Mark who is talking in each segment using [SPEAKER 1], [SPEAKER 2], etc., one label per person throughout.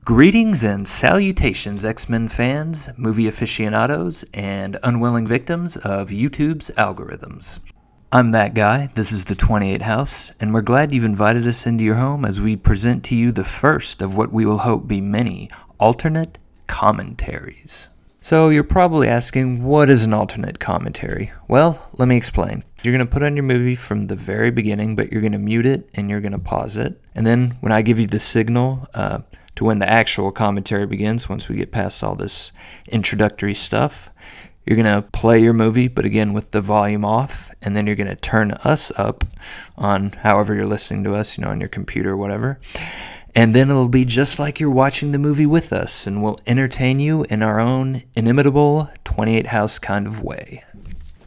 [SPEAKER 1] Greetings and salutations, X-Men fans, movie aficionados, and unwilling victims of YouTube's algorithms. I'm that guy, this is the 28 House, and we're glad you've invited us into your home as we present to you the first of what we will hope be many alternate commentaries. So you're probably asking, what is an alternate commentary? Well, let me explain. You're going to put on your movie from the very beginning, but you're going to mute it and you're going to pause it. And then when I give you the signal to when the actual commentary begins, once we get past all this introductory stuff, you're going to play your movie, but again with the volume off, and then you're going to turn us up on however you're listening to us, on your computer or whatever. And then it'll be just like you're watching the movie with us, and we'll entertain you in our own inimitable 28 House kind of way.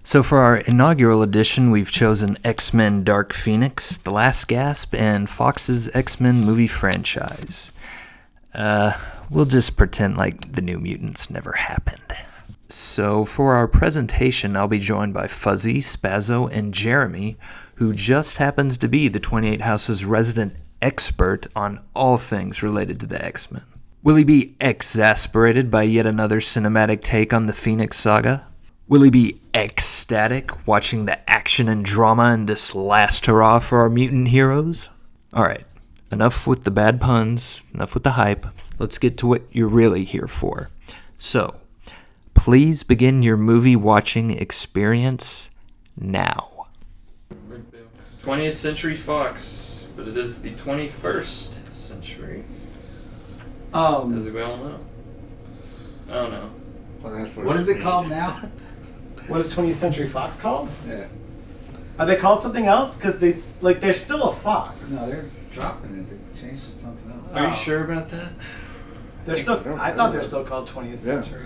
[SPEAKER 1] So for our inaugural edition, we've chosen X-Men Dark Phoenix, The Last Gasp, and Fox's X-Men movie franchise. We'll just pretend like the New Mutants never happened. So for our presentation, I'll be joined by Fuzzy, Spazo, and Jeremy, who just happens to be the 28 House's resident expert on all things related to the X-Men. Will he be exasperated by yet another cinematic take on the Phoenix Saga? Will he be ecstatic watching the action and drama in this last hurrah for our mutant heroes? Alright, enough with the bad puns, enough with the hype. Let's get to what you're really here for. So, please begin your movie watching experience now.
[SPEAKER 2] 20th Century Fox, but it is the 21st century. As we all know. I don't know.
[SPEAKER 3] Well,
[SPEAKER 4] what is it called now? What is 20th Century Fox called?
[SPEAKER 3] Yeah.
[SPEAKER 4] Are they called something else? Because they're still a Fox.
[SPEAKER 3] No, they're dropping it. They changed it to something else.
[SPEAKER 2] Are you sure about that?
[SPEAKER 4] They're still. I thought they're still called 20th Century.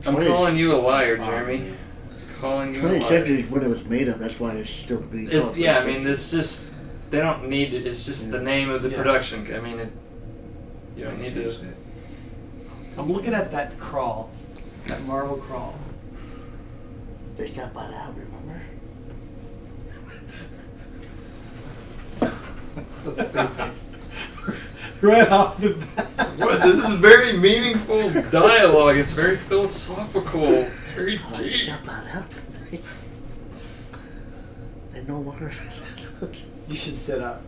[SPEAKER 2] I'm calling you a liar, Jeremy. Calling you a liar.
[SPEAKER 3] 20th century is when it was made of. That's why it's still being called.
[SPEAKER 2] Yeah, I mean, it's just they don't need it. It's just the name of the production. I mean, you don't need to.
[SPEAKER 4] I'm looking at that crawl, that Marvel crawl.
[SPEAKER 3] They got bought out, remember?
[SPEAKER 4] That's stupid. Right off the bat.
[SPEAKER 2] What? This is very meaningful dialogue. It's very philosophical. It's very deep.
[SPEAKER 3] They got bought out. They no longer.
[SPEAKER 4] You should sit up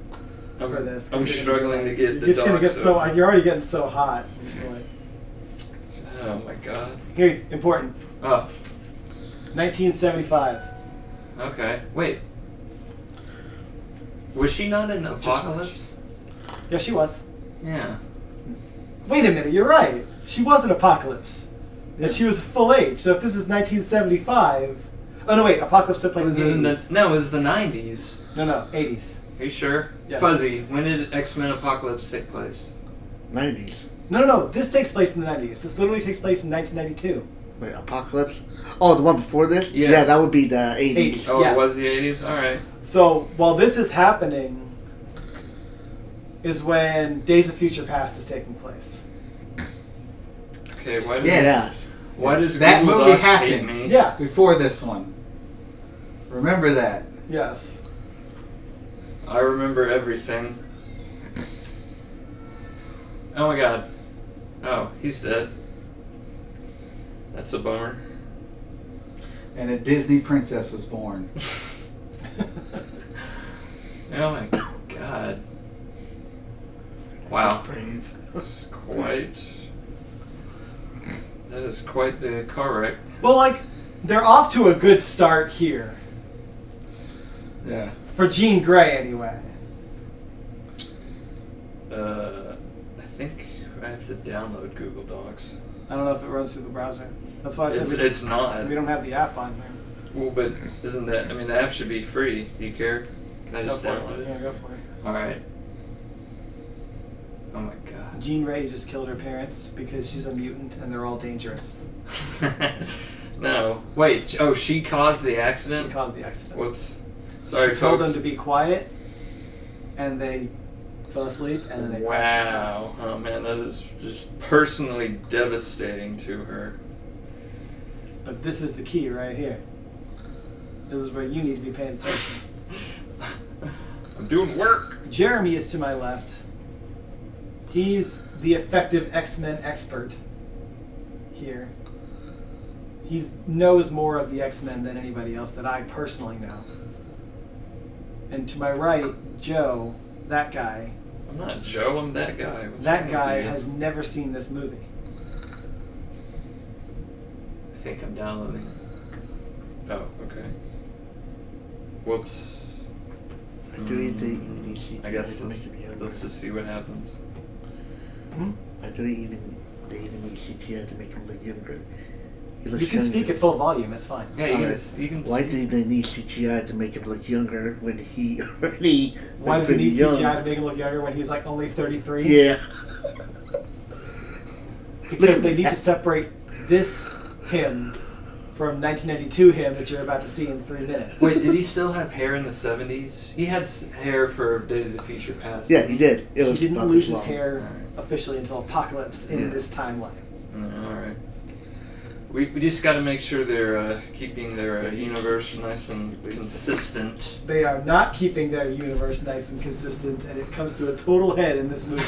[SPEAKER 4] for this.
[SPEAKER 2] I'm struggling to get the
[SPEAKER 4] You're just gonna
[SPEAKER 2] dogs
[SPEAKER 4] get so. You're already getting so hot. You're just like.
[SPEAKER 2] Oh my god.
[SPEAKER 4] Here, important.
[SPEAKER 2] Oh.
[SPEAKER 4] 1975.
[SPEAKER 2] Okay. Wait. Was she not in Apocalypse?
[SPEAKER 4] Yeah, she was.
[SPEAKER 2] Yeah.
[SPEAKER 4] Wait a minute, you're right. She was in Apocalypse. And she was full age. So if this is 1975... Oh, no, wait. Apocalypse took place in the 80s.
[SPEAKER 2] No, it was the 90s.
[SPEAKER 4] No, 80s.
[SPEAKER 2] Are you sure?
[SPEAKER 4] Yes.
[SPEAKER 2] Fuzzy, when did X-Men Apocalypse take place?
[SPEAKER 3] 90s.
[SPEAKER 4] No. This takes place in the 90s. This literally takes place in 1992.
[SPEAKER 3] Wait, Apocalypse? Oh, the one before this?
[SPEAKER 2] Yeah,
[SPEAKER 3] that would be the 80s.
[SPEAKER 2] Oh,
[SPEAKER 4] yeah.
[SPEAKER 2] It was the 80s? Alright.
[SPEAKER 4] So, while this is happening, is when Days of Future Past is taking place.
[SPEAKER 2] Okay, why does
[SPEAKER 5] that
[SPEAKER 2] Google
[SPEAKER 5] movie
[SPEAKER 2] Docs hate
[SPEAKER 5] happened?
[SPEAKER 2] me?
[SPEAKER 4] Yeah.
[SPEAKER 5] Before this one. Remember that.
[SPEAKER 4] Yes.
[SPEAKER 2] I remember everything. Oh my god. Oh, he's dead. That's a bummer.
[SPEAKER 5] And a Disney princess was born.
[SPEAKER 2] Oh my god. Wow.
[SPEAKER 3] Brave.
[SPEAKER 2] That's quite... That is quite the car wreck.
[SPEAKER 4] Well, they're off to a good start here.
[SPEAKER 5] Yeah.
[SPEAKER 4] For Jean Grey, anyway.
[SPEAKER 2] I think I have to download Google Docs.
[SPEAKER 4] I don't know if it runs through the browser. That's why I said
[SPEAKER 2] it's not.
[SPEAKER 4] we don't have the app on there.
[SPEAKER 2] Well, but isn't that... I mean, the app should be free. Do you care? Can I just download it?
[SPEAKER 4] Yeah, go for it.
[SPEAKER 2] Alright. Oh my god.
[SPEAKER 4] Jean Grey just killed her parents because she's a mutant and they're all dangerous.
[SPEAKER 2] No. Wait. Oh, she caused the accident?
[SPEAKER 4] She caused the accident.
[SPEAKER 2] Whoops. Sorry,
[SPEAKER 4] she told
[SPEAKER 2] folks.
[SPEAKER 4] them to be quiet, and they fell asleep, and then they crashed.
[SPEAKER 2] Wow. Oh man, that is just personally devastating to her.
[SPEAKER 4] But this is the key right here. This is where you need to be paying attention.
[SPEAKER 2] I'm doing work.
[SPEAKER 4] Jeremy is to my left. He's the effective X-Men expert here. He knows more of the X-Men than anybody else that I personally know. And to my right, Joe, that guy.
[SPEAKER 2] I'm not Joe, I'm that guy. What's
[SPEAKER 4] That
[SPEAKER 2] wrong
[SPEAKER 4] guy
[SPEAKER 2] with you?
[SPEAKER 4] has never seen this movie.
[SPEAKER 2] I think I'm downloading. Oh, okay. Whoops.
[SPEAKER 3] Do you think you see
[SPEAKER 2] I guess
[SPEAKER 3] to make him younger?
[SPEAKER 2] let's just see what happens.
[SPEAKER 4] Hmm?
[SPEAKER 3] I do they even need CGI to make him look younger. He looks
[SPEAKER 4] You can
[SPEAKER 3] younger.
[SPEAKER 4] speak at full volume, it's fine.
[SPEAKER 2] Yeah, you can.
[SPEAKER 3] Why do they need CGI to make him look younger when he already
[SPEAKER 4] Why
[SPEAKER 3] looks
[SPEAKER 4] does he
[SPEAKER 3] pretty
[SPEAKER 4] need
[SPEAKER 3] young?
[SPEAKER 4] CGI to make him look younger when he's like only 33?
[SPEAKER 3] Yeah.
[SPEAKER 4] Because they need to separate this him from 1992 him that you're about to see in 3 minutes.
[SPEAKER 2] Wait, did he still have hair in the 70s? He had hair for Days of Future Past.
[SPEAKER 3] Yeah, he did. It
[SPEAKER 4] He
[SPEAKER 3] was
[SPEAKER 4] didn't
[SPEAKER 3] about
[SPEAKER 4] lose
[SPEAKER 3] this
[SPEAKER 4] his
[SPEAKER 3] long.
[SPEAKER 4] hair officially until Apocalypse in
[SPEAKER 3] Yeah.
[SPEAKER 4] this timeline.
[SPEAKER 2] All right. We just got to make sure they're keeping their universe nice and consistent.
[SPEAKER 4] They are not keeping their universe nice and consistent, and it comes to a total head in this movie.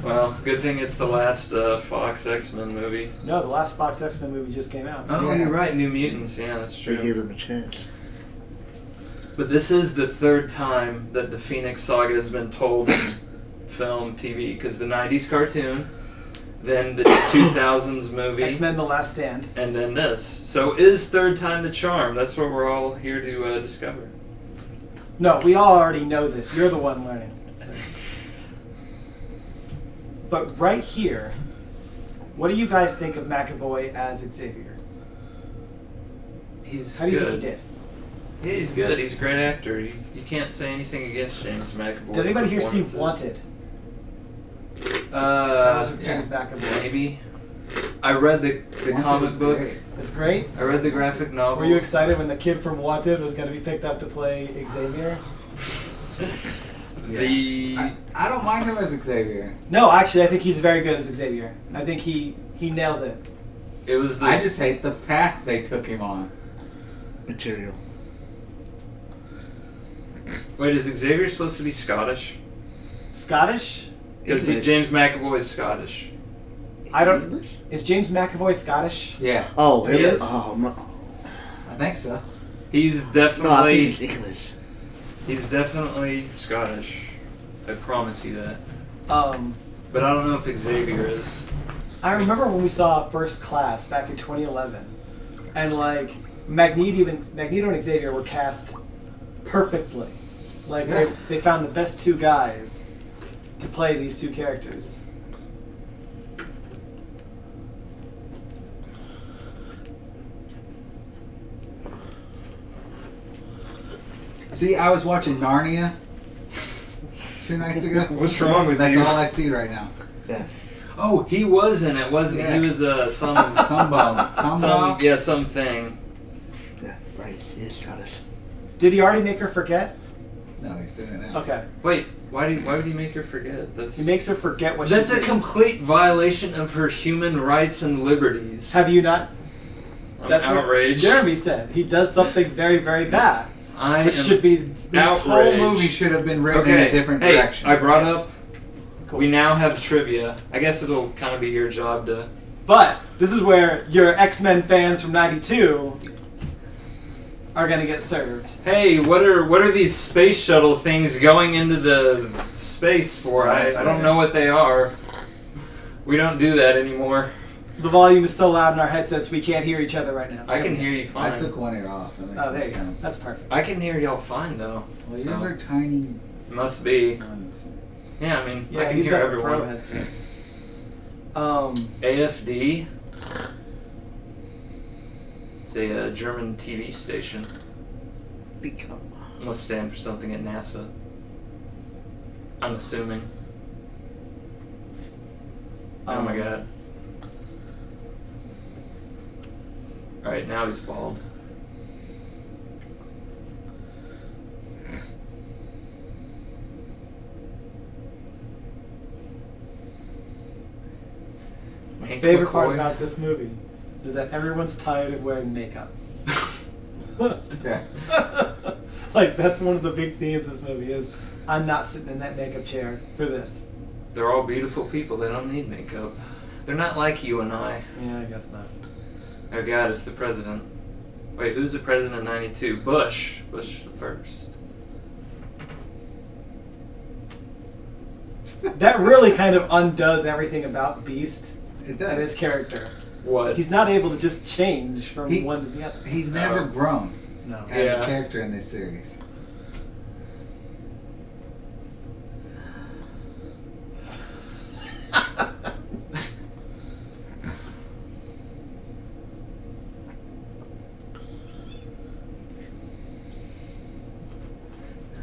[SPEAKER 2] Well, good thing it's the last Fox X-Men movie.
[SPEAKER 4] No, the last Fox X-Men movie just came out.
[SPEAKER 2] Oh,
[SPEAKER 5] Yeah.
[SPEAKER 2] you're right, New Mutants. Yeah, that's
[SPEAKER 3] They gave
[SPEAKER 2] true.
[SPEAKER 3] him a chance.
[SPEAKER 2] But this is the 3rd time that the Phoenix Saga has been told in film, TV, because the 90s cartoon, then the 2000s movie,
[SPEAKER 4] X-Men: The Last Stand.
[SPEAKER 2] and then this. So is 3rd time the charm? That's what we're all here to discover.
[SPEAKER 4] No, we all already know this. You're the one learning. But right here, what do you guys think of McAvoy as Xavier?
[SPEAKER 2] He's
[SPEAKER 4] How do you
[SPEAKER 2] good.
[SPEAKER 4] think he did?
[SPEAKER 2] Yeah, he's good. He's a great actor. You can't say anything against James McAvoy.
[SPEAKER 4] Did anybody here see Wanted? That was with James McAvoy.
[SPEAKER 2] Maybe. I read the
[SPEAKER 5] Wanted
[SPEAKER 2] comic
[SPEAKER 5] was
[SPEAKER 2] book.
[SPEAKER 5] great.
[SPEAKER 4] It's great.
[SPEAKER 2] I read the graphic novel.
[SPEAKER 4] Were you excited when the kid from Wanted was going to be picked up to play Xavier?
[SPEAKER 5] I don't mind him as Xavier.
[SPEAKER 4] No, actually, I think he's very good as Xavier. I think he nails it.
[SPEAKER 2] It was the.
[SPEAKER 5] I just hate the path they took him on.
[SPEAKER 3] Material.
[SPEAKER 2] Wait, is Xavier supposed to be Scottish?
[SPEAKER 4] Scottish?
[SPEAKER 2] Because
[SPEAKER 3] English.
[SPEAKER 2] James McAvoy is Scottish.
[SPEAKER 4] I don't.
[SPEAKER 3] English?
[SPEAKER 4] Is James McAvoy Scottish?
[SPEAKER 5] Yeah,
[SPEAKER 3] Oh,
[SPEAKER 2] He
[SPEAKER 3] him?
[SPEAKER 2] is?
[SPEAKER 3] Oh, no.
[SPEAKER 5] I think so.
[SPEAKER 2] He's
[SPEAKER 3] No, I think
[SPEAKER 2] definitely.
[SPEAKER 3] he's English.
[SPEAKER 2] He's definitely Scottish. I promise you that.
[SPEAKER 4] Um,
[SPEAKER 2] But I don't know if Xavier is.
[SPEAKER 4] I remember when we saw First Class back in 2011, and like Magneto and Xavier were cast perfectly. Like they found the best 2 guys to play these 2 characters.
[SPEAKER 5] See, I was watching Narnia 2 nights ago.
[SPEAKER 2] What's wrong with
[SPEAKER 5] That's
[SPEAKER 2] you?
[SPEAKER 5] all I see right now.
[SPEAKER 3] Yeah.
[SPEAKER 2] Oh, he was in it, wasn't
[SPEAKER 5] Yeah.
[SPEAKER 2] he? He was some something.
[SPEAKER 3] Yeah, right. He is Scottish.
[SPEAKER 4] Did he already make her forget?
[SPEAKER 5] No, he's doing it now.
[SPEAKER 4] Okay.
[SPEAKER 2] Wait, why would he make her forget?
[SPEAKER 4] He makes her forget what
[SPEAKER 2] That's
[SPEAKER 4] she
[SPEAKER 2] a
[SPEAKER 4] did.
[SPEAKER 2] complete violation of her human rights and liberties.
[SPEAKER 4] Have you not?
[SPEAKER 2] I'm
[SPEAKER 4] What
[SPEAKER 2] outraged.
[SPEAKER 4] Jeremy said. He does something very, very bad.
[SPEAKER 2] I
[SPEAKER 4] Which
[SPEAKER 2] am
[SPEAKER 4] should be
[SPEAKER 5] This whole
[SPEAKER 2] outraged.
[SPEAKER 5] movie should have been written in
[SPEAKER 2] Okay,
[SPEAKER 5] a different
[SPEAKER 2] hey,
[SPEAKER 5] direction.
[SPEAKER 2] I brought
[SPEAKER 4] Yes.
[SPEAKER 2] up. We now have trivia. I guess it'll kind of be your job to.
[SPEAKER 4] But this is where your X-Men fans from '92 are gonna get served.
[SPEAKER 2] Hey, what are these space shuttle things going into the space for? I don't know what they are. We don't do that anymore.
[SPEAKER 4] The volume is so loud in our headsets we can't hear each other right now.
[SPEAKER 2] I can hear you
[SPEAKER 5] I
[SPEAKER 2] fine.
[SPEAKER 5] took one ear off. That makes
[SPEAKER 4] Oh,
[SPEAKER 5] more
[SPEAKER 4] there you go.
[SPEAKER 5] sense.
[SPEAKER 4] That's perfect.
[SPEAKER 2] I can hear y'all fine though.
[SPEAKER 5] Well,
[SPEAKER 2] So,
[SPEAKER 5] yours are tiny
[SPEAKER 2] must be.
[SPEAKER 5] ones.
[SPEAKER 2] Yeah, I mean,
[SPEAKER 4] Yeah,
[SPEAKER 2] I can
[SPEAKER 4] he's
[SPEAKER 2] hear
[SPEAKER 4] got
[SPEAKER 2] everyone.
[SPEAKER 4] pro headsets.
[SPEAKER 2] AFD. It's a German TV station.
[SPEAKER 3] Become.
[SPEAKER 2] Must stand for something at NASA. I'm assuming. Oh my god. Alright, now he's bald. Hank
[SPEAKER 4] Favorite part
[SPEAKER 2] McCoy.
[SPEAKER 4] about this movie is that everyone's tired of wearing makeup.
[SPEAKER 5] Yeah.
[SPEAKER 4] Like that's one of the big themes of this movie is I'm not sitting in that makeup chair for this.
[SPEAKER 2] They're all beautiful people. They don't need makeup. They're not like you and I.
[SPEAKER 4] Yeah, I guess not.
[SPEAKER 2] Oh God, it's the president. Wait, who's the president in '92? Bush. Bush the first.
[SPEAKER 4] That really kind of undoes everything about Beast
[SPEAKER 5] It
[SPEAKER 4] and
[SPEAKER 5] does.
[SPEAKER 4] his character.
[SPEAKER 2] What?
[SPEAKER 4] He's not able to just change from one to the other.
[SPEAKER 5] He's never
[SPEAKER 2] Oh.
[SPEAKER 5] grown
[SPEAKER 4] No.
[SPEAKER 5] as
[SPEAKER 2] Yeah.
[SPEAKER 5] a character in this series.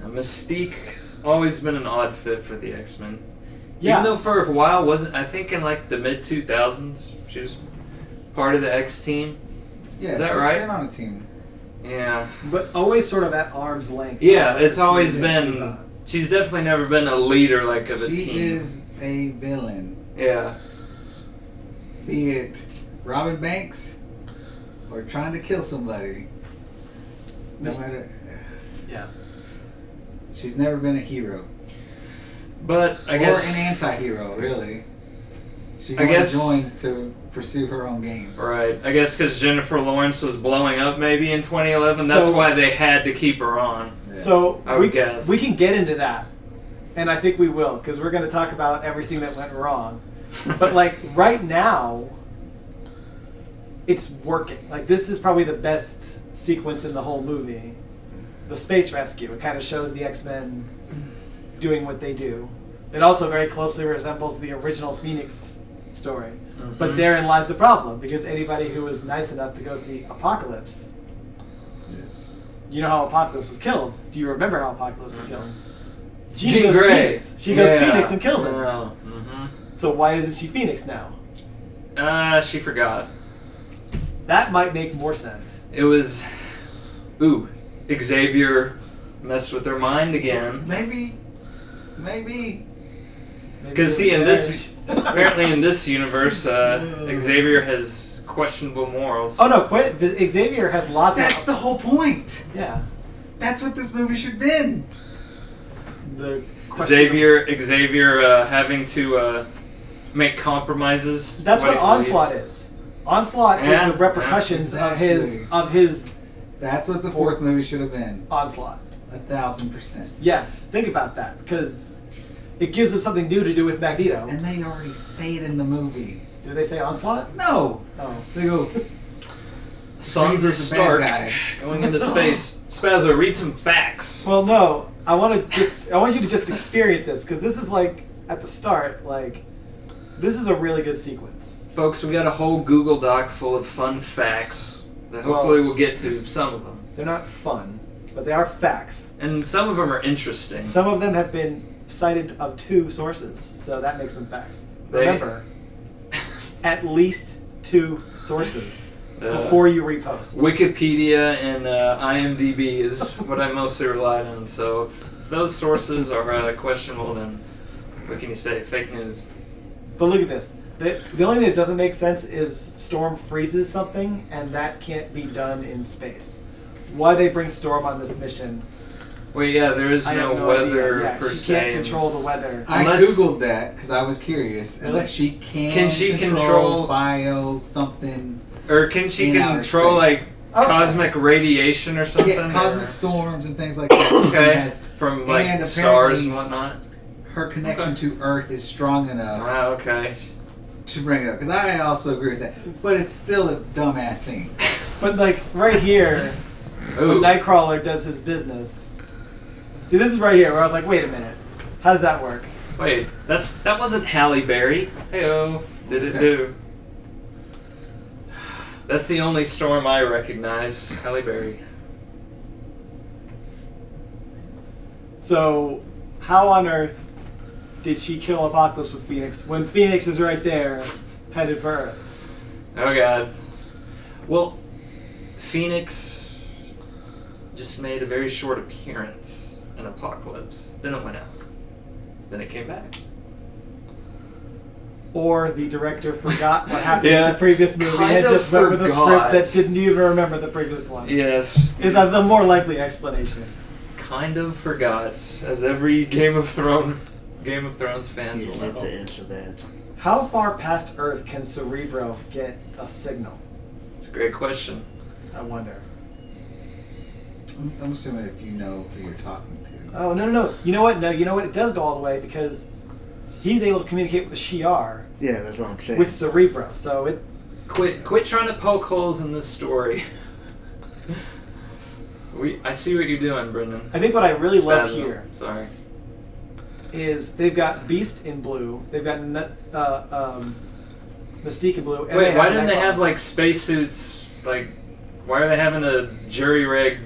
[SPEAKER 2] Mystique always been an odd fit for the X-Men.
[SPEAKER 4] Yeah.
[SPEAKER 2] Even though for a while wasn't, I think in like the mid 2000s she was part of the X team.
[SPEAKER 5] Yeah,
[SPEAKER 2] Is that
[SPEAKER 5] she's
[SPEAKER 2] right?
[SPEAKER 5] been on a team.
[SPEAKER 2] Yeah.
[SPEAKER 4] But always sort of at arm's length.
[SPEAKER 2] Yeah, it's
[SPEAKER 4] The
[SPEAKER 2] always
[SPEAKER 4] team that she's
[SPEAKER 2] been.
[SPEAKER 4] on.
[SPEAKER 2] She's definitely never been a leader like of a
[SPEAKER 5] She
[SPEAKER 2] team.
[SPEAKER 5] is a villain.
[SPEAKER 2] Yeah.
[SPEAKER 5] Be it robbing banks or trying to kill somebody. No
[SPEAKER 4] Mis-
[SPEAKER 5] matter.
[SPEAKER 4] Yeah.
[SPEAKER 5] She's never been a hero.
[SPEAKER 2] But I
[SPEAKER 5] or
[SPEAKER 2] guess.
[SPEAKER 5] an anti-hero, really. She
[SPEAKER 2] I guess-
[SPEAKER 5] joins to pursue her own games.
[SPEAKER 2] Right. I guess because Jennifer Lawrence was blowing up maybe in 2011. That's
[SPEAKER 4] So-
[SPEAKER 2] why they had to keep her on.
[SPEAKER 5] Yeah.
[SPEAKER 4] So
[SPEAKER 2] I would guess.
[SPEAKER 4] we can get into that, and I think we will because we're going to talk about everything that went wrong. But like right now, it's working. Like this is probably the best sequence in the whole movie. The space rescue. It kind of shows the X-Men doing what they do. It also very closely resembles the original Phoenix story. But therein lies the problem, because anybody who was nice enough to go see Apocalypse,
[SPEAKER 5] Yes.
[SPEAKER 4] you know how Apocalypse was killed. Do you remember how Apocalypse was killed?
[SPEAKER 2] Jean
[SPEAKER 4] goes
[SPEAKER 2] Grey.
[SPEAKER 4] Phoenix. She goes
[SPEAKER 2] Yeah.
[SPEAKER 4] Phoenix and kills him.
[SPEAKER 2] Oh,
[SPEAKER 4] So why isn't she Phoenix now?
[SPEAKER 2] she forgot.
[SPEAKER 4] That might make more sense.
[SPEAKER 2] It was. Ooh. Xavier messed with their mind again.
[SPEAKER 5] Maybe.
[SPEAKER 2] Because see, in this apparently in this universe, Xavier has questionable morals.
[SPEAKER 4] Oh no, quit. Xavier has lots
[SPEAKER 5] That's
[SPEAKER 4] of.
[SPEAKER 5] the whole point.
[SPEAKER 4] Yeah.
[SPEAKER 5] That's what this movie should have been.
[SPEAKER 4] The
[SPEAKER 2] Xavier having to make compromises.
[SPEAKER 4] That's what
[SPEAKER 2] he
[SPEAKER 4] Onslaught
[SPEAKER 2] believes.
[SPEAKER 4] is. Onslaught
[SPEAKER 2] Yeah,
[SPEAKER 4] is the repercussions
[SPEAKER 5] exactly.
[SPEAKER 4] of his
[SPEAKER 5] That's what the fourth movie should have been.
[SPEAKER 4] onslaught.
[SPEAKER 5] 1,000%.
[SPEAKER 4] Yes, think about that, because it gives them something new to do with Magneto.
[SPEAKER 5] And they already say it in the movie.
[SPEAKER 4] Do they say onslaught?
[SPEAKER 5] No.
[SPEAKER 4] Oh.
[SPEAKER 5] They go.
[SPEAKER 2] Sons of
[SPEAKER 5] Xavier's the bad
[SPEAKER 2] Stark
[SPEAKER 5] guy.
[SPEAKER 2] going into space. Spazo, read some facts.
[SPEAKER 4] Well, no. I want you to just experience this, because this is like at the start. Like, this is a really good sequence.
[SPEAKER 2] Folks, we got a whole Google Doc full of fun facts that hopefully we'll get to some of them.
[SPEAKER 4] They're not fun, but they are facts.
[SPEAKER 2] And some of them are interesting.
[SPEAKER 4] Some of them have been cited of 2 sources, so that makes them facts.
[SPEAKER 2] They-
[SPEAKER 4] Remember, at least 2 sources before you repost.
[SPEAKER 2] Wikipedia and IMDb is what I mostly relied on. So if those sources are questionable, then what can you say? Fake news.
[SPEAKER 4] But look at this. The only thing that doesn't make sense is Storm freezes something, and that can't be done in space. Why they bring Storm on this mission,
[SPEAKER 2] Well, yeah, there is
[SPEAKER 4] I have
[SPEAKER 2] no
[SPEAKER 4] no
[SPEAKER 2] weather
[SPEAKER 4] idea. Yeah,
[SPEAKER 2] per
[SPEAKER 4] she
[SPEAKER 2] se.
[SPEAKER 4] can't control the weather.
[SPEAKER 5] I
[SPEAKER 2] Unless-
[SPEAKER 5] googled that because I was curious, and
[SPEAKER 4] Really?
[SPEAKER 5] that she
[SPEAKER 2] Can she control-
[SPEAKER 5] bio something.
[SPEAKER 2] Or can she
[SPEAKER 5] In outer
[SPEAKER 2] control like
[SPEAKER 5] space.
[SPEAKER 4] Okay.
[SPEAKER 2] cosmic radiation or something?
[SPEAKER 5] Yeah, cosmic
[SPEAKER 2] Or-
[SPEAKER 5] storms and things like that.
[SPEAKER 2] Okay, from like
[SPEAKER 5] And
[SPEAKER 2] stars
[SPEAKER 5] apparently-
[SPEAKER 2] and whatnot.
[SPEAKER 5] Her connection
[SPEAKER 2] Okay.
[SPEAKER 5] to Earth is strong enough
[SPEAKER 2] Wow, okay.
[SPEAKER 5] to bring it up. Because I also agree with that. But it's still a dumbass thing.
[SPEAKER 4] But like right here, when
[SPEAKER 2] Ooh.
[SPEAKER 4] Nightcrawler does his business. See, this is right here where I was like, wait a minute, how does that work?
[SPEAKER 2] Wait, that wasn't Halle Berry. Heyo, did it do? That's the only Storm I recognize. Halle Berry.
[SPEAKER 4] So, how on earth did she kill Apocalypse with Phoenix when Phoenix is right there, headed for Earth?
[SPEAKER 2] Oh God. Well, Phoenix just made a very short appearance in Apocalypse. Then it went out. Then it came back.
[SPEAKER 4] Or the director forgot what happened
[SPEAKER 2] Yeah,
[SPEAKER 4] in the previous movie
[SPEAKER 2] kind
[SPEAKER 4] and
[SPEAKER 2] of
[SPEAKER 4] just went with a
[SPEAKER 2] forgot.
[SPEAKER 4] script that didn't even remember the previous one.
[SPEAKER 2] Yes.
[SPEAKER 4] Is that the more likely explanation?
[SPEAKER 2] Kind of forgot, as every Game of Thrones Game of Thrones fans
[SPEAKER 3] You
[SPEAKER 2] will
[SPEAKER 3] have
[SPEAKER 2] know.
[SPEAKER 3] to answer that.
[SPEAKER 4] How far past Earth can Cerebro get a signal?
[SPEAKER 2] It's a great question.
[SPEAKER 4] I wonder.
[SPEAKER 5] I'm assuming if you know who you're talking to.
[SPEAKER 4] Oh, no. You know what? No, you know what? It does go all the way because he's able to communicate with the Shi'ar
[SPEAKER 3] Yeah, that's what I'm saying.
[SPEAKER 4] with Cerebro. So it.
[SPEAKER 2] Quit trying to poke holes in this story. I see what you're doing, Brendan.
[SPEAKER 4] I think what I really love
[SPEAKER 2] Spazo.
[SPEAKER 4] here
[SPEAKER 2] Sorry.
[SPEAKER 4] is they've got Beast in blue. They've got Mystique in blue. And
[SPEAKER 2] Wait, why didn't they
[SPEAKER 4] Nightcrawler.
[SPEAKER 2] have like spacesuits? Like, why are they having a jury rig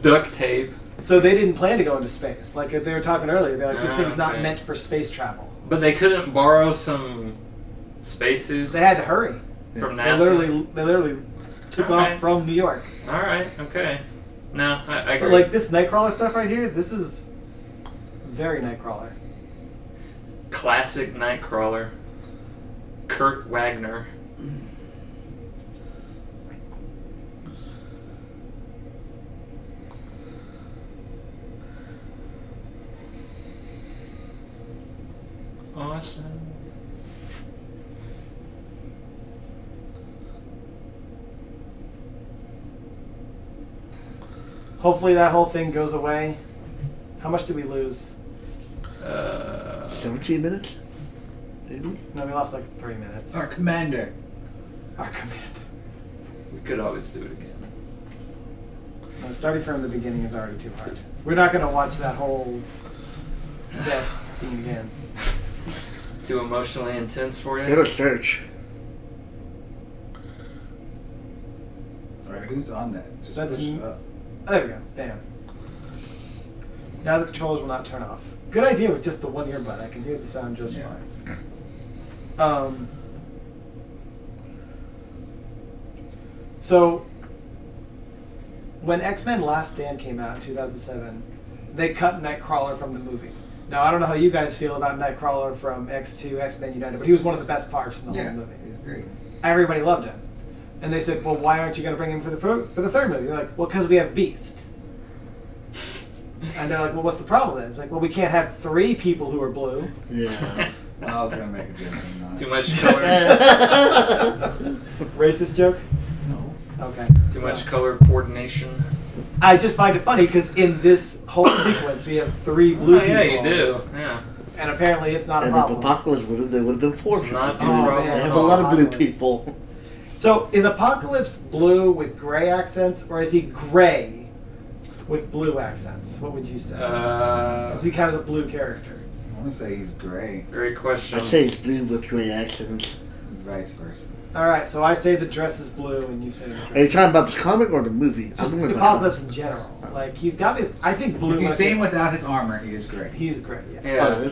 [SPEAKER 2] duct tape?
[SPEAKER 4] So they didn't plan to go into space. Like they were talking earlier, they're like, this
[SPEAKER 2] Ah,
[SPEAKER 4] thing's not
[SPEAKER 2] okay.
[SPEAKER 4] meant for space travel.
[SPEAKER 2] But they couldn't borrow some spacesuits.
[SPEAKER 4] They had to hurry.
[SPEAKER 2] from
[SPEAKER 4] They
[SPEAKER 2] NASA.
[SPEAKER 4] literally took
[SPEAKER 2] Alright.
[SPEAKER 4] off from New York.
[SPEAKER 2] All right. Okay. No, I agree.
[SPEAKER 4] But like this Nightcrawler stuff right here, this is very Nightcrawler.
[SPEAKER 2] Classic Nightcrawler. Kurt Wagner. Awesome.
[SPEAKER 4] Hopefully that whole thing goes away. How much did we lose?
[SPEAKER 3] 17 minutes? Maybe?
[SPEAKER 4] No, we lost like 3 minutes.
[SPEAKER 5] Our commander.
[SPEAKER 4] Our command.
[SPEAKER 2] We could always do it again.
[SPEAKER 4] No, starting from the beginning is already too hard. We're not going to watch that whole death scene again.
[SPEAKER 2] Too emotionally intense for you?
[SPEAKER 3] Get a search.
[SPEAKER 5] Alright, who's on that? Just
[SPEAKER 4] That's
[SPEAKER 5] push
[SPEAKER 4] me.
[SPEAKER 5] it up.
[SPEAKER 4] Oh, there we go. Bam. Now the controllers will not turn off. Good idea with just the one earbud. I can hear the sound just
[SPEAKER 5] Yeah.
[SPEAKER 4] fine. So, when X-Men Last Stand came out in 2007, they cut Nightcrawler from the movie. Now, I don't know how you guys feel about Nightcrawler from X2, X-Men United, but he was one of the best parts in the
[SPEAKER 5] Yeah,
[SPEAKER 4] whole movie.
[SPEAKER 5] he's great.
[SPEAKER 4] Everybody loved him. And they said, well, why aren't you going to bring him for the third movie? They're like, well, because we have Beast. And they're like, well, what's the problem then? It's like, well, we can't have 3 people who are blue.
[SPEAKER 3] Yeah.
[SPEAKER 5] Well, I was going to make a joke. I'm not.
[SPEAKER 2] Too much color.
[SPEAKER 4] Racist joke?
[SPEAKER 5] No.
[SPEAKER 4] Okay.
[SPEAKER 2] Too much color coordination.
[SPEAKER 4] I just find it funny because in this whole sequence we have 3 blue
[SPEAKER 2] Oh
[SPEAKER 4] people.
[SPEAKER 2] yeah, you do. Yeah.
[SPEAKER 4] And apparently it's not a
[SPEAKER 3] And if
[SPEAKER 4] problem.
[SPEAKER 3] Apocalypse would have, there would have been 4
[SPEAKER 2] It's
[SPEAKER 3] people.
[SPEAKER 2] not a
[SPEAKER 3] They
[SPEAKER 2] problem.
[SPEAKER 3] have a lot of blue
[SPEAKER 4] Apocalypse.
[SPEAKER 3] people.
[SPEAKER 4] So is Apocalypse blue with gray accents, or is he gray with blue accents? What would you say? Does he count as a blue character?
[SPEAKER 5] I want to say he's gray,
[SPEAKER 2] Great question.
[SPEAKER 3] I say it's blue with gray accents.
[SPEAKER 5] and vice versa.
[SPEAKER 4] All right, so I say the dress is blue, and you say the
[SPEAKER 3] Are you
[SPEAKER 4] dress.
[SPEAKER 3] talking about the comic or the movie?
[SPEAKER 4] Just
[SPEAKER 3] I'm going
[SPEAKER 4] Apocalypse in general. Like he's got his. I think blue.
[SPEAKER 5] If you
[SPEAKER 4] like,
[SPEAKER 5] see him without his armor, he is gray.
[SPEAKER 4] he's gray. Yeah.
[SPEAKER 2] Yeah.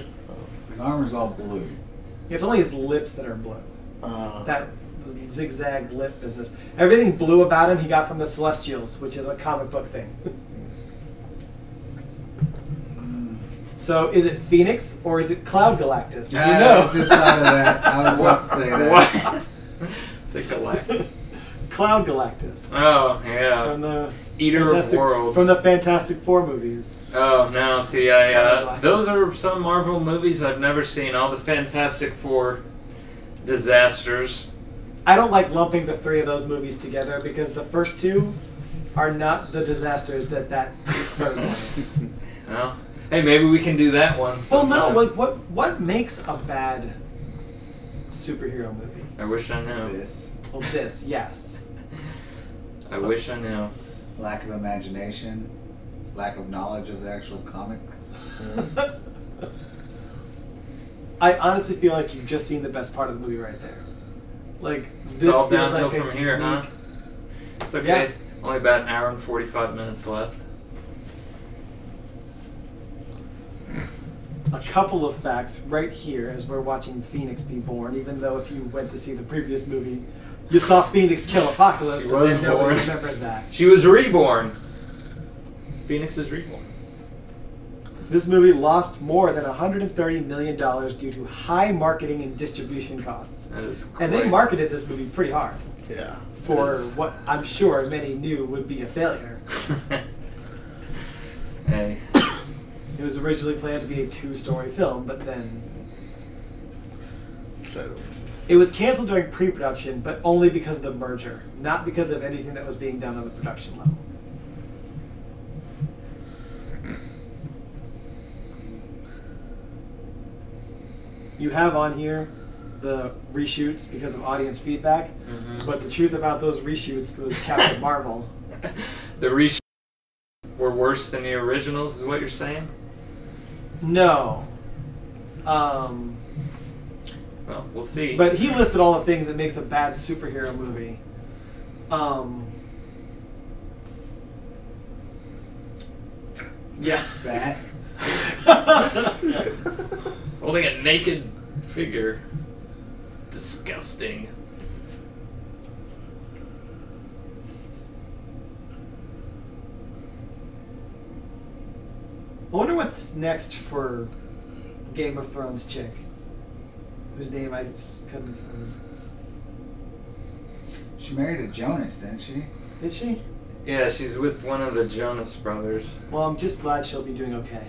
[SPEAKER 5] His armor's all blue.
[SPEAKER 4] It's only his lips that are blue.
[SPEAKER 3] Uh,
[SPEAKER 4] That zigzag lip business. Everything blue about him he got from the Celestials, which is a comic book thing. So is it Phoenix or is it Cloud Galactus?
[SPEAKER 5] Yeah,
[SPEAKER 4] You
[SPEAKER 5] I
[SPEAKER 4] know.
[SPEAKER 5] was just out of that. I was about to say that.
[SPEAKER 2] What? It's a galactic.
[SPEAKER 4] Cloud Galactus.
[SPEAKER 2] Oh yeah.
[SPEAKER 4] From the
[SPEAKER 2] Eater of
[SPEAKER 4] Fantastic-
[SPEAKER 2] Worlds.
[SPEAKER 4] From the Fantastic Four movies.
[SPEAKER 2] Oh no! See, those are some Marvel movies I've never seen. All the Fantastic Four disasters.
[SPEAKER 4] I don't like lumping the 3 of those movies together because the first 2 are not the disasters that third one is.
[SPEAKER 2] Well, hey, maybe we can do that one.
[SPEAKER 4] Well, no.
[SPEAKER 2] sometime.
[SPEAKER 4] Like, what makes a bad superhero movie?
[SPEAKER 2] I wish I knew.
[SPEAKER 5] This
[SPEAKER 4] Well, this, yes.
[SPEAKER 2] I wish I knew.
[SPEAKER 5] lack of imagination, lack of knowledge of the actual comics.
[SPEAKER 4] I honestly feel like you've just seen the best part of the movie right there. Like
[SPEAKER 2] It's
[SPEAKER 4] this
[SPEAKER 2] all
[SPEAKER 4] feels
[SPEAKER 2] downhill
[SPEAKER 4] like a
[SPEAKER 2] from here, huh?
[SPEAKER 4] unique-
[SPEAKER 2] It's okay.
[SPEAKER 4] Yeah.
[SPEAKER 2] Only about an hour and 45 minutes left.
[SPEAKER 4] A couple of facts right here as we're watching Phoenix be born. Even though if you went to see the previous movie, you saw Phoenix kill Apocalypse,
[SPEAKER 2] She
[SPEAKER 4] and
[SPEAKER 2] was
[SPEAKER 4] then nobody
[SPEAKER 2] born.
[SPEAKER 4] remembers that.
[SPEAKER 2] She was reborn. Phoenix is reborn.
[SPEAKER 4] This movie lost more than $130 million due to high marketing and distribution costs.
[SPEAKER 2] That is
[SPEAKER 4] And they
[SPEAKER 2] great.
[SPEAKER 4] marketed this movie pretty hard
[SPEAKER 3] yeah.
[SPEAKER 4] for
[SPEAKER 2] It is.
[SPEAKER 4] what I'm sure many knew would be a failure.
[SPEAKER 2] Hey.
[SPEAKER 4] It was originally planned to be a 2-story film, but then
[SPEAKER 3] So,
[SPEAKER 4] it was canceled during pre-production, but only because of the merger, not because of anything that was being done on the production level. You have on here the reshoots because of audience feedback, but the truth about those reshoots was Captain Marvel.
[SPEAKER 2] The reshoots were worse than the originals, is what you're saying?
[SPEAKER 4] No.
[SPEAKER 2] Well, we'll see.
[SPEAKER 4] But he listed all the things that makes a bad superhero movie. Yeah.
[SPEAKER 5] Bat.
[SPEAKER 2] Holding a naked figure. Disgusting.
[SPEAKER 4] I wonder what's next for Game of Thrones chick, whose name I just couldn't.
[SPEAKER 5] She married a Jonas, didn't she?
[SPEAKER 4] Did she?
[SPEAKER 2] Yeah, she's with one of the Jonas brothers.
[SPEAKER 4] Well, I'm just glad she'll be doing okay.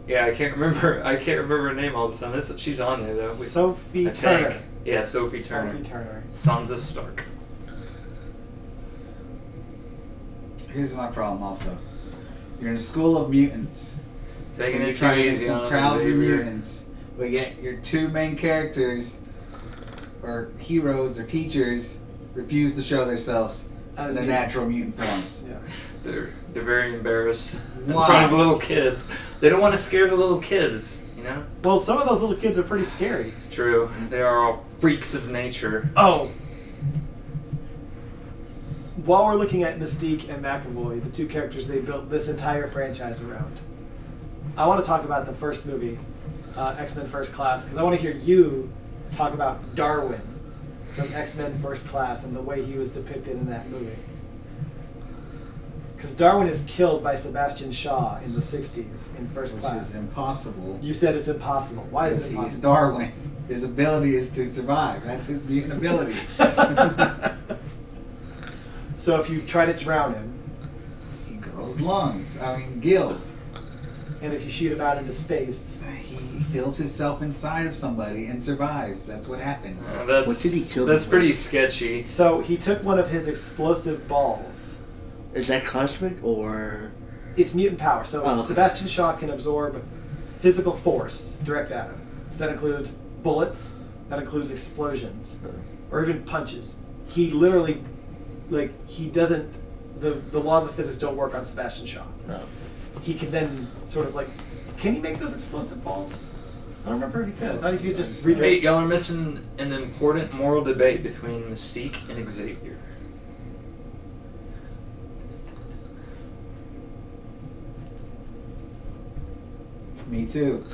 [SPEAKER 2] Yeah, I can't remember her name all of a sudden. She's on there though.
[SPEAKER 4] Sophie
[SPEAKER 2] I think.
[SPEAKER 4] Turner.
[SPEAKER 2] Yeah, Sophie Turner.
[SPEAKER 4] Sophie Turner.
[SPEAKER 2] Sansa Stark.
[SPEAKER 5] Here's my problem also. You're in a school of mutants.
[SPEAKER 2] Taking
[SPEAKER 5] and
[SPEAKER 2] it
[SPEAKER 5] you're
[SPEAKER 2] too
[SPEAKER 5] trying to
[SPEAKER 2] easy
[SPEAKER 5] make
[SPEAKER 2] on
[SPEAKER 5] them proud to be
[SPEAKER 2] Xavier.
[SPEAKER 5] mutants. But yet your two main characters, or heroes, or teachers, refuse to show themselves
[SPEAKER 4] As
[SPEAKER 5] in their
[SPEAKER 4] mutant.
[SPEAKER 5] natural mutant forms.
[SPEAKER 4] Yeah.
[SPEAKER 2] They're very embarrassed in
[SPEAKER 5] Why?
[SPEAKER 2] front of little kids. They don't want to scare the little kids, you know?
[SPEAKER 4] Well, some of those little kids are pretty scary.
[SPEAKER 2] True. They are all freaks of nature.
[SPEAKER 4] Oh. While we're looking at Mystique and McAvoy, the two characters they built this entire franchise around, I want to talk about the first movie, X-Men First Class, because I want to hear you talk about Darwin from X-Men First Class and the way he was depicted in that movie. Because Darwin is killed by Sebastian Shaw in the 60s in First
[SPEAKER 5] Which
[SPEAKER 4] Class.
[SPEAKER 5] is impossible.
[SPEAKER 4] You said it's impossible. Why is
[SPEAKER 5] Because
[SPEAKER 4] it
[SPEAKER 5] he's
[SPEAKER 4] impossible?
[SPEAKER 5] Darwin. His ability is to survive. That's his mutant ability.
[SPEAKER 4] So if you try to drown him,
[SPEAKER 5] He grows gills.
[SPEAKER 4] and if you shoot him out into space,
[SPEAKER 5] He feels himself inside of somebody and survives. That's what happened.
[SPEAKER 3] What did he kill
[SPEAKER 2] That's
[SPEAKER 3] them
[SPEAKER 2] pretty
[SPEAKER 3] with?
[SPEAKER 2] sketchy.
[SPEAKER 4] so he took one of his explosive balls.
[SPEAKER 3] Is that cosmic or?
[SPEAKER 4] It's mutant power. So
[SPEAKER 3] Oh, okay.
[SPEAKER 4] Sebastian Shaw can absorb physical force direct at him. So that includes bullets, that includes explosions, or even punches. He literally, he doesn't, the laws of physics don't work on Sebastian Shaw.
[SPEAKER 3] No.
[SPEAKER 4] He can then sort of can he make those explosive balls? I don't remember if he could. I thought he could just
[SPEAKER 2] Hey,
[SPEAKER 4] redirect.
[SPEAKER 2] y'all are missing an important moral debate between Mystique and Xavier.
[SPEAKER 5] Me too.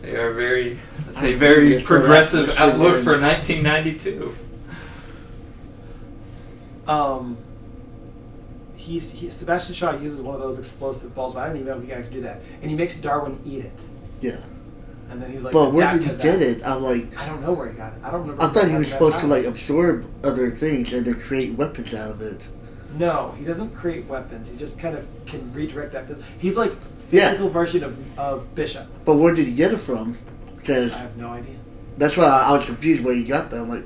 [SPEAKER 2] They are very, that's
[SPEAKER 3] I
[SPEAKER 2] a very
[SPEAKER 3] think it's
[SPEAKER 2] progressive
[SPEAKER 3] the
[SPEAKER 2] outlook
[SPEAKER 3] last
[SPEAKER 2] for 1992.
[SPEAKER 4] Sebastian Shaw uses one of those explosive balls, but I didn't even know he could actually do that. And he makes Darwin eat it.
[SPEAKER 3] Yeah.
[SPEAKER 4] And then he's like,
[SPEAKER 3] But where
[SPEAKER 4] adapt
[SPEAKER 3] did he
[SPEAKER 4] to
[SPEAKER 3] get
[SPEAKER 4] that.
[SPEAKER 3] it? I'm like,
[SPEAKER 4] I don't know where he got it. I don't remember.
[SPEAKER 3] I
[SPEAKER 4] if
[SPEAKER 3] thought he
[SPEAKER 4] got
[SPEAKER 3] was
[SPEAKER 4] that
[SPEAKER 3] supposed to
[SPEAKER 4] power.
[SPEAKER 3] absorb other things and then create weapons out of it.
[SPEAKER 4] No, he doesn't create weapons. He just kind of can redirect that. He's like
[SPEAKER 3] Yeah.
[SPEAKER 4] physical version of Bishop.
[SPEAKER 3] But where did he get it from?
[SPEAKER 4] I
[SPEAKER 3] Because
[SPEAKER 4] have no idea.
[SPEAKER 3] that's why I was confused where he got that. I'm like,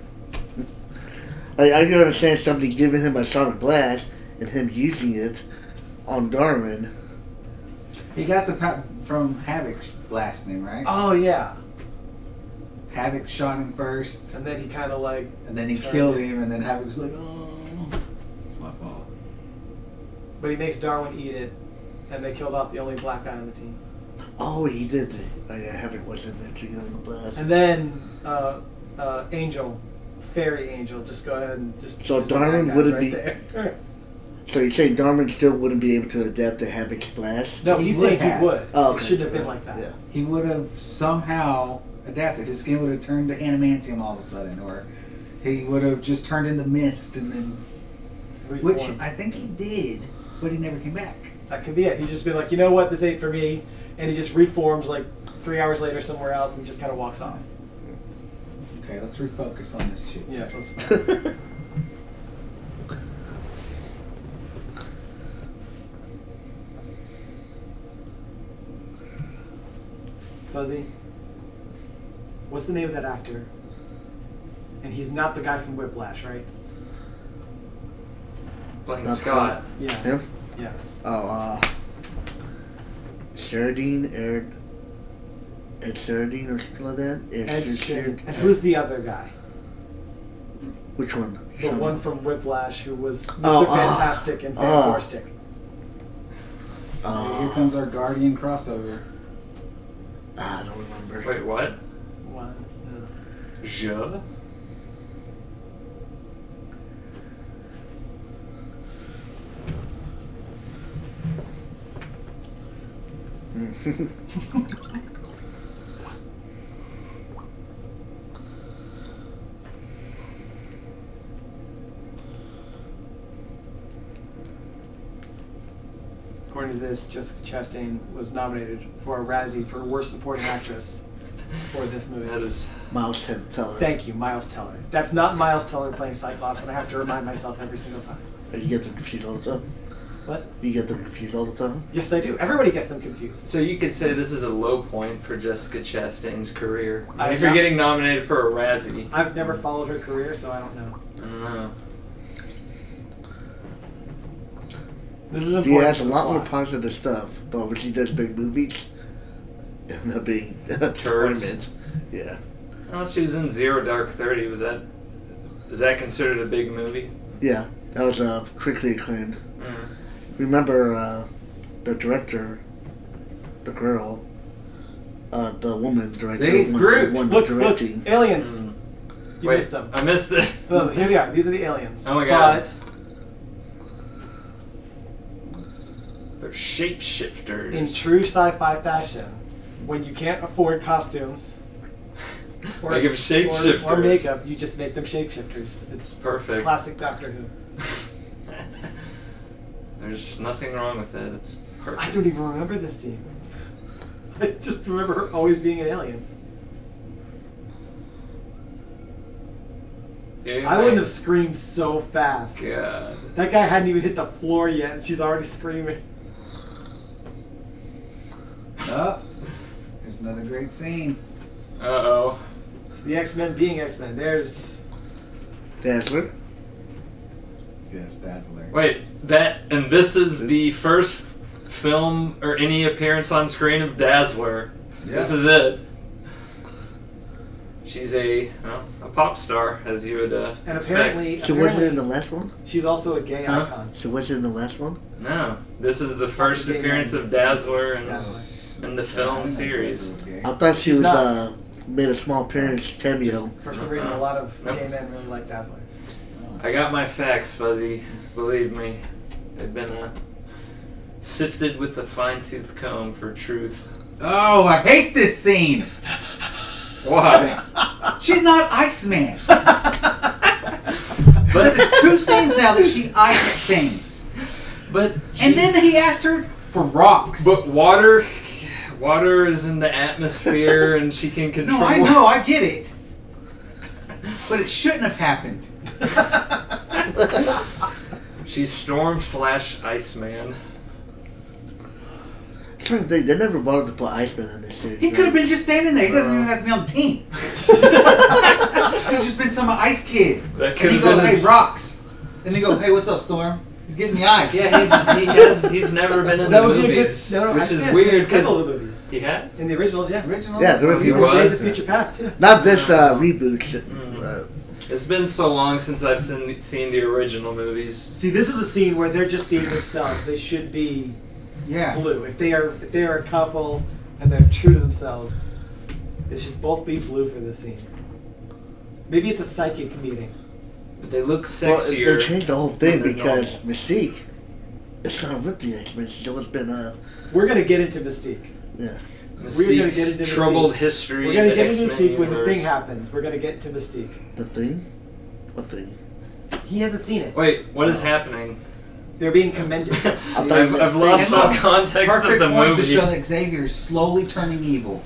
[SPEAKER 3] I can understand somebody giving him a sonic blast and him using it on Darwin.
[SPEAKER 5] He got the from Havoc blasting him, right?
[SPEAKER 4] Oh yeah.
[SPEAKER 5] Havoc shot him first,
[SPEAKER 4] And then he kind of
[SPEAKER 5] and then he
[SPEAKER 4] turned
[SPEAKER 5] killed
[SPEAKER 4] it.
[SPEAKER 5] him, and then Havoc was like, "Oh, it's my fault."
[SPEAKER 4] But he makes Darwin eat it, and they killed off the only black guy on the team.
[SPEAKER 3] Oh, he did. Oh, yeah, Havoc was in there to give him a blast.
[SPEAKER 4] And then Angel, Fairy Angel, just go ahead and just.
[SPEAKER 3] So
[SPEAKER 4] use the
[SPEAKER 3] Darwin
[SPEAKER 4] bad guys
[SPEAKER 3] wouldn't
[SPEAKER 4] right
[SPEAKER 3] be-
[SPEAKER 4] there.
[SPEAKER 3] So you're saying Darwin still wouldn't be able to adapt to Havoc's blast?
[SPEAKER 4] No,
[SPEAKER 5] He
[SPEAKER 4] he's
[SPEAKER 5] would
[SPEAKER 4] saying
[SPEAKER 5] have.
[SPEAKER 4] he would.
[SPEAKER 3] Oh,
[SPEAKER 4] It
[SPEAKER 3] okay.
[SPEAKER 4] shouldn't have been like that.
[SPEAKER 3] Yeah.
[SPEAKER 5] He would have somehow adapted. His skin would have turned to adamantium all of a sudden, or he would have just turned into mist, and then which
[SPEAKER 4] Reformed.
[SPEAKER 5] I think he did, but he never came back.
[SPEAKER 4] That could be it. He's just been like, you know what, this ain't for me, and he just reforms 3 hours later somewhere else and just kind of walks off.
[SPEAKER 5] Okay, let's refocus on this shit.
[SPEAKER 4] Yeah, so it's fine. Fuzzy? What's the name of that actor? And he's not the guy from Whiplash, right?
[SPEAKER 2] Playing
[SPEAKER 3] Not
[SPEAKER 2] Scott.
[SPEAKER 4] Yeah.
[SPEAKER 3] Him?
[SPEAKER 4] Yes.
[SPEAKER 3] Oh, Sheridan, Ed Sheridan or something like that?
[SPEAKER 4] And who's the other guy?
[SPEAKER 3] Which one?
[SPEAKER 4] The one from Whiplash who was Mr.
[SPEAKER 3] Oh,
[SPEAKER 4] Fantastic and Fantastic.
[SPEAKER 5] Here comes our Guardian crossover.
[SPEAKER 3] I don't remember.
[SPEAKER 2] Wait, what?
[SPEAKER 4] One.
[SPEAKER 2] Je?
[SPEAKER 4] According to this, Jessica Chastain was nominated for a Razzie for Worst Supporting Actress for this movie.
[SPEAKER 2] That is.
[SPEAKER 3] Miles Teller.
[SPEAKER 4] Thank you, Miles Teller. That's not Miles Teller playing Cyclops, and I have to remind myself every single time.
[SPEAKER 3] You get them confused all the time.
[SPEAKER 4] What?
[SPEAKER 3] You get them confused all the time.
[SPEAKER 4] Yes, I do. Everybody gets them confused.
[SPEAKER 2] So you could say this is a low point for Jessica Chastain's career.
[SPEAKER 4] I
[SPEAKER 2] If you're
[SPEAKER 4] know.
[SPEAKER 2] getting nominated for a Razzie.
[SPEAKER 4] I've never followed her career, so I don't know.
[SPEAKER 2] I don't know.
[SPEAKER 4] This is
[SPEAKER 3] She
[SPEAKER 4] important.
[SPEAKER 3] has a
[SPEAKER 4] to the
[SPEAKER 3] lot more
[SPEAKER 4] plot.
[SPEAKER 3] positive stuff, but when she does big movies, it ends up being a disappointment. Yeah.
[SPEAKER 2] Oh, she was in Zero Dark 30. Is that considered a big movie?
[SPEAKER 3] Yeah. That was critically acclaimed.
[SPEAKER 2] Mm.
[SPEAKER 3] Remember the director, the girl, the woman director,
[SPEAKER 5] See, it's Groot.
[SPEAKER 3] one
[SPEAKER 4] Look,
[SPEAKER 3] directing.
[SPEAKER 4] aliens.
[SPEAKER 2] Mm.
[SPEAKER 4] You
[SPEAKER 2] Wait,
[SPEAKER 4] missed them.
[SPEAKER 2] I missed it.
[SPEAKER 4] Oh, here they are. These are the aliens.
[SPEAKER 2] Oh my God.
[SPEAKER 4] But
[SPEAKER 2] They're shapeshifters.
[SPEAKER 4] in true sci-fi fashion, when you can't afford costumes
[SPEAKER 2] Make them shapeshifters.
[SPEAKER 4] or makeup, you just make them shapeshifters. It's
[SPEAKER 2] Perfect.
[SPEAKER 4] Classic Doctor Who.
[SPEAKER 2] There's nothing wrong with it. It's perfect.
[SPEAKER 4] I don't even remember this scene. I just remember her always being an alien.
[SPEAKER 2] Yeah,
[SPEAKER 4] I wouldn't have screamed so fast.
[SPEAKER 2] God.
[SPEAKER 4] That guy hadn't even hit the floor yet, and she's already screaming.
[SPEAKER 5] Oh, there's another great scene.
[SPEAKER 2] Uh-oh.
[SPEAKER 4] It's the X-Men being X-Men. There's...
[SPEAKER 3] Dazzler.
[SPEAKER 5] Yes, Dazzler.
[SPEAKER 2] Wait, and this is the first film or any appearance on screen of Dazzler.
[SPEAKER 5] Yeah.
[SPEAKER 2] This is it. She's a pop star, as you would
[SPEAKER 4] And
[SPEAKER 2] expect.
[SPEAKER 4] apparently,
[SPEAKER 3] So was it in the last one?
[SPEAKER 4] she's also a gay
[SPEAKER 2] Huh?
[SPEAKER 4] icon.
[SPEAKER 3] So was it in the last one?
[SPEAKER 2] No, this is the first
[SPEAKER 4] gay
[SPEAKER 2] appearance
[SPEAKER 4] man?
[SPEAKER 2] of Dazzler in
[SPEAKER 4] Dazzler.
[SPEAKER 2] the film series.
[SPEAKER 3] I thought she
[SPEAKER 4] She's
[SPEAKER 3] was
[SPEAKER 4] not.
[SPEAKER 3] made a small appearance cameo.
[SPEAKER 4] Just for some reason, a lot of
[SPEAKER 2] Nope.
[SPEAKER 4] gay men really like Dazzler.
[SPEAKER 2] I got my facts, Fuzzy. Believe me, they've been sifted with a fine-tooth comb for truth.
[SPEAKER 5] Oh, I hate this scene.
[SPEAKER 2] Why?
[SPEAKER 5] She's not Iceman. So there's two scenes now that she iced things.
[SPEAKER 2] But
[SPEAKER 5] And then he asked her for rocks.
[SPEAKER 2] But water is in the atmosphere, and she can control.
[SPEAKER 5] No, I know, I get it. But it shouldn't have happened.
[SPEAKER 2] She's Storm/Iceman.
[SPEAKER 3] I'm trying to think, they never bothered to put Iceman in this series.
[SPEAKER 5] He could have been just standing there. He doesn't even have to be on the team. He's just been some ice kid.
[SPEAKER 2] That
[SPEAKER 5] And
[SPEAKER 2] could
[SPEAKER 5] he
[SPEAKER 2] have
[SPEAKER 5] goes,
[SPEAKER 2] been
[SPEAKER 5] hey,
[SPEAKER 2] his-
[SPEAKER 5] rocks. And he goes, hey, what's up, Storm? He's getting the ice.
[SPEAKER 2] Yeah, he's never been in
[SPEAKER 4] That
[SPEAKER 2] the
[SPEAKER 4] would be a good...
[SPEAKER 2] movies,
[SPEAKER 4] No,
[SPEAKER 2] which
[SPEAKER 4] Iceman's
[SPEAKER 2] is
[SPEAKER 4] been in
[SPEAKER 2] weird
[SPEAKER 4] several
[SPEAKER 2] because
[SPEAKER 4] of the movies.
[SPEAKER 2] he has.
[SPEAKER 4] In the originals, yeah.
[SPEAKER 5] Originals?
[SPEAKER 3] Yeah, the
[SPEAKER 4] He was in
[SPEAKER 3] originals.
[SPEAKER 4] Days of
[SPEAKER 2] was?
[SPEAKER 4] Future Past, too.
[SPEAKER 3] Not this reboot.
[SPEAKER 2] It's been so long since I've seen the original movies.
[SPEAKER 4] See, this is a scene where they're just being themselves. They should be
[SPEAKER 5] Yeah.
[SPEAKER 4] blue. If they are a couple and they're true to themselves, they should both be blue for this scene. Maybe it's a psychic meeting.
[SPEAKER 2] But they look
[SPEAKER 3] Well,
[SPEAKER 2] sexier.
[SPEAKER 3] they changed the whole thing
[SPEAKER 2] when they're
[SPEAKER 3] because
[SPEAKER 2] normal.
[SPEAKER 3] Mystique, it's not with the X-Men. She's always been
[SPEAKER 4] We're gonna get into Mystique.
[SPEAKER 3] yeah.
[SPEAKER 4] We're gonna get into
[SPEAKER 2] Mystique's troubled
[SPEAKER 4] Mystique.
[SPEAKER 2] history.
[SPEAKER 4] We're gonna
[SPEAKER 2] in
[SPEAKER 4] get
[SPEAKER 2] the
[SPEAKER 4] into
[SPEAKER 2] X-Men
[SPEAKER 4] Mystique when the
[SPEAKER 2] universe.
[SPEAKER 4] thing happens. We're gonna get into Mystique.
[SPEAKER 3] The thing? What thing?
[SPEAKER 4] He hasn't seen it.
[SPEAKER 2] Wait, what is happening?
[SPEAKER 4] They're being commended.
[SPEAKER 2] I've lost all context of
[SPEAKER 5] Perfect
[SPEAKER 2] the
[SPEAKER 5] point to
[SPEAKER 2] movie.
[SPEAKER 5] show that Xavier is slowly turning evil.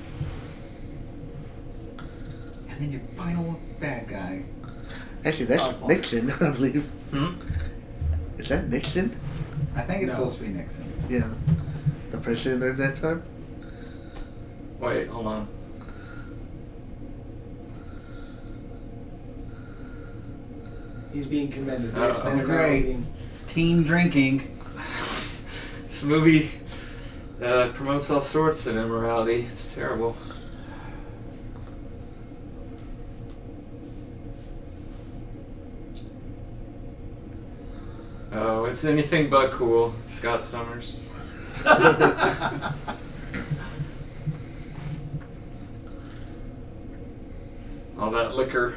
[SPEAKER 5] And then your final bad guy.
[SPEAKER 3] Actually, that's
[SPEAKER 4] Awesome.
[SPEAKER 3] Nixon, I believe.
[SPEAKER 2] Hmm?
[SPEAKER 3] Is that Nixon?
[SPEAKER 5] I think it's
[SPEAKER 4] No.
[SPEAKER 5] supposed to be Nixon.
[SPEAKER 3] Yeah. The president there at that time?
[SPEAKER 2] Wait, hold on.
[SPEAKER 4] He's being commended.
[SPEAKER 2] Oh,
[SPEAKER 4] X-Men are
[SPEAKER 5] great.
[SPEAKER 4] being-
[SPEAKER 5] Team drinking.
[SPEAKER 2] This movie promotes all sorts of immorality. It's terrible. Oh, it's anything but cool, Scott Summers. All that liquor.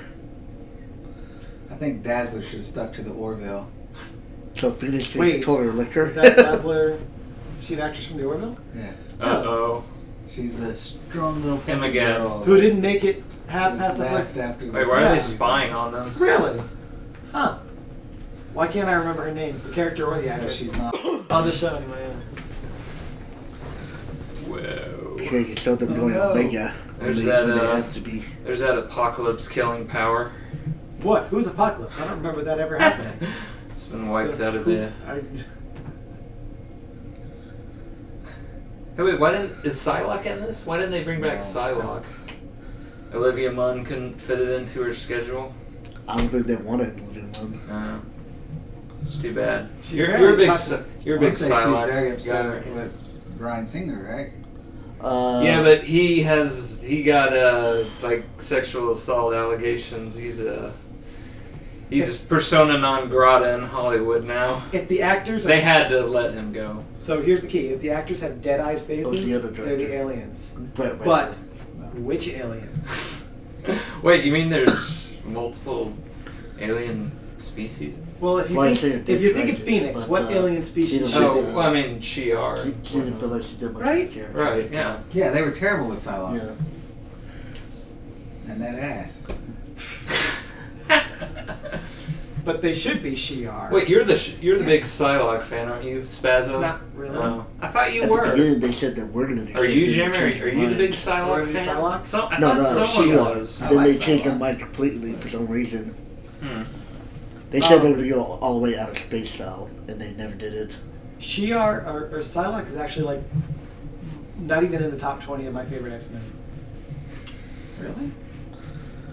[SPEAKER 5] I think Dazzler should have stuck to the Orville.
[SPEAKER 3] So Phoenix
[SPEAKER 4] Wait,
[SPEAKER 3] told her liquor.
[SPEAKER 4] Is that Dazzler? Is she an actress from the Orville?
[SPEAKER 5] Yeah.
[SPEAKER 2] Uh-oh.
[SPEAKER 5] She's the strong little
[SPEAKER 2] Him
[SPEAKER 5] peppy
[SPEAKER 2] again.
[SPEAKER 5] girl
[SPEAKER 4] Who
[SPEAKER 5] that
[SPEAKER 4] didn't make it past the
[SPEAKER 5] left
[SPEAKER 4] first?
[SPEAKER 5] after the
[SPEAKER 2] Wait, why are they
[SPEAKER 5] first season.
[SPEAKER 2] spying on them?
[SPEAKER 4] Really? Huh. Why can't I remember her name? The character or the
[SPEAKER 5] Because
[SPEAKER 4] actress?
[SPEAKER 5] she's not.
[SPEAKER 4] On the show anyway, yeah.
[SPEAKER 2] Whoa.
[SPEAKER 3] Because you showed them going
[SPEAKER 5] no.
[SPEAKER 3] Omega.
[SPEAKER 2] There's
[SPEAKER 3] when
[SPEAKER 2] that,
[SPEAKER 3] they have to be.
[SPEAKER 2] There's that apocalypse killing power.
[SPEAKER 4] What? Who's Apocalypse? I don't remember that ever happening.
[SPEAKER 2] It's been wiped out of the... Hey, wait, is Psylocke in this? Why didn't they bring back
[SPEAKER 5] No.
[SPEAKER 2] Psylocke? Olivia Munn couldn't fit it into her schedule.
[SPEAKER 3] I don't think they wanted Olivia Munn.
[SPEAKER 2] No. It's too bad.
[SPEAKER 4] She's
[SPEAKER 2] You're a
[SPEAKER 4] very
[SPEAKER 2] big,
[SPEAKER 4] toxic.
[SPEAKER 2] you're a
[SPEAKER 5] I
[SPEAKER 2] big
[SPEAKER 5] would say she's
[SPEAKER 2] Psylocke
[SPEAKER 5] very
[SPEAKER 2] guy.
[SPEAKER 5] upset with Bryan Singer, right?
[SPEAKER 2] Yeah, but he got like sexual assault allegations. He's persona non grata in Hollywood now.
[SPEAKER 4] If the actors...
[SPEAKER 2] They had to let him go.
[SPEAKER 4] So here's the key. If the actors have dead-eyed faces,
[SPEAKER 3] the other
[SPEAKER 4] they're the
[SPEAKER 3] director.
[SPEAKER 4] aliens.
[SPEAKER 3] Right.
[SPEAKER 4] But which aliens?
[SPEAKER 2] Wait, you mean there's multiple alien species?
[SPEAKER 4] Well, if you
[SPEAKER 3] Well, I
[SPEAKER 4] think
[SPEAKER 3] say
[SPEAKER 4] if you're thinking
[SPEAKER 3] tragic,
[SPEAKER 4] Phoenix,
[SPEAKER 3] but,
[SPEAKER 4] what alien species
[SPEAKER 3] she
[SPEAKER 4] should
[SPEAKER 3] doesn't-
[SPEAKER 4] it
[SPEAKER 2] Oh,
[SPEAKER 4] be?
[SPEAKER 2] well, I mean, Shi'ar.
[SPEAKER 3] She didn't feel like she did much
[SPEAKER 4] Right?
[SPEAKER 3] of the character.
[SPEAKER 2] Right, yeah.
[SPEAKER 5] Yeah, they were terrible with Psylocke.
[SPEAKER 3] Yeah.
[SPEAKER 5] And that ass.
[SPEAKER 4] But they should be Shi'ar.
[SPEAKER 2] Wait, you're the big Psylocke fan, aren't you, Spazzo?
[SPEAKER 4] Not really.
[SPEAKER 2] Oh. I thought you
[SPEAKER 3] At the
[SPEAKER 2] were.
[SPEAKER 3] beginning, they said that we're going to do
[SPEAKER 2] Are you,
[SPEAKER 3] something,
[SPEAKER 2] Jimmy?
[SPEAKER 3] they changed
[SPEAKER 2] Are
[SPEAKER 3] their
[SPEAKER 2] you the big
[SPEAKER 3] mind.
[SPEAKER 2] Psylocke
[SPEAKER 4] Are you
[SPEAKER 2] fan?
[SPEAKER 4] Psylocke?
[SPEAKER 2] I
[SPEAKER 3] No,
[SPEAKER 2] thought
[SPEAKER 3] no,
[SPEAKER 2] someone
[SPEAKER 3] she
[SPEAKER 2] was.
[SPEAKER 5] I
[SPEAKER 3] Then
[SPEAKER 5] like
[SPEAKER 3] they changed their
[SPEAKER 5] Psylocke.
[SPEAKER 3] mind completely for some reason.
[SPEAKER 2] Hmm.
[SPEAKER 3] They said they were going to go all the way out of space style, and they never did it.
[SPEAKER 4] Shi'ar or Psylocke is actually like not even in the top 20 of my favorite X-Men.
[SPEAKER 5] Really?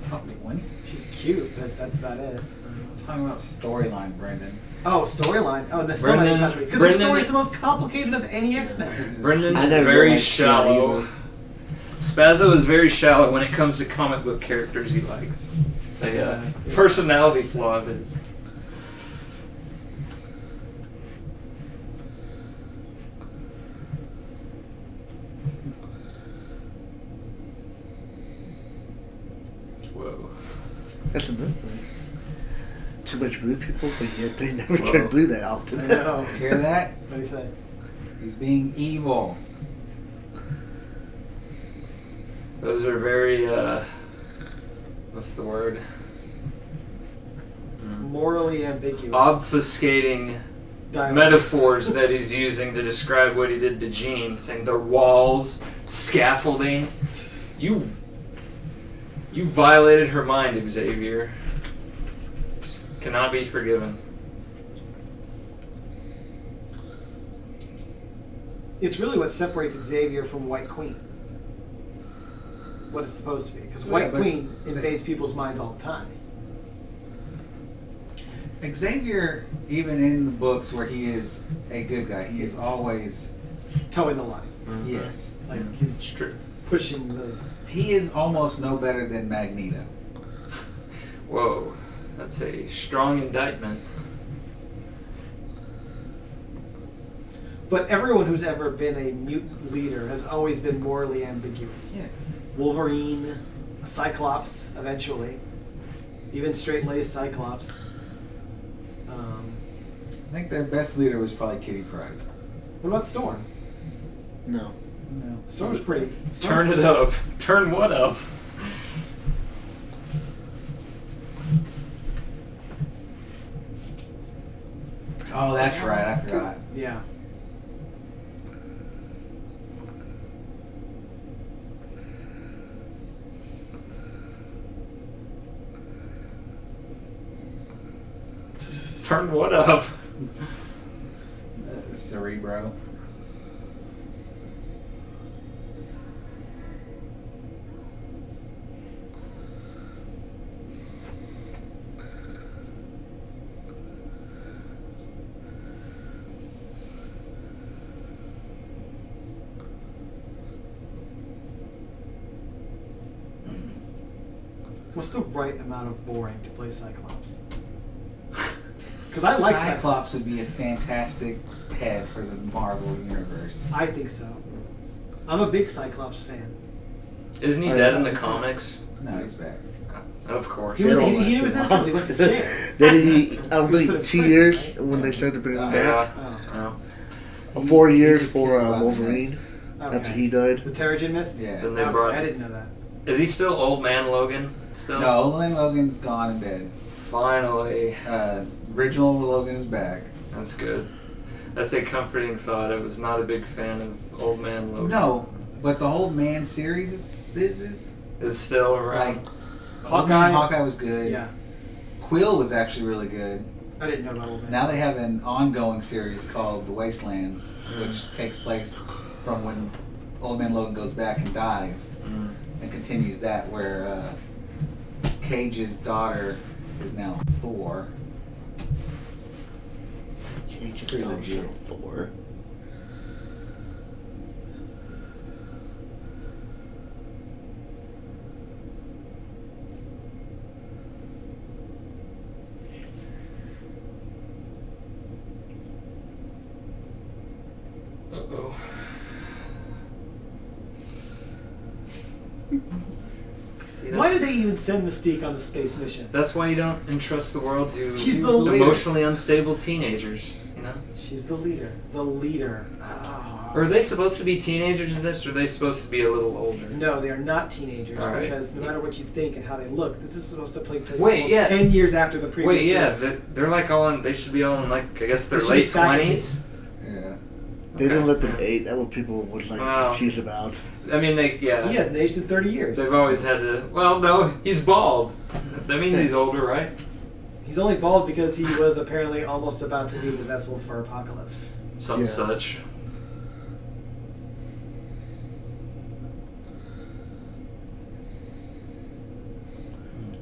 [SPEAKER 5] Top 20?
[SPEAKER 4] She's cute, but that's about it.
[SPEAKER 5] I'm talking about storyline, Brendan.
[SPEAKER 4] Oh, storyline. Oh, no, still not even touch me. Because her
[SPEAKER 2] Brendan-
[SPEAKER 4] story is the most complicated of any X-Men.
[SPEAKER 2] Brendan
[SPEAKER 3] I
[SPEAKER 2] is
[SPEAKER 3] never
[SPEAKER 2] very
[SPEAKER 3] liked Shi'ar
[SPEAKER 2] shallow.
[SPEAKER 3] either.
[SPEAKER 2] Spazzo is very shallow when it comes to comic book characters he likes. It's a personality flaw of his. Whoa.
[SPEAKER 3] That's another thing. Too much blue people, but yet they never
[SPEAKER 2] Whoa.
[SPEAKER 3] turn blue that often.
[SPEAKER 4] I know.
[SPEAKER 5] Hear that?
[SPEAKER 4] What do you say?
[SPEAKER 5] He's being evil.
[SPEAKER 2] Those are very, what's the word?
[SPEAKER 4] Morally ambiguous.
[SPEAKER 2] Obfuscating
[SPEAKER 4] Dialogue.
[SPEAKER 2] metaphors that he's using to describe what he did to Jean, saying they're walls, scaffolding. You violated her mind, Xavier. It cannot be forgiven.
[SPEAKER 4] It's really what separates Xavier from White Queen. What it's supposed to be. Because
[SPEAKER 5] Yeah,
[SPEAKER 4] White
[SPEAKER 5] but
[SPEAKER 4] Queen invades people's minds all the time.
[SPEAKER 5] Xavier, even in the books where he is a good guy, he is always,
[SPEAKER 4] Towing the line.
[SPEAKER 5] yes.
[SPEAKER 4] Like,
[SPEAKER 2] It's
[SPEAKER 4] he's
[SPEAKER 2] true.
[SPEAKER 4] pushing the...
[SPEAKER 5] He is almost no better than Magneto.
[SPEAKER 2] Whoa, that's a strong indictment.
[SPEAKER 4] But everyone who's ever been a mutant leader has always been morally ambiguous.
[SPEAKER 5] Yeah.
[SPEAKER 4] Wolverine, Cyclops, eventually. Even straight-laced Cyclops.
[SPEAKER 5] I think their best leader was probably Kitty Pryde.
[SPEAKER 4] What about Storm?
[SPEAKER 3] No.
[SPEAKER 5] No.
[SPEAKER 4] Storm's pretty...
[SPEAKER 2] Turn it up. Turn what up?
[SPEAKER 5] Oh, that's right. I forgot.
[SPEAKER 4] Yeah.
[SPEAKER 2] Turn what up?
[SPEAKER 5] Cerebro.
[SPEAKER 4] What's the right amount of boring to play Cyclops? Because I like
[SPEAKER 5] Cyclops would be a fantastic head for the Marvel universe.
[SPEAKER 4] I think so. I'm a big Cyclops fan.
[SPEAKER 2] Isn't he
[SPEAKER 3] Oh,
[SPEAKER 2] dead
[SPEAKER 3] yeah.
[SPEAKER 2] in the comics?
[SPEAKER 5] No, he's back.
[SPEAKER 2] Of course.
[SPEAKER 4] He was
[SPEAKER 3] They don't
[SPEAKER 4] not. He went to jail.
[SPEAKER 3] Then he, I
[SPEAKER 4] He was put in
[SPEAKER 3] believe, 2
[SPEAKER 4] prison,
[SPEAKER 3] years
[SPEAKER 4] right?
[SPEAKER 3] when they started bringing him
[SPEAKER 2] Yeah.
[SPEAKER 3] back.
[SPEAKER 4] Oh.
[SPEAKER 2] No.
[SPEAKER 3] 4
[SPEAKER 5] He
[SPEAKER 3] years
[SPEAKER 5] just
[SPEAKER 3] for
[SPEAKER 5] cared about the
[SPEAKER 3] Wolverine
[SPEAKER 5] mess.
[SPEAKER 4] Okay.
[SPEAKER 3] after he died.
[SPEAKER 4] The Terrigen Mist?
[SPEAKER 5] Yeah.
[SPEAKER 2] Then they
[SPEAKER 4] Okay,
[SPEAKER 2] brought.
[SPEAKER 4] I didn't know that.
[SPEAKER 2] Is he still Old Man Logan? Still?
[SPEAKER 5] No, Logan's gone and dead.
[SPEAKER 2] Finally.
[SPEAKER 5] Original Logan is back.
[SPEAKER 2] That's good. That's a comforting thought. I was not a big fan of Old Man Logan.
[SPEAKER 5] No, but the whole Man series is
[SPEAKER 2] Is still
[SPEAKER 5] like
[SPEAKER 2] around.
[SPEAKER 5] Hawkeye was good.
[SPEAKER 4] Yeah.
[SPEAKER 5] Quill was actually really good.
[SPEAKER 4] I didn't know about Old Man.
[SPEAKER 5] Now they have an ongoing series called The Wastelands, which takes place from when Old Man Logan goes back and dies, and continues that where Cage's daughter is now Thor.
[SPEAKER 3] It's
[SPEAKER 5] pretty legit.
[SPEAKER 3] 4.
[SPEAKER 2] Uh-oh. See,
[SPEAKER 4] Why did they even send Mystique on the space mission?
[SPEAKER 2] That's why you don't entrust the world to
[SPEAKER 4] She's the leader.
[SPEAKER 2] emotionally unstable teenagers, you know?
[SPEAKER 4] She's the leader. The leader.
[SPEAKER 2] Or are they supposed to be teenagers in this, or are they supposed to be a little older?
[SPEAKER 4] No, they are not teenagers
[SPEAKER 2] All right.
[SPEAKER 4] because no matter what you think and how they look, this is supposed to take place
[SPEAKER 2] Wait,
[SPEAKER 4] almost
[SPEAKER 2] yeah.
[SPEAKER 4] 10 years after the previous
[SPEAKER 2] Wait, yeah,
[SPEAKER 4] film.
[SPEAKER 2] they're like all in, they should be all in, like, I guess their
[SPEAKER 4] They should be
[SPEAKER 2] late
[SPEAKER 4] back in
[SPEAKER 2] 20s?
[SPEAKER 5] Yeah.
[SPEAKER 3] They didn't
[SPEAKER 2] Okay.
[SPEAKER 3] let them
[SPEAKER 2] Yeah.
[SPEAKER 3] age. That's what people was like
[SPEAKER 2] Wow.
[SPEAKER 3] confused about.
[SPEAKER 2] I mean,
[SPEAKER 4] He hasn't aged in 30 years.
[SPEAKER 2] they've always had to, well, no, he's bald. That means he's older, right?
[SPEAKER 4] He's only bald because he was apparently almost about to be the vessel for Apocalypse.
[SPEAKER 2] Some
[SPEAKER 3] Yeah.
[SPEAKER 2] such.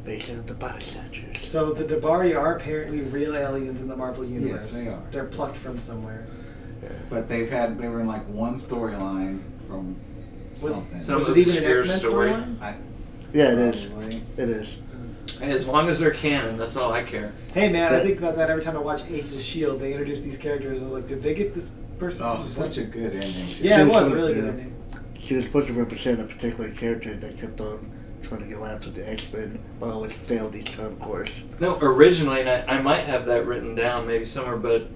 [SPEAKER 3] Based on the body snatchers.
[SPEAKER 4] So the Dabari are apparently real aliens in the Marvel universe.
[SPEAKER 5] Yes, they are.
[SPEAKER 4] They're plucked from somewhere.
[SPEAKER 5] But they were in like one storyline from
[SPEAKER 4] Was-
[SPEAKER 5] something.
[SPEAKER 2] Some
[SPEAKER 4] Was it even an
[SPEAKER 2] obscure
[SPEAKER 4] X-Men
[SPEAKER 2] story.
[SPEAKER 4] storyline?
[SPEAKER 3] Yeah, it is.
[SPEAKER 5] Probably.
[SPEAKER 3] It is.
[SPEAKER 2] As long as they're canon, that's all I care.
[SPEAKER 4] Hey man, I
[SPEAKER 3] Yeah.
[SPEAKER 4] think about that every time I watch Agents of S.H.I.E.L.D. They introduce these characters. I was like, did they get this person?
[SPEAKER 5] Oh,
[SPEAKER 4] from the
[SPEAKER 5] such a
[SPEAKER 4] book?
[SPEAKER 5] good ending.
[SPEAKER 4] Yeah, it was a
[SPEAKER 3] Yeah.
[SPEAKER 4] really good ending.
[SPEAKER 3] She was supposed to represent a particular character that kept on trying to go after the X-Men, but always failed each time, of course.
[SPEAKER 2] No, originally, and I might have that written down maybe somewhere, but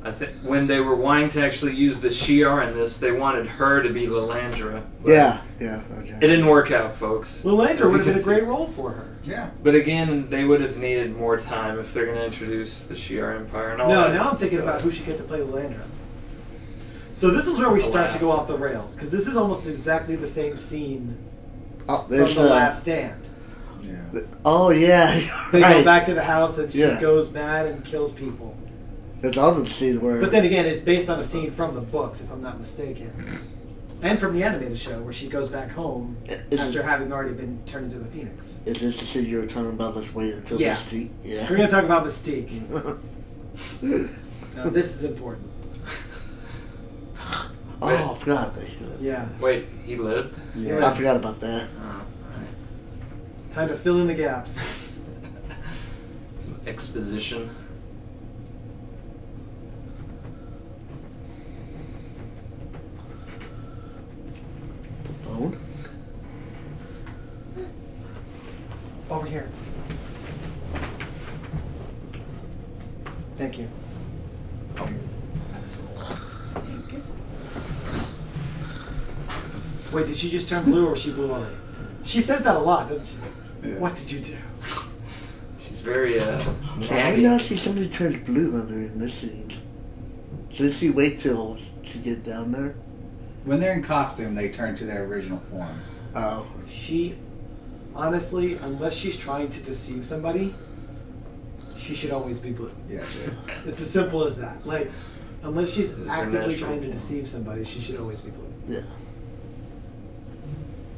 [SPEAKER 2] I think when they were wanting to actually use the Shi'ar in this, they wanted her to be Lilandra. But
[SPEAKER 3] Yeah, yeah. Okay.
[SPEAKER 2] It didn't work out, folks.
[SPEAKER 4] Lilandra
[SPEAKER 2] As you
[SPEAKER 4] would have been
[SPEAKER 2] can
[SPEAKER 4] a great
[SPEAKER 2] see.
[SPEAKER 4] role for her.
[SPEAKER 5] Yeah.
[SPEAKER 2] But again, they would have needed more time if they're going to introduce the Shi'ar Empire and all
[SPEAKER 4] No,
[SPEAKER 2] that
[SPEAKER 4] now I'm thinking
[SPEAKER 2] stuff.
[SPEAKER 4] about who should get to play Lilandra. So this is where we start to go
[SPEAKER 2] Alas.
[SPEAKER 4] off the rails, because this is almost exactly the same scene
[SPEAKER 3] Oh,
[SPEAKER 4] from
[SPEAKER 3] there's
[SPEAKER 4] The Last Stand.
[SPEAKER 5] Yeah.
[SPEAKER 3] Oh yeah,
[SPEAKER 4] They
[SPEAKER 3] right.
[SPEAKER 4] go back to the house and she
[SPEAKER 3] Yeah.
[SPEAKER 4] goes mad and kills people.
[SPEAKER 3] There's all the scene where.
[SPEAKER 4] But then again, it's based on a scene from the books, if I'm not mistaken. And from the animated show, where she goes back home
[SPEAKER 3] Is-
[SPEAKER 4] after having already been turned into the Phoenix.
[SPEAKER 3] Is this the scene you were talking about? Let's wait until
[SPEAKER 4] Yeah.
[SPEAKER 3] Mystique. Yeah.
[SPEAKER 4] We're going to talk about Mystique. Now, this is important.
[SPEAKER 3] Oh, I forgot.
[SPEAKER 4] Yeah.
[SPEAKER 2] Wait, he lived?
[SPEAKER 5] Yeah.
[SPEAKER 3] I forgot about that.
[SPEAKER 2] Oh, alright.
[SPEAKER 4] Time to fill in the gaps.
[SPEAKER 2] Some exposition.
[SPEAKER 3] The phone.
[SPEAKER 4] Over here. Thank you. Wait, did she just turn blue or was she blue already? She says that a lot, doesn't she?
[SPEAKER 5] Yeah.
[SPEAKER 4] What did you do?
[SPEAKER 2] She's very,
[SPEAKER 3] Right
[SPEAKER 2] caggy.
[SPEAKER 3] now, see somebody turns blue on there in this scene. So does she wait till she get down there?
[SPEAKER 5] When they're in costume, they turn to their original forms.
[SPEAKER 3] Oh.
[SPEAKER 4] She, honestly, unless she's trying to deceive somebody, she should always be blue.
[SPEAKER 5] Yes.
[SPEAKER 4] It's as simple as that. Like, unless she's
[SPEAKER 2] It's her
[SPEAKER 4] actively
[SPEAKER 2] natural
[SPEAKER 4] trying to
[SPEAKER 2] form.
[SPEAKER 4] deceive somebody, she should always be blue.
[SPEAKER 3] Yeah.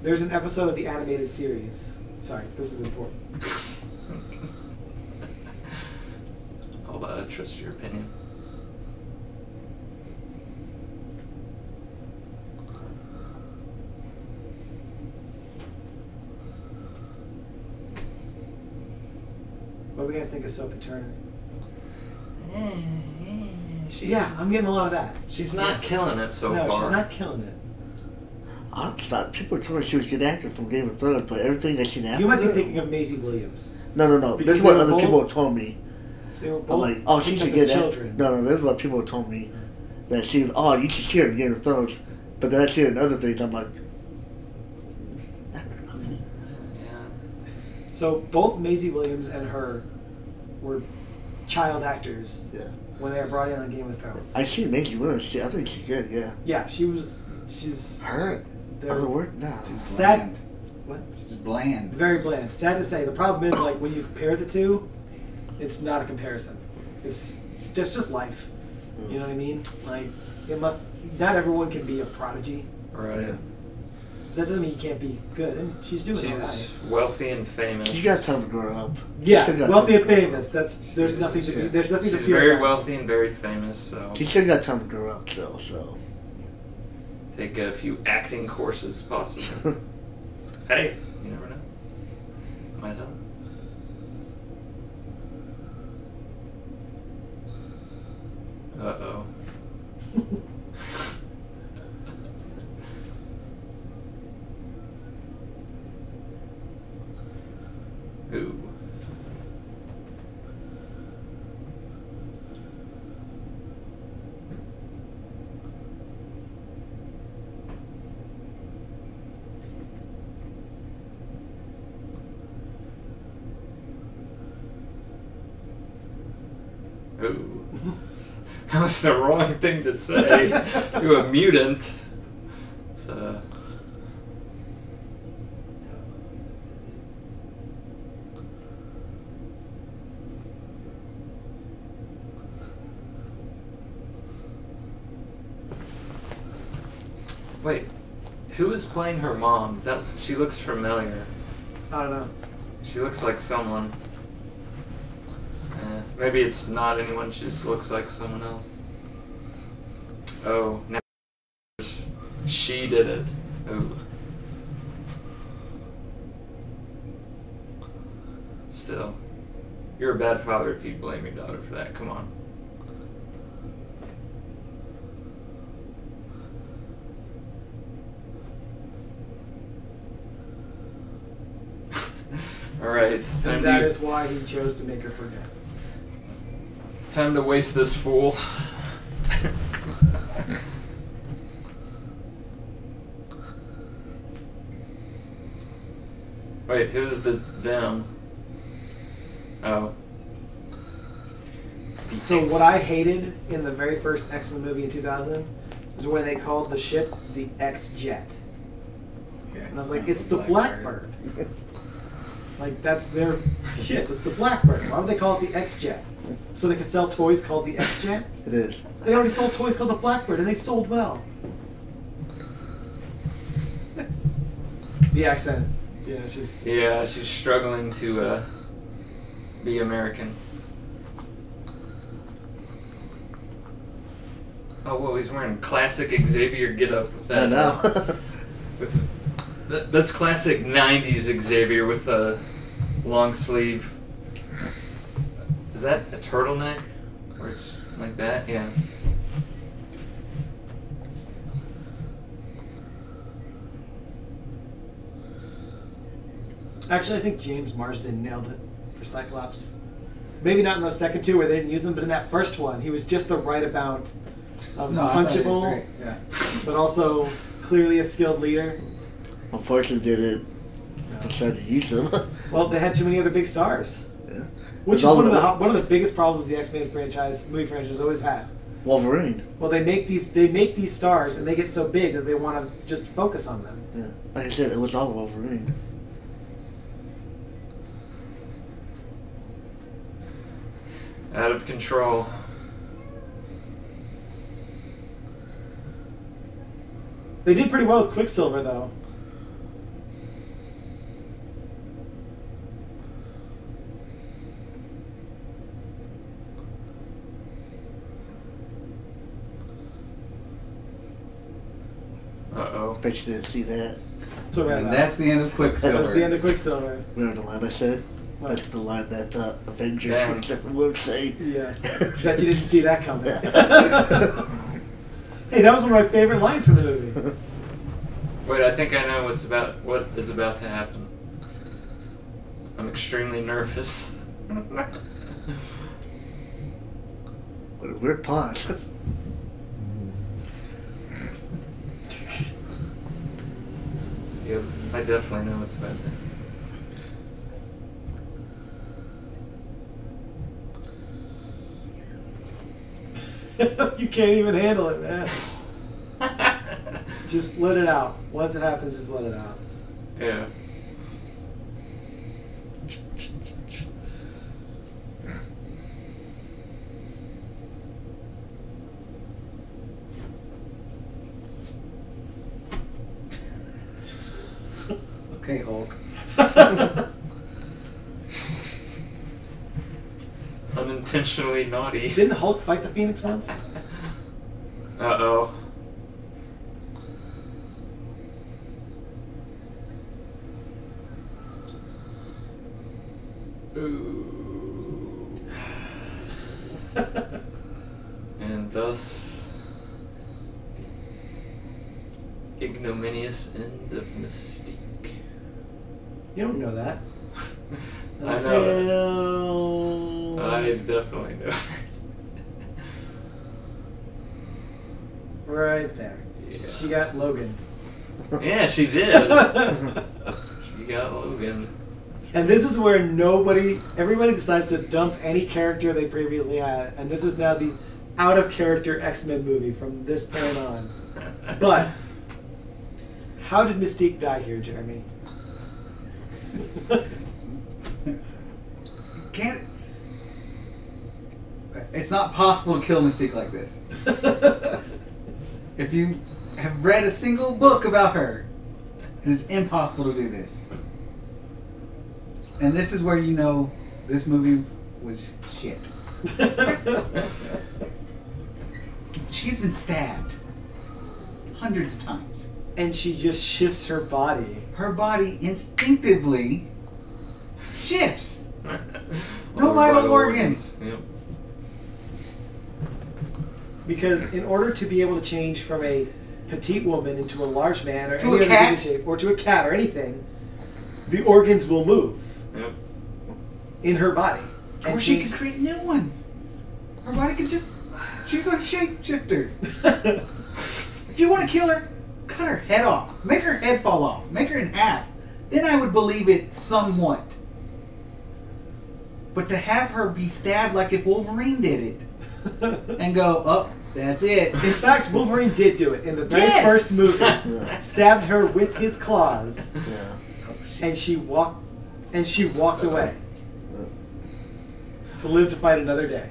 [SPEAKER 4] There's an episode of the animated series. Sorry, this is important.
[SPEAKER 2] I'll trust your opinion.
[SPEAKER 4] What do you guys think of Sophie Turner?
[SPEAKER 2] She,
[SPEAKER 4] Yeah, I'm getting a lot of that.
[SPEAKER 2] She's not killing it so
[SPEAKER 4] No,
[SPEAKER 2] far.
[SPEAKER 4] she's not killing it.
[SPEAKER 3] I thought people told me she was a good actor from Game of Thrones, but everything that she did after
[SPEAKER 4] You might be
[SPEAKER 3] that-
[SPEAKER 4] thinking of Maisie Williams.
[SPEAKER 3] No.
[SPEAKER 4] Because
[SPEAKER 3] This is
[SPEAKER 4] they
[SPEAKER 3] what
[SPEAKER 4] were
[SPEAKER 3] other
[SPEAKER 4] both-
[SPEAKER 3] people have told me.
[SPEAKER 4] They were
[SPEAKER 3] I'm
[SPEAKER 4] both
[SPEAKER 3] like, oh, she's a
[SPEAKER 4] picked up
[SPEAKER 3] good
[SPEAKER 4] as
[SPEAKER 3] actor.
[SPEAKER 4] children.
[SPEAKER 3] No, this is what people have told me. That she was, oh, you should see her in Game of Thrones. But then I see her in other things, I'm like, not really.
[SPEAKER 2] Yeah.
[SPEAKER 4] So both Maisie Williams and her were child actors
[SPEAKER 3] Yeah.
[SPEAKER 4] when they were brought in on Game of Thrones.
[SPEAKER 3] I see Maggie Williams. I think she's good, yeah.
[SPEAKER 4] Yeah, she's
[SPEAKER 3] Her?
[SPEAKER 4] they're
[SPEAKER 3] Other word? No.
[SPEAKER 5] She's
[SPEAKER 4] sad.
[SPEAKER 5] bland.
[SPEAKER 4] What?
[SPEAKER 5] She's bland.
[SPEAKER 4] Very bland. Sad to say. The problem is, like, when you compare the two, it's not a comparison. It's just life. You know what I mean? Like, it must. Not everyone can be a prodigy.
[SPEAKER 2] Right.
[SPEAKER 3] Yeah.
[SPEAKER 4] That doesn't mean you can't be good, and she's doing all
[SPEAKER 2] She's
[SPEAKER 4] right.
[SPEAKER 2] wealthy and famous.
[SPEAKER 3] She's got time to grow up.
[SPEAKER 4] Yeah,
[SPEAKER 3] She's still got
[SPEAKER 4] wealthy
[SPEAKER 3] time
[SPEAKER 4] and
[SPEAKER 3] to grow up.
[SPEAKER 4] famous. There's nothing to
[SPEAKER 2] She's
[SPEAKER 4] fear.
[SPEAKER 2] very
[SPEAKER 4] about.
[SPEAKER 2] wealthy and very famous, so
[SPEAKER 3] She's still got time to grow up, still, so.
[SPEAKER 2] take a few acting courses possible. Hey, you never know. Might help. Uh-oh. Ooh. Ooh. That was the wrong thing to say to a mutant. So. Wait, who is playing her mom? That she looks familiar.
[SPEAKER 4] I don't know.
[SPEAKER 2] She looks like someone. Maybe it's not anyone. She just looks like someone else. Oh, no. She did it. Ooh. Still, you're a bad father if you blame your daughter for that. Come on. All right, it's time
[SPEAKER 4] And that
[SPEAKER 2] to
[SPEAKER 4] is why he chose to make her forget.
[SPEAKER 2] time to waste this fool. Wait, who's the them? Oh.
[SPEAKER 4] So what I hated in the very first X-Men movie in 2000 was when they called the ship the X-Jet. And I was like, it's the Blackbird. Like, that's their ship. It's the Blackbird. Why would they call it the X-Jet? So they could sell toys called the X-Jet?
[SPEAKER 3] It is.
[SPEAKER 4] They already sold toys called the Blackbird, and they sold well. The accent. Yeah, she's...
[SPEAKER 2] Yeah, she's struggling to be American. Oh, whoa, he's wearing classic Xavier getup with that.
[SPEAKER 3] I know.
[SPEAKER 2] That's classic 90s Xavier with a long sleeve. Is that a turtleneck? Where it's like that? Yeah.
[SPEAKER 4] Actually, I think James Marsden nailed it for Cyclops. Maybe not in the second two where they didn't use him, but in that first one, he was just the right amount of
[SPEAKER 5] No, I thought he was
[SPEAKER 4] punchable,
[SPEAKER 5] great. Yeah.
[SPEAKER 4] but also clearly a skilled leader.
[SPEAKER 3] Unfortunately, they didn't decide to use them.
[SPEAKER 4] Well, they had too many other big stars,
[SPEAKER 3] Yeah.
[SPEAKER 4] which
[SPEAKER 3] It's
[SPEAKER 4] is
[SPEAKER 3] all
[SPEAKER 4] one of
[SPEAKER 3] about
[SPEAKER 4] the biggest problems the X-Men movie franchise always had.
[SPEAKER 3] Wolverine.
[SPEAKER 4] Well, they make these stars, and they get so big that they want to just focus on them.
[SPEAKER 3] Yeah. Like I said, it was all Wolverine.
[SPEAKER 2] Out of control.
[SPEAKER 4] They did pretty well with Quicksilver, though.
[SPEAKER 2] Uh-oh.
[SPEAKER 3] Bet you didn't see that.
[SPEAKER 4] So
[SPEAKER 5] And that's the end of
[SPEAKER 4] that's
[SPEAKER 5] Quicksilver.
[SPEAKER 4] the end of Quicksilver.
[SPEAKER 3] Remember the line I said? That's the line that Avengers
[SPEAKER 2] Damn.
[SPEAKER 3] would say.
[SPEAKER 4] Yeah. Bet you didn't see that coming. Hey, that was one of my favorite lines from the movie.
[SPEAKER 2] Wait, I think I know what is about to happen. I'm extremely nervous.
[SPEAKER 3] What a weird pause.
[SPEAKER 2] Yep, I definitely know what's about to happen.
[SPEAKER 4] You can't even handle it, man. Just let it out. Once it happens, just let it out.
[SPEAKER 2] Yeah.
[SPEAKER 5] Okay, Hulk.
[SPEAKER 2] Unintentionally naughty.
[SPEAKER 4] Didn't Hulk fight the Phoenix once?
[SPEAKER 2] Uh-oh. Ooh. And thus, ignominious end of Mystique.
[SPEAKER 4] You don't know that.
[SPEAKER 2] I know. I definitely know.
[SPEAKER 4] Right there.
[SPEAKER 2] Yeah.
[SPEAKER 4] She got Logan.
[SPEAKER 2] Yeah, she did. She got Logan.
[SPEAKER 4] And this is where everybody decides to dump any character they previously had. And this is now the out-of-character X-Men movie from this point on. But, how did Mystique die here, Jeremy?
[SPEAKER 5] It's not possible to kill Mystique like this. If you have read a single book about her, it is impossible to do this. And this is where you know this movie was shit. She's been stabbed hundreds of times.
[SPEAKER 4] And she just shifts her body.
[SPEAKER 5] Her body instinctively shifts. No
[SPEAKER 2] All
[SPEAKER 5] vital organs.
[SPEAKER 2] Yep.
[SPEAKER 4] Because in order to be able to change from a petite woman into a large man or
[SPEAKER 5] To
[SPEAKER 4] any
[SPEAKER 5] a
[SPEAKER 4] other
[SPEAKER 5] cat?
[SPEAKER 4] human shape, or to a cat or anything, the organs will move
[SPEAKER 2] Yep.
[SPEAKER 4] in her body.
[SPEAKER 5] Or she could create new ones. Her body could just... She's a shapeshifter. If you want to kill her, cut her head off. Make her head fall off. Make her in half. Then I would believe it somewhat. But to have her be stabbed like if Wolverine did it. And go, oh, that's it.
[SPEAKER 4] In fact, Wolverine did do it in the very
[SPEAKER 5] Yes!
[SPEAKER 4] first movie.
[SPEAKER 3] Yeah.
[SPEAKER 4] Stabbed her with his claws,
[SPEAKER 3] Yeah.
[SPEAKER 4] and she walked away to live to fight another day.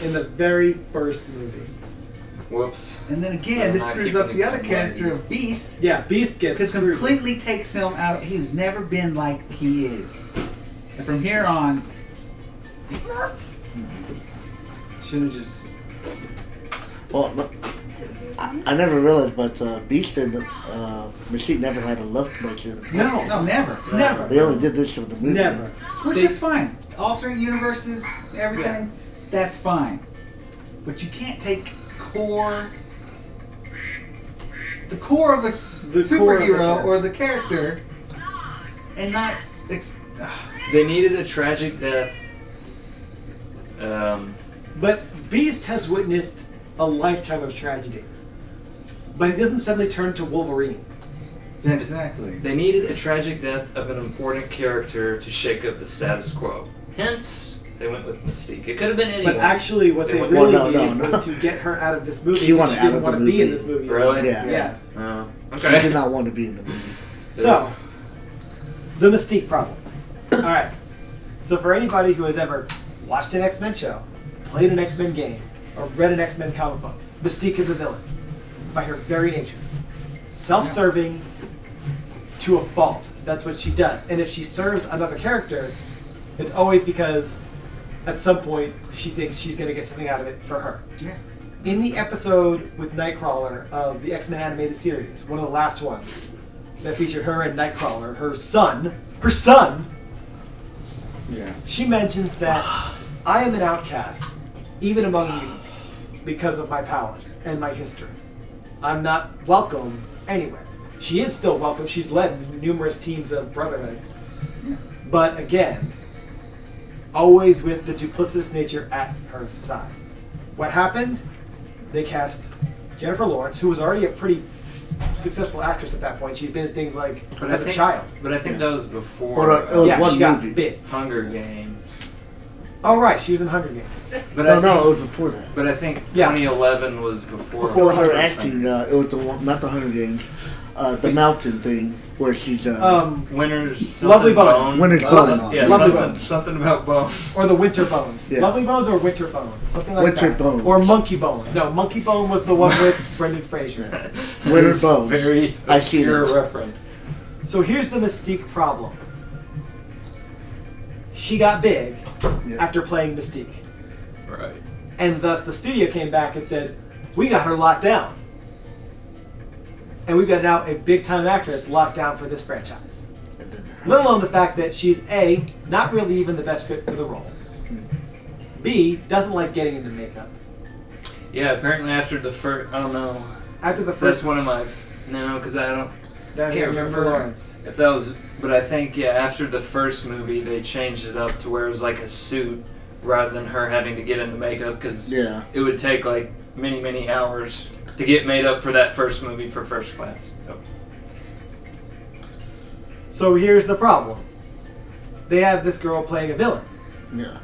[SPEAKER 4] In the very first movie.
[SPEAKER 2] Whoops.
[SPEAKER 5] And then again, this screws up the other character of Beast.
[SPEAKER 4] Yeah, Beast gets
[SPEAKER 5] Because
[SPEAKER 4] screwed.
[SPEAKER 5] completely takes him out. He's never been like he is. And from here on, should have just...
[SPEAKER 3] Well, no, I never realized, but Beast and Mystique never had a love connection.
[SPEAKER 4] No,
[SPEAKER 5] No, never.
[SPEAKER 4] never.
[SPEAKER 3] They only did this for the movie.
[SPEAKER 4] Never.
[SPEAKER 5] Which is fine. Alternate universes, everything, that's fine. But you can't take the core of the
[SPEAKER 4] core of the
[SPEAKER 5] superhero
[SPEAKER 4] character.
[SPEAKER 5] or the character and not...
[SPEAKER 2] They needed a tragic death.
[SPEAKER 4] But Beast has witnessed a lifetime of tragedy. But he doesn't suddenly turn to Wolverine.
[SPEAKER 5] Exactly.
[SPEAKER 2] They needed a tragic death of an important character to shake up the status quo. Hence, they went with Mystique. It could have been anyone.
[SPEAKER 4] But actually, what they
[SPEAKER 2] went-
[SPEAKER 4] really
[SPEAKER 3] Well, no,
[SPEAKER 4] did
[SPEAKER 3] no.
[SPEAKER 4] was to get her out of this movie.
[SPEAKER 3] She
[SPEAKER 4] because
[SPEAKER 3] wanted
[SPEAKER 4] she
[SPEAKER 3] out
[SPEAKER 4] didn't
[SPEAKER 3] of
[SPEAKER 4] want
[SPEAKER 3] the
[SPEAKER 4] to be in
[SPEAKER 3] movie.
[SPEAKER 4] this movie.
[SPEAKER 2] Really?
[SPEAKER 3] Yeah.
[SPEAKER 4] Yes.
[SPEAKER 2] Oh,
[SPEAKER 3] She
[SPEAKER 2] okay.
[SPEAKER 3] did not want to be in the movie.
[SPEAKER 4] So, the Mystique problem. Alright. So for anybody who has ever watched an X-Men show, played an X-Men game, or read an X-Men comic book, Mystique is a villain. By her very nature. Self-serving to a fault. That's what she does. And if she serves another character, it's always because at some point she thinks she's going to get something out of it for her.
[SPEAKER 5] Yeah.
[SPEAKER 4] In the episode with Nightcrawler of the X-Men animated series, one of the last ones, that featured her and Nightcrawler, her son,
[SPEAKER 5] Yeah.
[SPEAKER 4] She mentions that I am an outcast, even among mutants, because of my powers and my history. I'm not welcome anywhere. She is still welcome. She's led numerous teams of brotherhoods.
[SPEAKER 5] Yeah.
[SPEAKER 4] But again, always with the duplicitous nature at her side. What happened? They cast Jennifer Lawrence, who was already a pretty successful actress at that point. She'd been in things like as a child.
[SPEAKER 2] But I think that was before
[SPEAKER 3] Well, it was
[SPEAKER 4] Yeah,
[SPEAKER 3] one
[SPEAKER 4] she got
[SPEAKER 3] movie.
[SPEAKER 4] big.
[SPEAKER 2] Hunger Games.
[SPEAKER 4] Oh, right. She was in Hunger Games.
[SPEAKER 2] But
[SPEAKER 3] No,
[SPEAKER 2] I
[SPEAKER 3] no,
[SPEAKER 2] think,
[SPEAKER 3] it was before that.
[SPEAKER 2] But I think
[SPEAKER 4] Yeah.
[SPEAKER 2] 2011 was before.
[SPEAKER 3] It was her
[SPEAKER 4] Hunger
[SPEAKER 3] acting. It was the one, not the Hunger Games. The mountain thing where she's.
[SPEAKER 2] Winter's
[SPEAKER 4] Lovely
[SPEAKER 2] something
[SPEAKER 4] Bones.
[SPEAKER 3] Winter's
[SPEAKER 5] Bones.
[SPEAKER 3] Bone.
[SPEAKER 2] Yeah,
[SPEAKER 4] Lovely
[SPEAKER 2] something,
[SPEAKER 4] Bones.
[SPEAKER 2] something about bones.
[SPEAKER 4] Or the Winter Bones.
[SPEAKER 3] Yeah.
[SPEAKER 4] Lovely Bones or Winter Bones. Something like
[SPEAKER 3] Winter
[SPEAKER 4] that.
[SPEAKER 3] Bones.
[SPEAKER 4] Or Monkey Bone. No, Monkey Bone was the one with Brendan Fraser.
[SPEAKER 3] Yeah. Winter
[SPEAKER 2] It's
[SPEAKER 3] Bones.
[SPEAKER 2] Very
[SPEAKER 3] I see
[SPEAKER 2] obscure
[SPEAKER 3] that.
[SPEAKER 2] reference.
[SPEAKER 4] So here's the Mystique problem. She got big
[SPEAKER 3] Yeah.
[SPEAKER 4] after playing Mystique.
[SPEAKER 2] Right.
[SPEAKER 4] And thus the studio came back and said, we got her locked down. And we've got now a big-time actress locked down for this franchise.
[SPEAKER 3] And then-
[SPEAKER 4] Let alone the fact that she's A, not really even the best fit for the role. B, doesn't like getting into makeup.
[SPEAKER 2] Yeah, apparently after the first, I don't know.
[SPEAKER 4] After the
[SPEAKER 2] That's
[SPEAKER 4] first
[SPEAKER 2] one of my, no, because I don't,
[SPEAKER 4] down here,
[SPEAKER 2] can't
[SPEAKER 4] Jennifer
[SPEAKER 2] remember
[SPEAKER 4] Lawrence.
[SPEAKER 2] if that was, but I think, yeah, after the first movie, they changed it up to where it was like a suit rather than her having to get into makeup, because
[SPEAKER 3] Yeah.
[SPEAKER 2] it would take like many, many hours to get made up for that first movie for First Class. So.
[SPEAKER 4] So here's the problem. They have this girl playing a villain,
[SPEAKER 3] Yeah.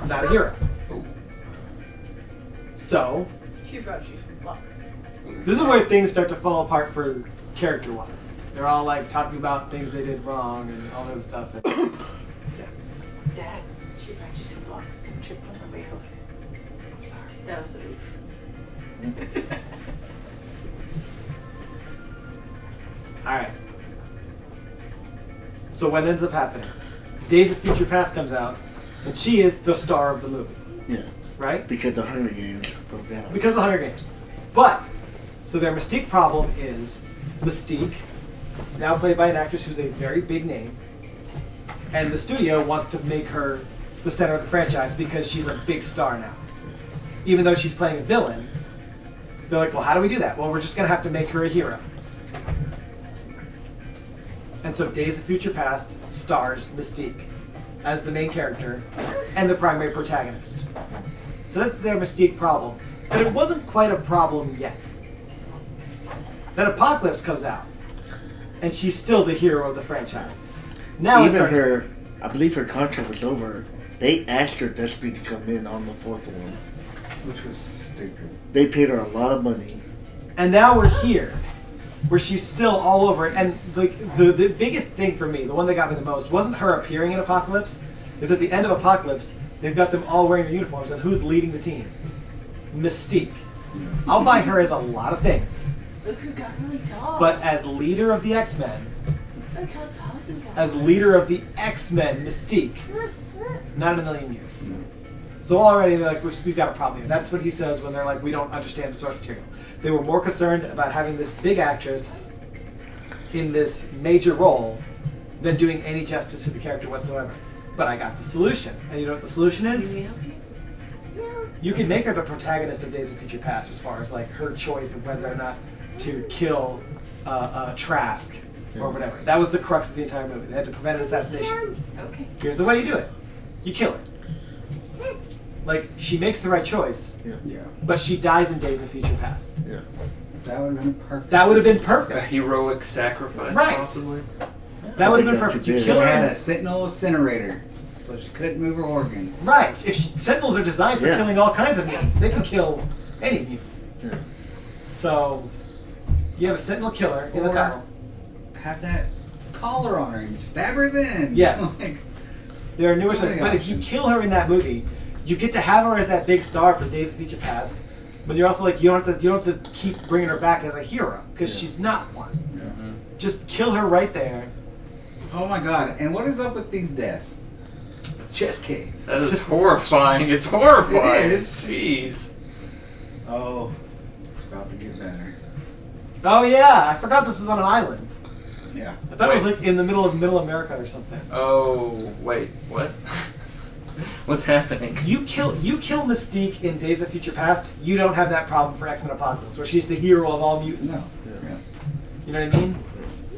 [SPEAKER 4] not a hero. So,
[SPEAKER 6] She brought you some bucks.
[SPEAKER 4] this is where things start to fall apart for character-wise. They're all like talking about things they did wrong and all that stuff.
[SPEAKER 6] Dad, she brought you some bucks. Some chip on the way over. I'm sorry. That was the roof.
[SPEAKER 4] Alright. So what ends up happening? Days of Future Past comes out, and she is the star of the movie,
[SPEAKER 3] Yeah.
[SPEAKER 4] right?
[SPEAKER 3] Because the Hunger Games broke out.
[SPEAKER 4] Because of the Hunger Games. But, so their Mystique problem is Mystique, now played by an actress who's a very big name, and the studio wants to make her the center of the franchise because she's a big star now. Even though she's playing a villain, they're like, well, how do we do that? Well, we're just going to have to make her a hero. And so Days of Future Past stars Mystique as the main character and the primary protagonist. So that's their Mystique problem. But it wasn't quite a problem yet. Then Apocalypse comes out, and she's still the hero of the franchise. Now it's
[SPEAKER 3] Even
[SPEAKER 4] starting.
[SPEAKER 3] her, I believe her contract was over. They asked her desperately to come in on the fourth one.
[SPEAKER 5] Which was stupid.
[SPEAKER 3] They paid her a lot of money.
[SPEAKER 4] And now we're here, where she's still all over it. And like the biggest thing for me, the one that got me the most, wasn't her appearing in Apocalypse. Is at the end of Apocalypse, they've got them all wearing their uniforms, and who's leading the team? Mystique. I'll buy her as a lot of things,
[SPEAKER 6] Look who got really tall.
[SPEAKER 4] but as leader of the X-Men,
[SPEAKER 6] Look how tall you got.
[SPEAKER 4] as leader of the X-Men, Mystique, not in a million years. So already they're like, we've got a problem here. That's what he says when they're like, we don't understand the source material. They were more concerned about having this big actress in this major role than doing any justice to the character whatsoever. But I got the solution. And you know what the solution
[SPEAKER 6] Can
[SPEAKER 4] is?
[SPEAKER 6] we help you? No.
[SPEAKER 4] You can make her the protagonist of Days of Future Past as far as like her choice of whether or not to kill Trask or whatever. That was the crux of the entire movie. They had to prevent an assassination.
[SPEAKER 6] Okay.
[SPEAKER 4] Here's the way you do it. You kill her. Like, she makes the right choice,
[SPEAKER 5] Yeah.
[SPEAKER 4] but she dies in Days of Future Past.
[SPEAKER 3] Yeah.
[SPEAKER 5] That would have been perfect.
[SPEAKER 4] That would have been
[SPEAKER 2] A
[SPEAKER 4] perfect.
[SPEAKER 2] heroic sacrifice,
[SPEAKER 4] Right.
[SPEAKER 2] possibly.
[SPEAKER 4] That would have
[SPEAKER 3] They
[SPEAKER 4] been
[SPEAKER 3] got
[SPEAKER 4] perfect.
[SPEAKER 3] too
[SPEAKER 4] You
[SPEAKER 3] big.
[SPEAKER 4] kill
[SPEAKER 5] They
[SPEAKER 4] her.
[SPEAKER 5] had
[SPEAKER 4] in
[SPEAKER 5] a
[SPEAKER 4] it.
[SPEAKER 5] sentinel incinerator, so she couldn't move her organs.
[SPEAKER 4] Right. If Sentinels are designed for
[SPEAKER 3] Yeah.
[SPEAKER 4] killing all kinds of mutants, they can kill any mutant.
[SPEAKER 3] Yeah.
[SPEAKER 4] So, you have a Sentinel killer in the
[SPEAKER 5] Or-
[SPEAKER 4] battle.
[SPEAKER 5] Have that collar on her and stab her then.
[SPEAKER 4] Yes.
[SPEAKER 5] Like,
[SPEAKER 4] There are numerous
[SPEAKER 5] So
[SPEAKER 4] ways,
[SPEAKER 5] many
[SPEAKER 4] but if you
[SPEAKER 5] options.
[SPEAKER 4] kill her in that movie, you get to have her as that big star for Days of Future Past. But you're also like you don't have to keep bringing her back as a hero because
[SPEAKER 3] Yeah.
[SPEAKER 4] she's not one.
[SPEAKER 2] Mm-hmm.
[SPEAKER 4] Just kill her right there.
[SPEAKER 5] oh my god! And what is up with these deaths? Chest cave.
[SPEAKER 2] That is horrifying. It's horrifying.
[SPEAKER 5] It is.
[SPEAKER 2] Jeez.
[SPEAKER 5] Oh, it's about to get better.
[SPEAKER 4] Oh yeah, I forgot this was on an island.
[SPEAKER 5] Yeah.
[SPEAKER 4] I thought it was like in the middle of Middle America or something.
[SPEAKER 2] Oh, wait, what? What's happening?
[SPEAKER 4] You kill Mystique in Days of Future Past, you don't have that problem for X-Men Apocalypse, where she's the hero of all
[SPEAKER 5] No.
[SPEAKER 4] mutants.
[SPEAKER 5] Yeah.
[SPEAKER 4] You know what I mean?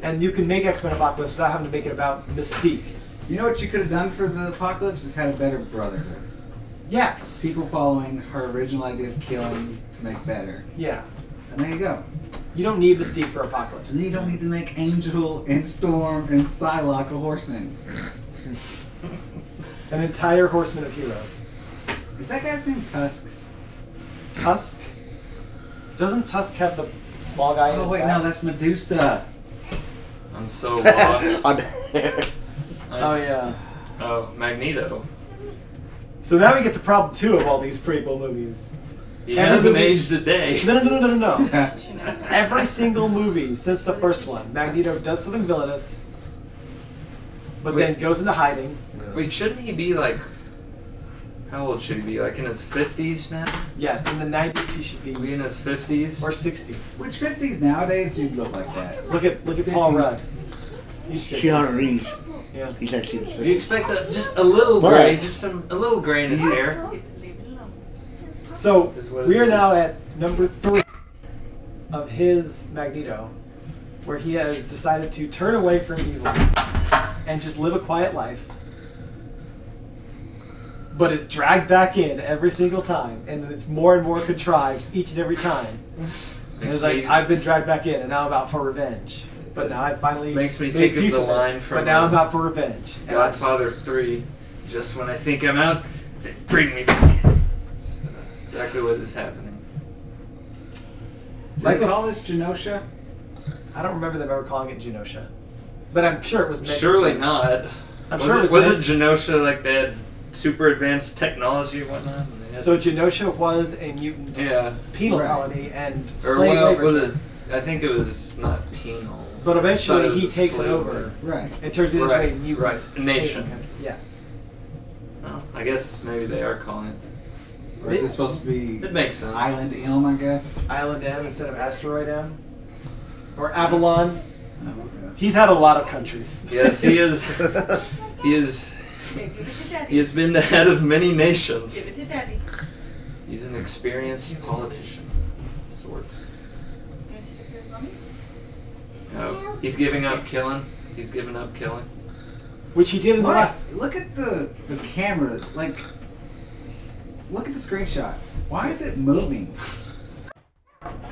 [SPEAKER 4] And you can make X-Men Apocalypse without having to make it about Mystique.
[SPEAKER 5] You know what you could have done for the apocalypse is had a better brotherhood.
[SPEAKER 4] Yes.
[SPEAKER 5] People following her original idea of killing to make better.
[SPEAKER 4] Yeah.
[SPEAKER 5] And there you go.
[SPEAKER 4] You don't need Mystique for Apocalypse.
[SPEAKER 5] And then you don't need to make Angel and Storm and Psylocke a horseman.
[SPEAKER 4] An entire horseman of heroes.
[SPEAKER 5] Is that guy's name Tusks?
[SPEAKER 4] Tusk? Doesn't Tusk have the small guy in
[SPEAKER 5] Oh
[SPEAKER 4] his
[SPEAKER 5] wait,
[SPEAKER 4] back?
[SPEAKER 5] no, that's Medusa.
[SPEAKER 2] I'm so lost.
[SPEAKER 4] Oh, yeah.
[SPEAKER 2] Oh, Magneto.
[SPEAKER 4] So now we get to problem 2 of all these prequel movies.
[SPEAKER 2] He
[SPEAKER 4] Every
[SPEAKER 2] hasn't
[SPEAKER 4] movie-
[SPEAKER 2] aged a day.
[SPEAKER 4] No. Every single movie since the first one, Magneto does something villainous, but
[SPEAKER 2] Wait.
[SPEAKER 4] then goes into hiding.
[SPEAKER 2] Wait, shouldn't he be like... How old should he be? Like in his 50s now?
[SPEAKER 4] Yes, in the 90s he should
[SPEAKER 2] Be
[SPEAKER 4] be,
[SPEAKER 2] in his 50s?
[SPEAKER 4] or 60s.
[SPEAKER 5] Which 50s nowadays do you look like that?
[SPEAKER 4] Look at Paul
[SPEAKER 5] 50s.
[SPEAKER 4] Rudd. He's 50.
[SPEAKER 3] Keanu Reeves.
[SPEAKER 4] Yeah.
[SPEAKER 3] He's actually in his
[SPEAKER 2] You
[SPEAKER 3] 50s.
[SPEAKER 2] expect just a little
[SPEAKER 3] But-
[SPEAKER 2] gray, a little gray in his hair.
[SPEAKER 6] Leave it alone.
[SPEAKER 4] So
[SPEAKER 2] Is what it
[SPEAKER 4] we are
[SPEAKER 2] is.
[SPEAKER 4] now at number 3 of his Magneto, where he has decided to turn away from evil and just live a quiet life, but is dragged back in every single time, and it's more and more contrived each and every time. And it's like, I've been dragged back in, and now I'm out for revenge. But now I finally
[SPEAKER 2] Makes me
[SPEAKER 4] made
[SPEAKER 2] think of
[SPEAKER 4] peace
[SPEAKER 2] the
[SPEAKER 4] with it.
[SPEAKER 2] line from,
[SPEAKER 4] But now I'm out for revenge. And I-
[SPEAKER 2] Godfather 3. Just when I think I'm out, they bring me back in. That's exactly what is happening.
[SPEAKER 5] Do
[SPEAKER 4] Like
[SPEAKER 5] they
[SPEAKER 4] a-
[SPEAKER 5] call this Genosha?
[SPEAKER 4] I don't remember them ever calling it Genosha, but I'm sure it was meant
[SPEAKER 2] Surely
[SPEAKER 4] to be.
[SPEAKER 2] not.
[SPEAKER 4] I'm
[SPEAKER 2] was
[SPEAKER 4] sure
[SPEAKER 2] it,
[SPEAKER 4] it was
[SPEAKER 2] was it
[SPEAKER 4] meant-
[SPEAKER 2] Genosha, like they had super advanced technology and whatnot? And they had-
[SPEAKER 4] So Genosha was a mutant
[SPEAKER 2] yeah.
[SPEAKER 4] penal
[SPEAKER 5] Right.
[SPEAKER 4] colony and
[SPEAKER 2] Or
[SPEAKER 4] slave
[SPEAKER 2] well,
[SPEAKER 4] labor.
[SPEAKER 2] was it? I think it was not penal.
[SPEAKER 4] But
[SPEAKER 2] I thought
[SPEAKER 4] eventually
[SPEAKER 2] it was
[SPEAKER 4] he
[SPEAKER 2] a
[SPEAKER 4] takes it
[SPEAKER 2] slave
[SPEAKER 4] over
[SPEAKER 2] labor.
[SPEAKER 5] Right.
[SPEAKER 4] and turns it into
[SPEAKER 2] Right,
[SPEAKER 4] a mutant
[SPEAKER 2] right. Nation.
[SPEAKER 4] country. Yeah.
[SPEAKER 2] Well, I guess maybe they are calling it.
[SPEAKER 5] Or is it supposed to be
[SPEAKER 2] It makes sense.
[SPEAKER 5] Island Elm, I guess?
[SPEAKER 4] Island M instead of Asteroid M. Or Avalon.
[SPEAKER 5] Oh, okay.
[SPEAKER 4] He's had a lot of countries.
[SPEAKER 2] Yes, he is. He is.
[SPEAKER 6] Okay, give it to Daddy.
[SPEAKER 2] He has been the head of many nations.
[SPEAKER 6] Give it to Daddy.
[SPEAKER 2] He's an experienced politician of sorts.
[SPEAKER 6] You want to sit up here with Mommy?
[SPEAKER 2] Oh, he's giving up killing. He's giving up killing.
[SPEAKER 4] Which he did in the
[SPEAKER 5] What?
[SPEAKER 4] last.
[SPEAKER 5] Look at the cameras. Like, look at the screenshot. Why is it moving?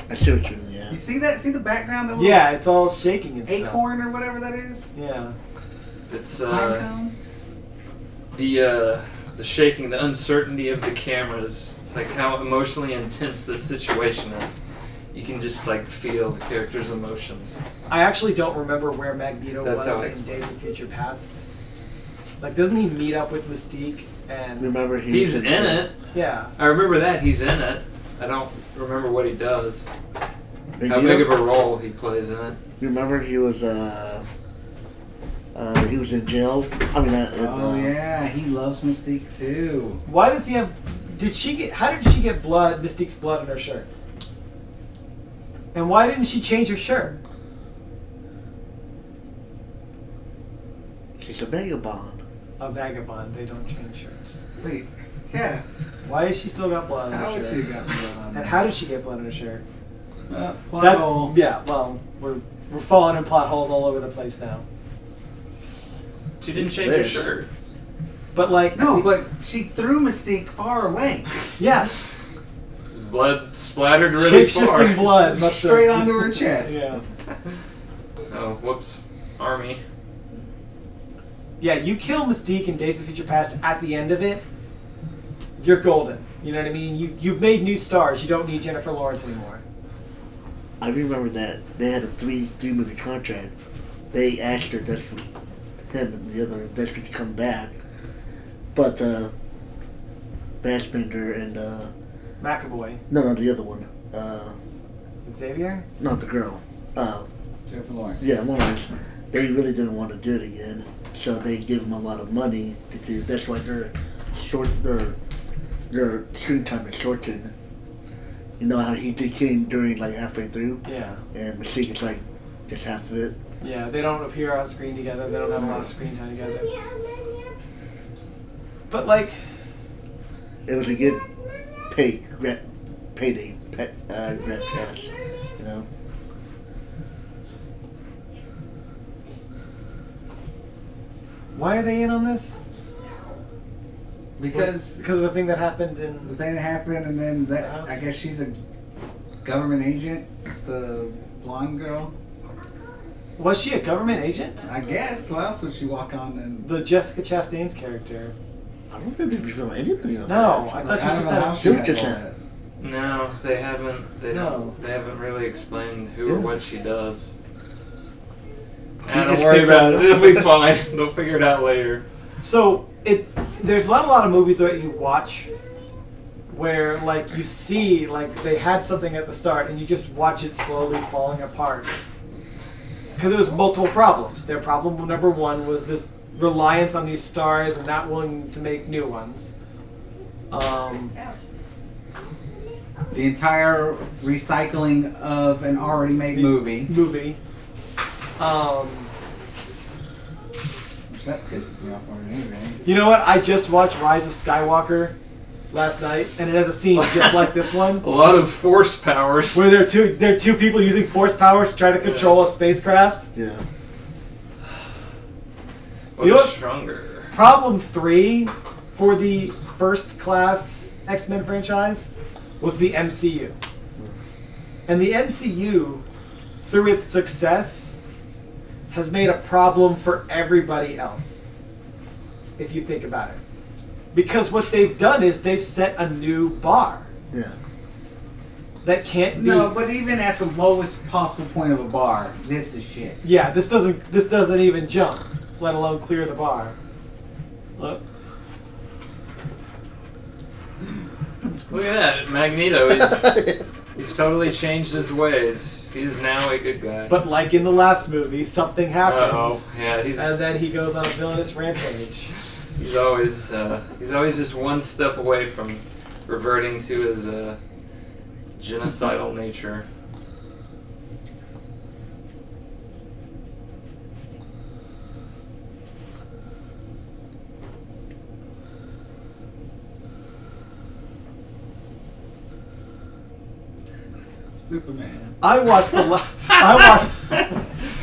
[SPEAKER 3] I see what you mean, yeah.
[SPEAKER 5] You see that? See the background? That little
[SPEAKER 4] Yeah, it's all shaking and stuff.
[SPEAKER 5] acorn or whatever that is?
[SPEAKER 4] Yeah.
[SPEAKER 2] It's
[SPEAKER 5] Pine cone?
[SPEAKER 2] the shaking, the uncertainty of the cameras. It's like how emotionally intense this situation is. You can just like feel the character's emotions.
[SPEAKER 4] I actually don't remember where Magneto
[SPEAKER 2] That's how
[SPEAKER 4] was
[SPEAKER 2] I
[SPEAKER 4] in
[SPEAKER 2] explain
[SPEAKER 4] Days of Future Past. Like, doesn't he meet up with Mystique and...
[SPEAKER 3] Remember he
[SPEAKER 2] He's
[SPEAKER 3] was
[SPEAKER 2] in it.
[SPEAKER 4] Yeah.
[SPEAKER 2] I remember that he's in it. I don't remember what he does. How
[SPEAKER 3] Magneto?
[SPEAKER 2] big of a role he plays in it.
[SPEAKER 3] Remember he was in jail. I mean,
[SPEAKER 5] Oh yeah, he loves Mystique too.
[SPEAKER 4] Why does he have... How did she get blood, Mystique's blood in her shirt? And why didn't she change her shirt?
[SPEAKER 3] She's a vagabond.
[SPEAKER 4] A vagabond, they don't change shirts.
[SPEAKER 5] Wait, yeah.
[SPEAKER 4] Why has she still got blood on
[SPEAKER 5] How
[SPEAKER 4] her
[SPEAKER 5] would
[SPEAKER 4] shirt?
[SPEAKER 5] she got blood on
[SPEAKER 4] And how did she get blood on her shirt?
[SPEAKER 5] plot
[SPEAKER 4] That's-
[SPEAKER 5] hole.
[SPEAKER 4] Yeah, well, we're falling in plot holes all over the place now.
[SPEAKER 2] She didn't change her
[SPEAKER 3] This.
[SPEAKER 2] shirt.
[SPEAKER 4] But like,
[SPEAKER 5] No, but she threw Mystique far away.
[SPEAKER 4] yes,
[SPEAKER 2] Blood splattered really far.
[SPEAKER 4] shape-shifting blood must have-
[SPEAKER 5] Straight onto her chest.
[SPEAKER 4] Yeah,
[SPEAKER 2] Oh, whoops. Army.
[SPEAKER 4] yeah. You kill Mystique in Days of Future Past. At the end of it, you're golden. You know what I mean? You've made new stars. You don't need Jennifer Lawrence anymore.
[SPEAKER 3] I remember that they had a three movie contract. They asked her, him and the other desperate to come back, but Fassbender and
[SPEAKER 4] McAvoy,
[SPEAKER 3] no, the other one,
[SPEAKER 4] Xavier.
[SPEAKER 3] not the girl.
[SPEAKER 5] Jennifer Lawrence.
[SPEAKER 3] Yeah, Lawrence. They really didn't want to do it again, so they gave them a lot of money to do. That's why their screen time is shortened. You know how he came during like halfway through,
[SPEAKER 4] Yeah.
[SPEAKER 3] and Mystique is like just half of it.
[SPEAKER 4] Yeah, they don't appear on screen together. They don't have a lot of screen time together. But like,
[SPEAKER 3] It was a good payday, rep pass, you know.
[SPEAKER 4] why are they in on this?
[SPEAKER 5] Because
[SPEAKER 4] Because of the thing that happened
[SPEAKER 5] the
[SPEAKER 4] in.
[SPEAKER 5] thing that happened, and then that, I guess she's a government agent, the blonde girl.
[SPEAKER 4] Was she a government agent?
[SPEAKER 5] I guess. What else would she walk on and?
[SPEAKER 4] The Jessica Chastain's character.
[SPEAKER 3] I don't think they reveal anything on
[SPEAKER 4] No,
[SPEAKER 3] that.
[SPEAKER 4] I thought she
[SPEAKER 5] I
[SPEAKER 4] just
[SPEAKER 5] don't know how
[SPEAKER 4] had.
[SPEAKER 5] she got
[SPEAKER 3] just
[SPEAKER 5] all
[SPEAKER 3] had-
[SPEAKER 5] that.
[SPEAKER 2] No, they haven't. They
[SPEAKER 4] No.
[SPEAKER 2] don't. They haven't really explained who or
[SPEAKER 3] Yeah.
[SPEAKER 2] what she does.
[SPEAKER 3] She
[SPEAKER 2] Don't
[SPEAKER 3] just
[SPEAKER 2] worry
[SPEAKER 3] picked
[SPEAKER 2] about
[SPEAKER 3] up-
[SPEAKER 2] it. It'll be fine. They'll figure it out later.
[SPEAKER 4] So there's not a lot of movies that you watch where like you see like they had something at the start and you just watch it slowly falling apart because there was multiple problems. Their problem number one was this reliance on these stars and not willing to make new ones.
[SPEAKER 5] The entire recycling of an already made movie. Which that pisses me off more than anything.
[SPEAKER 4] You know what? I just watched Rise of Skywalker last night, and it has a scene just like this one.
[SPEAKER 2] A lot of force powers.
[SPEAKER 4] Where there are two people using force powers to try to control a spacecraft.
[SPEAKER 3] Yeah.
[SPEAKER 2] What
[SPEAKER 4] You know
[SPEAKER 2] is
[SPEAKER 4] what?
[SPEAKER 2] stronger?
[SPEAKER 4] Problem 3 for the first class X-Men franchise was the MCU. And the MCU, through its success, has made a problem for everybody else. If you think about it. Because what they've done is they've set a new bar.
[SPEAKER 3] Yeah.
[SPEAKER 4] That can't be.
[SPEAKER 5] No, but even at the lowest possible point of a bar, this is shit.
[SPEAKER 4] Yeah, this doesn't even jump, let alone clear the bar. Look.
[SPEAKER 2] Look at that, Magneto. He's totally changed his ways. He's now a good guy.
[SPEAKER 4] But like in the last movie, something happens.
[SPEAKER 2] Yeah,
[SPEAKER 4] And then he goes on a villainous rampage.
[SPEAKER 2] he's always just one step away from reverting to his genocidal nature.
[SPEAKER 5] Superman.
[SPEAKER 4] I watched the
[SPEAKER 2] No.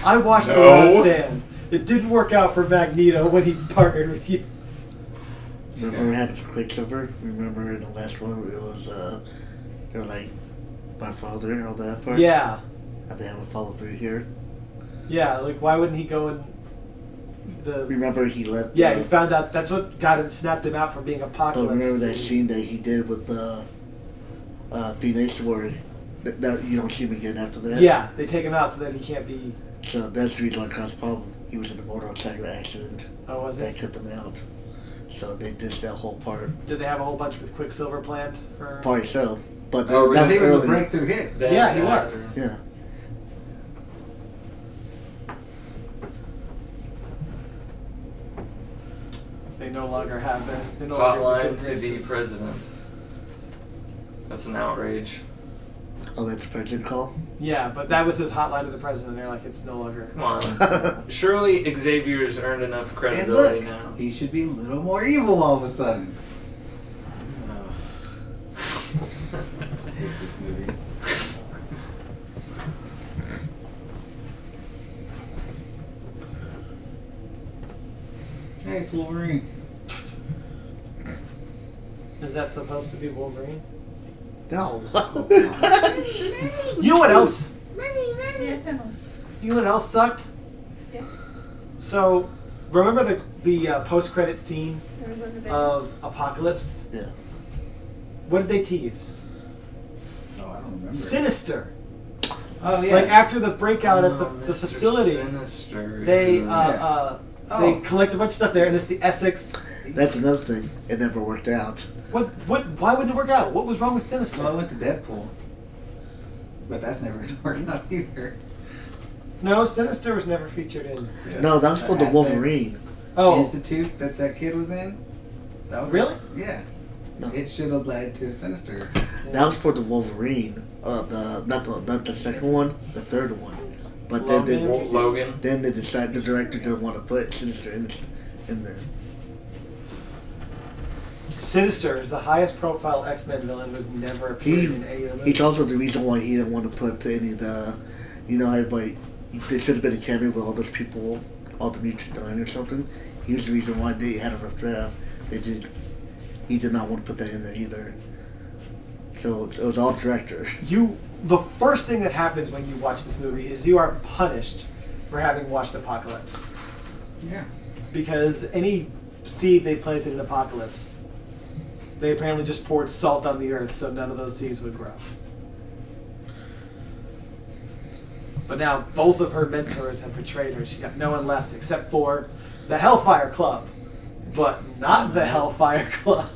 [SPEAKER 4] Last Stand. It didn't work out for Magneto when he partnered with you.
[SPEAKER 3] Remember what happened to Quicksilver? Remember in the last one it was they were like my father and all that part?
[SPEAKER 4] Yeah.
[SPEAKER 3] How they haven't followed through here.
[SPEAKER 4] Yeah, like why wouldn't he go in the
[SPEAKER 3] Remember he left
[SPEAKER 4] Yeah, he found out that's what got him snapped him out from being Apocalypse.
[SPEAKER 3] But remember that scene that he did with Phoenix where that you don't see him again after that?
[SPEAKER 4] Yeah, they take him out so that he can't be.
[SPEAKER 3] So that's the reason why it caused a problem. He was in a motorcycle accident.
[SPEAKER 4] Oh, was
[SPEAKER 3] That
[SPEAKER 4] it?
[SPEAKER 3] kept him out. So they did that whole part.
[SPEAKER 4] Did they have a whole bunch with Quicksilver planned for?
[SPEAKER 3] Probably so. But
[SPEAKER 2] Oh,
[SPEAKER 5] Because
[SPEAKER 3] that
[SPEAKER 5] he was a
[SPEAKER 3] early.
[SPEAKER 5] breakthrough hit.
[SPEAKER 2] That
[SPEAKER 4] Yeah, he
[SPEAKER 2] actor.
[SPEAKER 4] was.
[SPEAKER 3] Yeah.
[SPEAKER 4] They no longer have it. They no longer
[SPEAKER 2] Hotline
[SPEAKER 4] have
[SPEAKER 2] to be president. That's an outrage.
[SPEAKER 3] Oh, that's the president call?
[SPEAKER 4] Yeah, but that was his hotline to the president. They're like, it's no longer.
[SPEAKER 2] Come on. Surely Xavier's earned enough
[SPEAKER 5] And
[SPEAKER 2] credibility
[SPEAKER 5] look,
[SPEAKER 2] now.
[SPEAKER 5] he should be a little more evil all of a sudden. I hate this movie. Hey, it's Wolverine.
[SPEAKER 4] Is that supposed to be Wolverine?
[SPEAKER 3] No.
[SPEAKER 4] You know what else?
[SPEAKER 6] Yes, Emily.
[SPEAKER 4] You know what else sucked?
[SPEAKER 6] Yes.
[SPEAKER 4] So, remember the post-credit scene
[SPEAKER 6] There was one in the back.
[SPEAKER 4] of Apocalypse?
[SPEAKER 3] Yeah.
[SPEAKER 4] What did they tease?
[SPEAKER 5] Oh, I don't remember.
[SPEAKER 4] Sinister.
[SPEAKER 5] Oh, yeah.
[SPEAKER 4] Like after the breakout at the
[SPEAKER 2] Mr.
[SPEAKER 4] facility,
[SPEAKER 2] Sinister.
[SPEAKER 4] they
[SPEAKER 5] Yeah.
[SPEAKER 4] they collect a bunch of stuff there, and it's the Essex.
[SPEAKER 3] That's another thing. It never worked out.
[SPEAKER 4] What? Why wouldn't it work out? What was wrong with Sinister?
[SPEAKER 5] Well, I went to Deadpool. But that's never going to work out either.
[SPEAKER 4] No, Sinister was never featured in.
[SPEAKER 3] No, that was for the
[SPEAKER 5] Assets
[SPEAKER 3] Wolverine.
[SPEAKER 4] Oh,
[SPEAKER 5] Institute that kid was in. That was
[SPEAKER 4] Really?
[SPEAKER 5] Yeah.
[SPEAKER 3] No.
[SPEAKER 5] It should have led to Sinister.
[SPEAKER 3] That was for the Wolverine. Not the second one, the third one. But then
[SPEAKER 2] Logan.
[SPEAKER 3] Then they decided the director didn't want to put Sinister in there.
[SPEAKER 4] Sinister is the highest profile X-Men villain who's never appeared in any of the movies.
[SPEAKER 3] He's also the reason why he didn't want to put any of the, everybody, there should have been a cameo with all those people, all the mutants dying or something. He was the reason why they had a rough draft. He did not want to put that in there either. So it was all director.
[SPEAKER 4] The first thing that happens when you watch this movie is you are punished for having watched Apocalypse.
[SPEAKER 5] Yeah.
[SPEAKER 4] Because any seed they planted in Apocalypse, they apparently just poured salt on the earth so none of those seeds would grow. But now both of her mentors have betrayed her. She's got no one left except for the Hellfire Club. But not the Hellfire Club.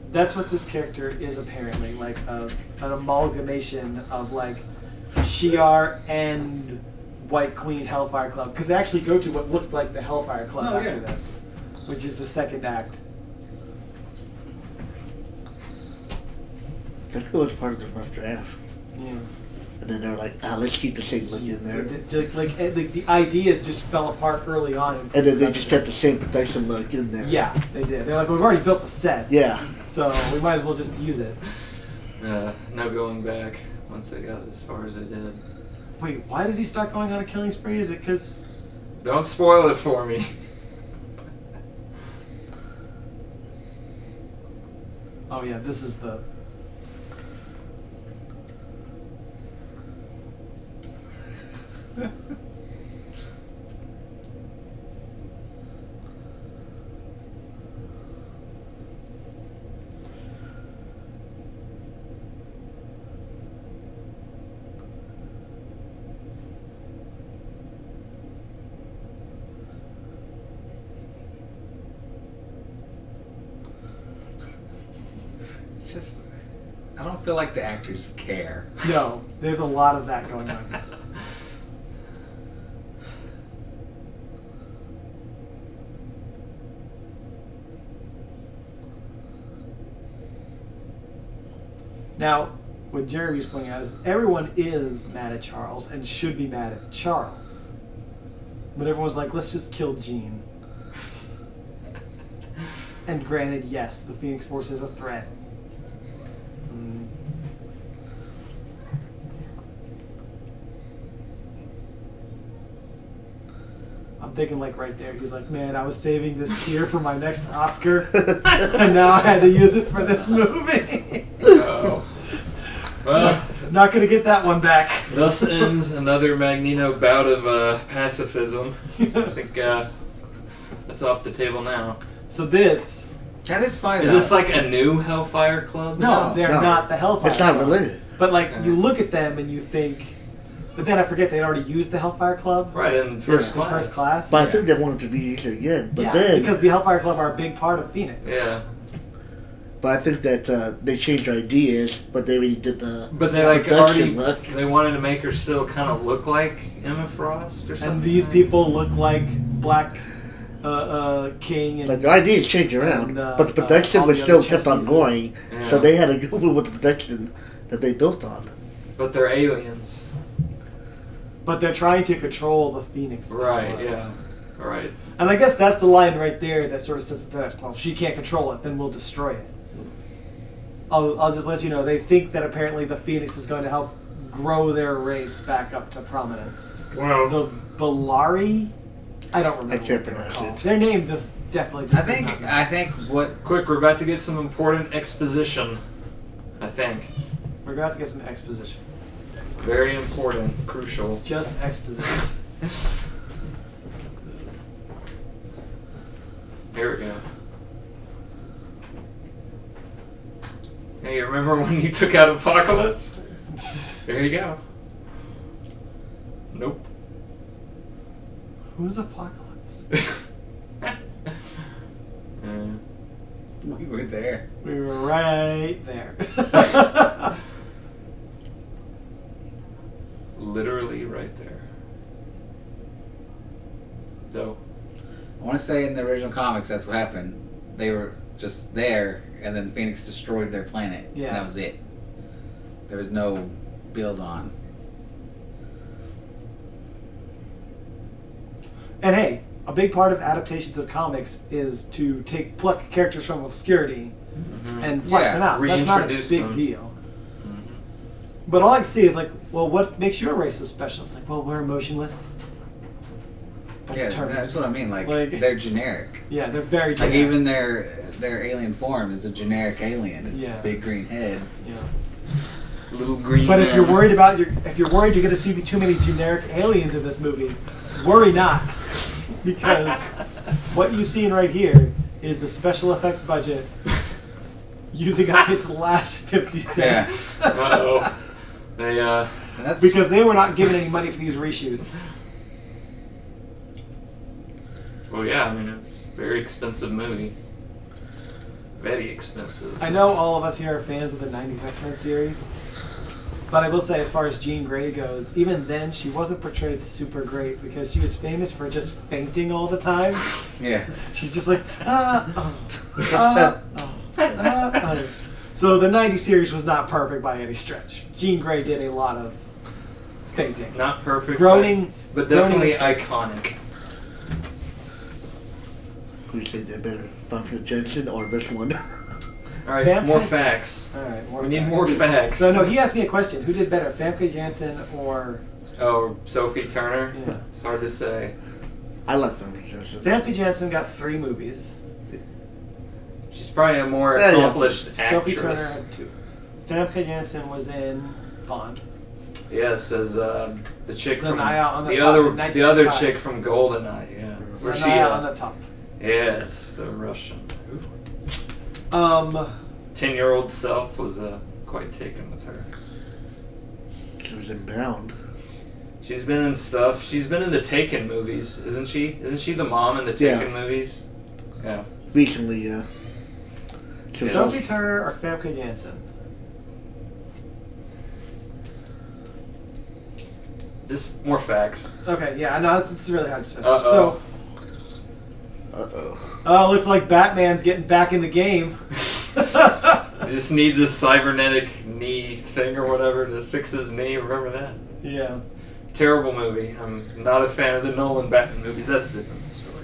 [SPEAKER 4] That's what this character is apparently, like an amalgamation of like Shi'ar and White Queen Hellfire Club. Because they actually go to what looks like the Hellfire Club after this, which is the second act.
[SPEAKER 3] I think it was part of the rough draft.
[SPEAKER 4] Yeah.
[SPEAKER 3] And then they were like, let's keep the same look in there.
[SPEAKER 4] Like the ideas just fell apart early on.
[SPEAKER 3] And then they just kept the same production look in there.
[SPEAKER 4] Yeah, they did. They're like, we've already built the set.
[SPEAKER 3] Yeah.
[SPEAKER 4] So we might as well just use it.
[SPEAKER 2] No going back once they got as far as they did.
[SPEAKER 4] Wait, why does he start going on a killing spree? Is it because...
[SPEAKER 2] Don't spoil it for me.
[SPEAKER 4] Oh yeah, this is the...
[SPEAKER 5] It's just, I don't feel like the actors care.
[SPEAKER 4] No, there's a lot of that going on. Now, what Jeremy's pointing out is everyone is mad at Charles and should be mad at Charles. But everyone's like, let's just kill Jean. And granted, yes, the Phoenix Force is a threat. I'm thinking like right there, he's like, man, I was saving this tear for my next Oscar, and now I had to use it for this movie.
[SPEAKER 2] Oh. Well,
[SPEAKER 4] not gonna get that one back.
[SPEAKER 2] Thus ends another Magneto bout of pacifism. I think that's off the table now.
[SPEAKER 4] So this...
[SPEAKER 5] That is fine.
[SPEAKER 2] Is this like a new Hellfire Club?
[SPEAKER 4] No, they're not the Hellfire
[SPEAKER 3] It's not
[SPEAKER 4] Club.
[SPEAKER 3] related.
[SPEAKER 4] But like, you look at them and you think... But then I forget they'd already used the Hellfire Club.
[SPEAKER 2] Right, in first class.
[SPEAKER 4] First class.
[SPEAKER 3] But I think they wanted to reuse it again. But
[SPEAKER 4] yeah,
[SPEAKER 3] then...
[SPEAKER 4] because the Hellfire Club are a big part of Phoenix.
[SPEAKER 2] Yeah.
[SPEAKER 3] But I think that they changed their ideas, but they already did the
[SPEAKER 2] But they like
[SPEAKER 3] production
[SPEAKER 2] already...
[SPEAKER 3] look.
[SPEAKER 2] They wanted to make her still kind of look like Emma Frost or something.
[SPEAKER 4] And these people look like Black King and...
[SPEAKER 3] Like, the ideas changed around,
[SPEAKER 4] and,
[SPEAKER 3] but the production
[SPEAKER 4] all
[SPEAKER 3] was
[SPEAKER 4] the
[SPEAKER 3] still
[SPEAKER 4] other
[SPEAKER 3] kept on
[SPEAKER 4] chess
[SPEAKER 3] going,
[SPEAKER 2] Yeah.
[SPEAKER 3] so they had to go with the production that they built on.
[SPEAKER 2] But they're aliens.
[SPEAKER 4] But they're trying to control the Phoenix.
[SPEAKER 2] Right, yeah. Right.
[SPEAKER 4] And I guess that's the line right there that sort of sets it that, well, if she can't control it, then we'll destroy it. I'll just let you know, they think that apparently the Phoenix is going to help grow their race back up to prominence.
[SPEAKER 2] Well,
[SPEAKER 4] The Bellari? I don't remember.
[SPEAKER 3] I can't
[SPEAKER 4] what they were
[SPEAKER 3] pronounce
[SPEAKER 4] called.
[SPEAKER 3] it.
[SPEAKER 4] Their name just definitely just does not
[SPEAKER 5] I think what
[SPEAKER 2] quick, we're about to get some important exposition. I think.
[SPEAKER 4] We're about to get some exposition.
[SPEAKER 2] Very important, crucial.
[SPEAKER 4] Just exposition.
[SPEAKER 2] Here we go. Hey, you remember when you took out Apocalypse? There you go. Nope.
[SPEAKER 4] Who's Apocalypse?
[SPEAKER 5] we were there.
[SPEAKER 4] We were right there.
[SPEAKER 2] Literally right there. Though.
[SPEAKER 5] I want to say in the original comics that's what happened. They were just there, and then Phoenix destroyed their planet.
[SPEAKER 4] Yeah.
[SPEAKER 5] And that was it. There was no build on.
[SPEAKER 4] And hey, a big part of adaptations of comics is to pluck characters from obscurity and flesh them out. So that's not a
[SPEAKER 2] Reintroduce
[SPEAKER 4] big
[SPEAKER 2] them.
[SPEAKER 4] deal. But all I can see is like, well, what makes your race so special? It's like, well, we're emotionless. But
[SPEAKER 5] Yeah,
[SPEAKER 4] determined.
[SPEAKER 5] that's what I mean. Like
[SPEAKER 4] Like-
[SPEAKER 5] they're generic.
[SPEAKER 4] Yeah, they're very
[SPEAKER 5] Like
[SPEAKER 4] generic.
[SPEAKER 5] even their alien form is a generic alien. It's
[SPEAKER 4] Yeah.
[SPEAKER 5] big green head,
[SPEAKER 4] Yeah.
[SPEAKER 2] Little green.
[SPEAKER 4] But if
[SPEAKER 2] man.
[SPEAKER 4] you're worried you're going to see too many generic aliens in this movie, worry not, because what you've seen right here is the special effects budget using up its last 50 cents.
[SPEAKER 2] Uh-oh. They,
[SPEAKER 5] and that's
[SPEAKER 4] Because they were not given any money for these reshoots.
[SPEAKER 2] well, yeah, I mean, it's a very expensive movie. Very expensive.
[SPEAKER 4] I know all of us here are fans of the 90s X-Men series, but I will say, as far as Jean Grey goes, even then she wasn't portrayed super great because she was famous for just fainting all the time.
[SPEAKER 5] yeah.
[SPEAKER 4] She's just like, So the 90s series was not perfect by any stretch. Jean Grey did a lot of fainting.
[SPEAKER 2] Not perfect.
[SPEAKER 4] Groaning.
[SPEAKER 2] But definitely
[SPEAKER 4] groaning.
[SPEAKER 2] iconic.
[SPEAKER 3] Who say they're better, Famke Jensen or this one?
[SPEAKER 2] Alright,
[SPEAKER 4] Famke-
[SPEAKER 2] more facts.
[SPEAKER 4] Alright,
[SPEAKER 2] We need more facts.
[SPEAKER 4] So no, he asked me a question. Who did better, Famke Janssen or...
[SPEAKER 2] Oh, Sophie Turner?
[SPEAKER 4] Yeah.
[SPEAKER 2] It's hard to say.
[SPEAKER 3] I like Famke Jensen.
[SPEAKER 4] Famke Janssen got 3 movies.
[SPEAKER 2] She's probably a more
[SPEAKER 3] Yeah, yeah.
[SPEAKER 2] accomplished
[SPEAKER 4] Sophie Turner
[SPEAKER 2] actress.
[SPEAKER 4] had 2. Famke Janssen was in Bond.
[SPEAKER 2] Yes, as the chick
[SPEAKER 4] Zanaya on
[SPEAKER 2] from
[SPEAKER 4] the top in
[SPEAKER 2] the other
[SPEAKER 4] 1995.
[SPEAKER 2] chick from GoldenEye. Yeah, where she
[SPEAKER 4] Zanaya on the top.
[SPEAKER 2] yes, the Russian 10-year-old self was quite taken with her.
[SPEAKER 3] She was in Bound.
[SPEAKER 2] She's been in stuff. She's been in the Taken movies, isn't she? Isn't she the mom in the
[SPEAKER 3] Yeah.
[SPEAKER 2] Taken movies? Yeah.
[SPEAKER 3] Recently, yeah. She was-
[SPEAKER 4] Sophie Turner or Famke Janssen?
[SPEAKER 2] Just more facts.
[SPEAKER 4] Okay, yeah, I know it's really hard to say.
[SPEAKER 2] Uh-oh.
[SPEAKER 3] Uh-oh.
[SPEAKER 4] Looks like Batman's getting back in the game.
[SPEAKER 2] He just needs a cybernetic knee thing or whatever to fix his knee. Remember that?
[SPEAKER 4] Yeah.
[SPEAKER 2] Terrible movie. I'm not a fan of the Nolan Batman movies. That's a different story.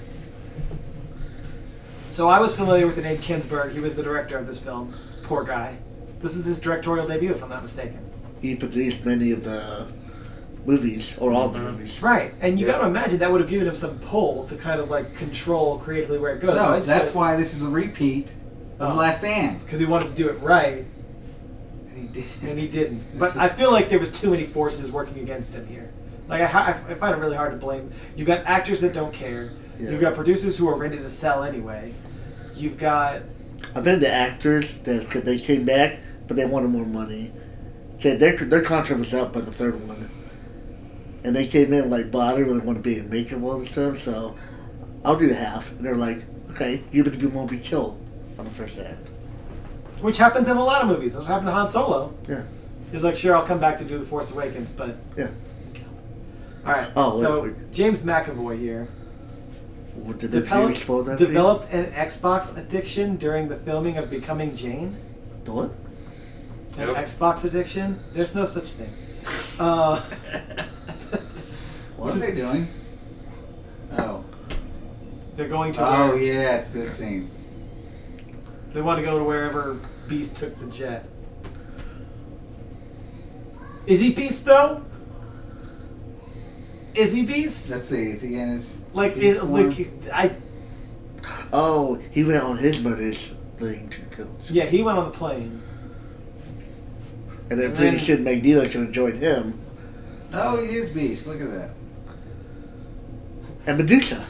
[SPEAKER 4] So I was familiar with the name Kinsberg. He was the director of this film. Poor guy. This is his directorial debut, if I'm not mistaken.
[SPEAKER 3] He produced many of the movies, or all the movies.
[SPEAKER 4] Right, and you
[SPEAKER 2] Yeah.
[SPEAKER 4] got to imagine that would have given him some pull to kind of like control creatively where it goes.
[SPEAKER 5] No, that's why this is a repeat of
[SPEAKER 4] Oh.
[SPEAKER 5] Last Stand.
[SPEAKER 4] Because he wanted to do it right,
[SPEAKER 5] And he did.
[SPEAKER 4] and he didn't.
[SPEAKER 5] It's
[SPEAKER 4] But
[SPEAKER 5] just-
[SPEAKER 4] I feel like there was too many forces working against him here. Like I find it really hard to blame. You've got actors that don't care.
[SPEAKER 3] Yeah.
[SPEAKER 4] You've got producers who are ready to sell anyway. You've got
[SPEAKER 3] I think the actors, they came back, but they wanted more money. Okay, their contract was up by the third one. And they came in like, but I didn't really want to be in makeup all the time, so I'll do half. And they're like, okay, you won't be killed on the first act.
[SPEAKER 4] which happens in a lot of movies. That's what happened to Han Solo.
[SPEAKER 3] Yeah.
[SPEAKER 4] He's like, sure, I'll come back to do The Force Awakens, but
[SPEAKER 3] Yeah.
[SPEAKER 4] all right.
[SPEAKER 3] Oh,
[SPEAKER 4] so
[SPEAKER 3] wait.
[SPEAKER 4] James McAvoy here
[SPEAKER 3] Did the view explode that
[SPEAKER 4] developed an Xbox addiction during the filming of Becoming Jane.
[SPEAKER 3] for you? The what?
[SPEAKER 4] An
[SPEAKER 2] Yep.
[SPEAKER 4] Xbox addiction? There's no such thing.
[SPEAKER 5] What are they doing? Oh.
[SPEAKER 4] They're going to.
[SPEAKER 5] Oh,
[SPEAKER 4] where-
[SPEAKER 5] yeah, it's this scene.
[SPEAKER 4] They want to go to wherever Beast took the jet. Is he Beast though? Is he Beast?
[SPEAKER 5] Let's see, is he in his.
[SPEAKER 4] Like,
[SPEAKER 5] Beast
[SPEAKER 4] is
[SPEAKER 5] form?
[SPEAKER 4] like I?
[SPEAKER 3] Oh, he went on his mother's thing to kill.
[SPEAKER 4] Yeah, he went on the plane.
[SPEAKER 3] And then
[SPEAKER 4] And
[SPEAKER 3] pretty
[SPEAKER 4] then-
[SPEAKER 3] soon Magneto could have joined him.
[SPEAKER 5] Oh, he is Beast. Look at that.
[SPEAKER 3] And Medusa.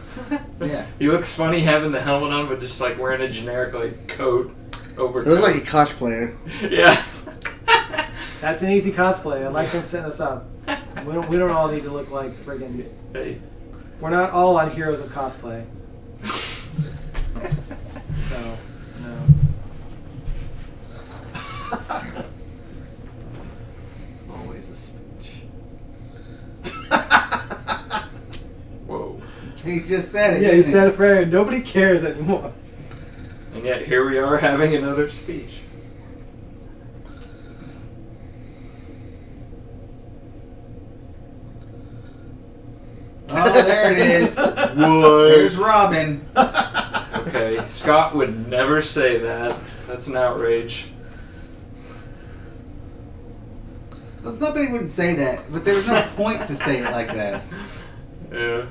[SPEAKER 5] Yeah.
[SPEAKER 2] He looks funny having the helmet on, but just like wearing a generic like coat over.
[SPEAKER 3] He looked like a cosplayer.
[SPEAKER 2] Yeah.
[SPEAKER 4] That's an easy cosplay. I like them setting us up. We don't all need to look like friggin'.
[SPEAKER 2] Hey.
[SPEAKER 4] We're not all on Heroes of Cosplay. So, no. Always a speech.
[SPEAKER 2] Whoa.
[SPEAKER 5] He just said it.
[SPEAKER 4] Yeah, he
[SPEAKER 5] didn't
[SPEAKER 4] said it for nobody cares anymore.
[SPEAKER 2] And And yet here we are having another speech.
[SPEAKER 5] Oh, there it is.
[SPEAKER 2] What?
[SPEAKER 5] There's Robin.
[SPEAKER 2] Okay, Scott would never say that. That's an outrage.
[SPEAKER 5] It's not that he wouldn't say that, but there was no point to say it like that.
[SPEAKER 2] Yeah.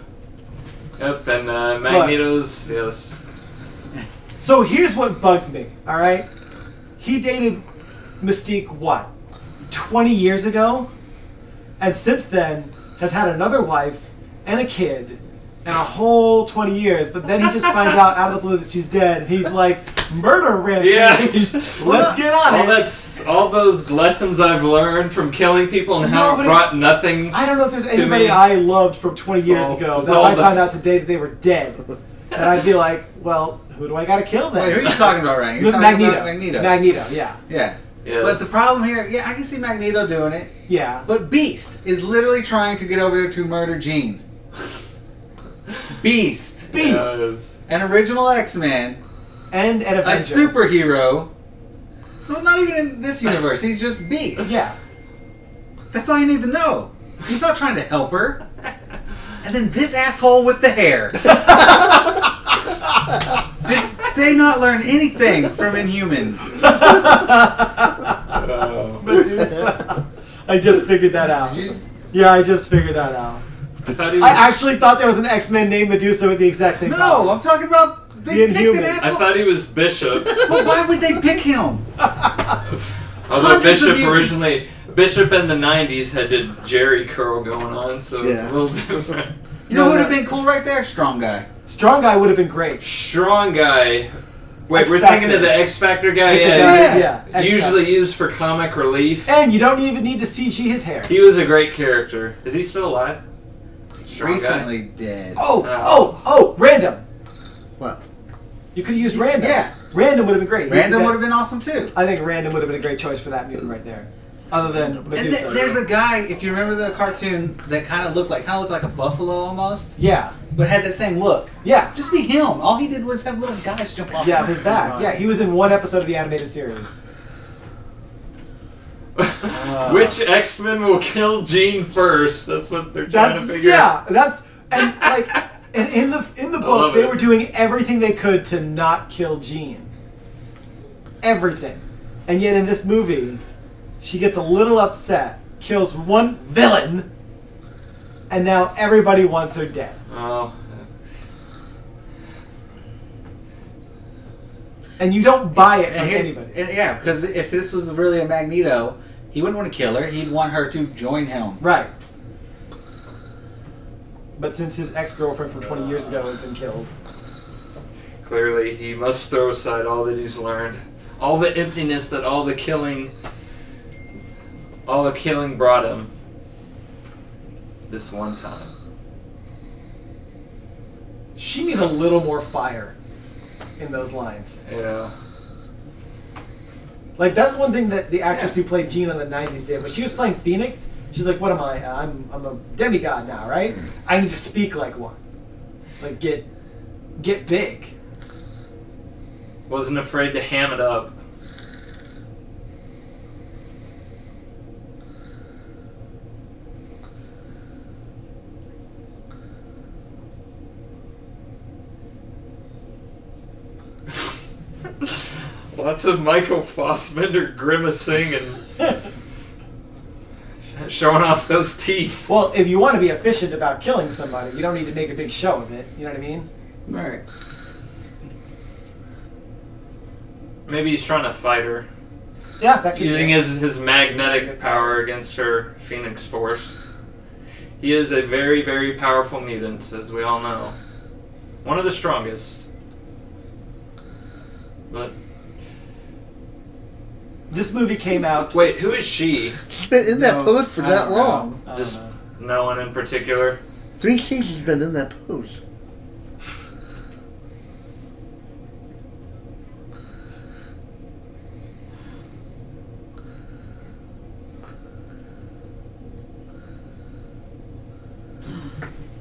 [SPEAKER 2] Yep, and Magneto's, yes.
[SPEAKER 4] So here's what bugs me, alright? He dated Mystique, what, 20 years ago? And since then, has had another wife and a kid and a whole 20 years, but then he just finds out of the blue that she's dead, and he's like, murder rampage!
[SPEAKER 2] Yeah.
[SPEAKER 4] Let's get on it!
[SPEAKER 2] That's all those lessons I've learned from killing people and how it brought nothing.
[SPEAKER 4] I don't know if there's
[SPEAKER 2] to
[SPEAKER 4] anybody
[SPEAKER 2] me.
[SPEAKER 4] I loved from 20 years ago
[SPEAKER 2] it's
[SPEAKER 4] that
[SPEAKER 2] all
[SPEAKER 4] I
[SPEAKER 2] the-
[SPEAKER 4] found out today that they were dead. And I'd be like, well, who do I gotta kill then?
[SPEAKER 5] Wait, who are you talking about, Ryan? You're talking
[SPEAKER 4] Magneto.
[SPEAKER 5] about Magneto.
[SPEAKER 4] Magneto, yeah.
[SPEAKER 5] Yeah.
[SPEAKER 2] Yes.
[SPEAKER 5] But the problem here, yeah, I can see Magneto doing it.
[SPEAKER 4] Yeah.
[SPEAKER 5] But Beast is literally trying to get over there to murder Jean. Beast.
[SPEAKER 4] Beast.
[SPEAKER 5] An original X-Man.
[SPEAKER 4] And an
[SPEAKER 5] A
[SPEAKER 4] Avenger.
[SPEAKER 5] superhero. Well, not even in this universe. He's just Beast.
[SPEAKER 4] Yeah.
[SPEAKER 5] That's all you need to know. He's not trying to help her. And then this asshole with the hair. Did they not learn anything from Inhumans?
[SPEAKER 4] Medusa. I just figured that out. Yeah, I just figured that out.
[SPEAKER 2] I thought he
[SPEAKER 4] I
[SPEAKER 2] was,
[SPEAKER 4] actually thought there was an X-Men named Medusa with the exact same
[SPEAKER 5] No,
[SPEAKER 4] powers.
[SPEAKER 5] I'm talking about they
[SPEAKER 4] The
[SPEAKER 5] picked an
[SPEAKER 4] Inhumans.
[SPEAKER 2] I
[SPEAKER 5] asshole.
[SPEAKER 2] thought he was Bishop.
[SPEAKER 5] But why would they pick him?
[SPEAKER 2] Although
[SPEAKER 5] Hundreds of
[SPEAKER 2] Bishop
[SPEAKER 5] mutants.
[SPEAKER 2] originally, Bishop in the 90s had a Jerry curl going on, so it's
[SPEAKER 3] Yeah.
[SPEAKER 2] a little different.
[SPEAKER 5] You know
[SPEAKER 4] No,
[SPEAKER 5] who would
[SPEAKER 4] no.
[SPEAKER 5] have been cool right there? Strong Guy.
[SPEAKER 4] Strong Guy would have been great.
[SPEAKER 2] Strong guy. Wait,
[SPEAKER 4] X
[SPEAKER 2] we're
[SPEAKER 4] Factor.
[SPEAKER 2] thinking of the X Factor guy?
[SPEAKER 4] The
[SPEAKER 2] Yeah.
[SPEAKER 4] guy-
[SPEAKER 5] Yeah.
[SPEAKER 4] X
[SPEAKER 2] Usually
[SPEAKER 4] Factor.
[SPEAKER 2] used for comic relief.
[SPEAKER 4] And you don't even need to CG his hair.
[SPEAKER 2] He was a great character. Is he still alive? Strong
[SPEAKER 5] Recently dead.
[SPEAKER 4] Random.
[SPEAKER 3] What?
[SPEAKER 4] You could have used Random.
[SPEAKER 5] Yeah.
[SPEAKER 4] Random would have been great.
[SPEAKER 5] Random would have been awesome too.
[SPEAKER 4] I think Random would have been a great choice for that mutant right there. Other than
[SPEAKER 5] And
[SPEAKER 4] Medusa.
[SPEAKER 5] there's a guy, if you remember the cartoon, that kind of looked like a buffalo almost,
[SPEAKER 4] Yeah.
[SPEAKER 5] but had that same look.
[SPEAKER 4] Yeah.
[SPEAKER 5] Just be him. All he did was have little guys jump off.
[SPEAKER 4] Yeah, his back. Yeah, he was in one episode of the animated series.
[SPEAKER 2] Which X-Men will kill Jean first? That's what they're trying to figure out.
[SPEAKER 4] Yeah, that's and like and in the
[SPEAKER 2] love
[SPEAKER 4] book they
[SPEAKER 2] it.
[SPEAKER 4] were doing everything they could to not kill Jean. Everything. And yet in this movie, she gets a little upset, kills one villain, and now everybody wants her dead.
[SPEAKER 2] Oh.
[SPEAKER 4] And you don't buy it
[SPEAKER 5] And
[SPEAKER 4] from
[SPEAKER 5] here's,
[SPEAKER 4] anybody.
[SPEAKER 5] and yeah, because if this was really a Magneto, he wouldn't want to kill her. He'd want her to join him.
[SPEAKER 4] Right. But since his ex-girlfriend from 20 years ago has been killed.
[SPEAKER 2] Clearly, he must throw aside all that he's learned. All the emptiness that all the killing brought him. This one time.
[SPEAKER 4] She needs a little more fire in those lines.
[SPEAKER 2] Yeah.
[SPEAKER 4] Like, that's one thing that the actress who played Jean in the 90s did. When she was playing Phoenix, she's like, what am I? I'm a demigod now, right? I need to speak like one. Like, get big.
[SPEAKER 2] Wasn't afraid to ham it up. Lots of Michael Fassbender grimacing and showing off those teeth.
[SPEAKER 4] Well, if you want to be efficient about killing somebody, you don't need to make a big show of it. You know what I mean?
[SPEAKER 5] Right.
[SPEAKER 2] Maybe he's trying to fight her.
[SPEAKER 4] Yeah, that could
[SPEAKER 2] Using
[SPEAKER 4] be.
[SPEAKER 2] his magnetic power against her Phoenix Force. He is a very, very powerful mutant, as we all know. One of the strongest. But
[SPEAKER 4] This movie came out.
[SPEAKER 2] wait, who is she?
[SPEAKER 3] She's been in that pose for
[SPEAKER 5] I
[SPEAKER 3] that
[SPEAKER 5] don't know.
[SPEAKER 3] long.
[SPEAKER 4] I don't
[SPEAKER 2] Just
[SPEAKER 4] know.
[SPEAKER 2] no one in particular.
[SPEAKER 3] 3 seasons been in that pose.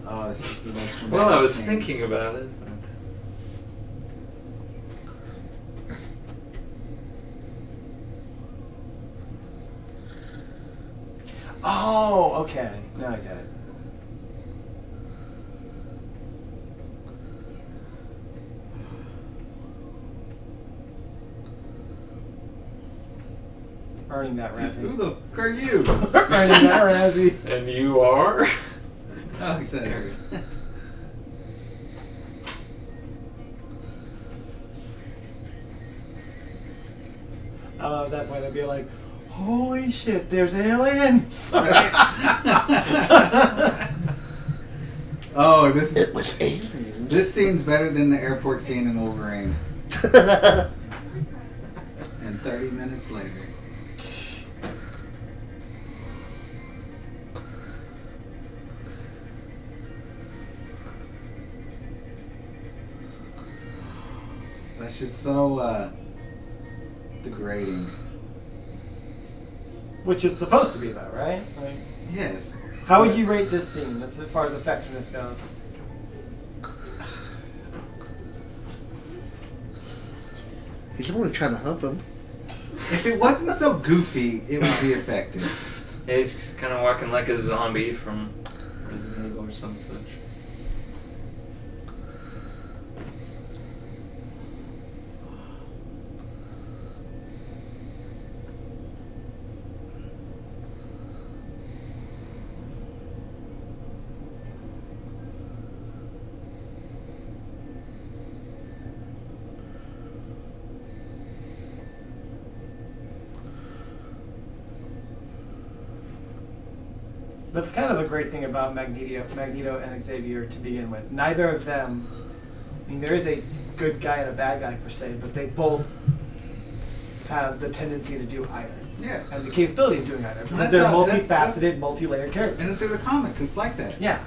[SPEAKER 5] Oh, this is the most dramatic
[SPEAKER 2] Well, I was
[SPEAKER 5] scene.
[SPEAKER 2] thinking about it.
[SPEAKER 4] Oh, okay. Now I get it. Earning that Razzie.
[SPEAKER 5] Who the f are you?
[SPEAKER 4] Earning that Razzie.
[SPEAKER 2] And you are?
[SPEAKER 5] Oh, he said it.
[SPEAKER 4] At that point, I'd be like, holy shit, there's aliens!
[SPEAKER 5] Oh, this
[SPEAKER 3] It was aliens.
[SPEAKER 5] this scene's better than the airport scene in Wolverine. And 30 minutes later. That's just so degrading.
[SPEAKER 4] Which it's supposed to be, though, right? Like,
[SPEAKER 5] Yes.
[SPEAKER 4] how would you rate this scene as far as effectiveness goes?
[SPEAKER 3] He's only trying to help him.
[SPEAKER 5] If it wasn't so goofy, it would be effective.
[SPEAKER 2] Yeah, he's kind of walking like a zombie from Resident Evil or some such.
[SPEAKER 4] That's kind of the great thing about Magneto and Xavier to begin with. Neither of them, I mean, there is a good guy and a bad guy per se, but they both have the tendency to do either.
[SPEAKER 5] Yeah.
[SPEAKER 4] And the capability of doing either. Because
[SPEAKER 5] That's
[SPEAKER 4] they're
[SPEAKER 5] how- that's-
[SPEAKER 4] multifaceted, multi-layered characters.
[SPEAKER 5] And through the comics, it's like that.
[SPEAKER 4] Yeah.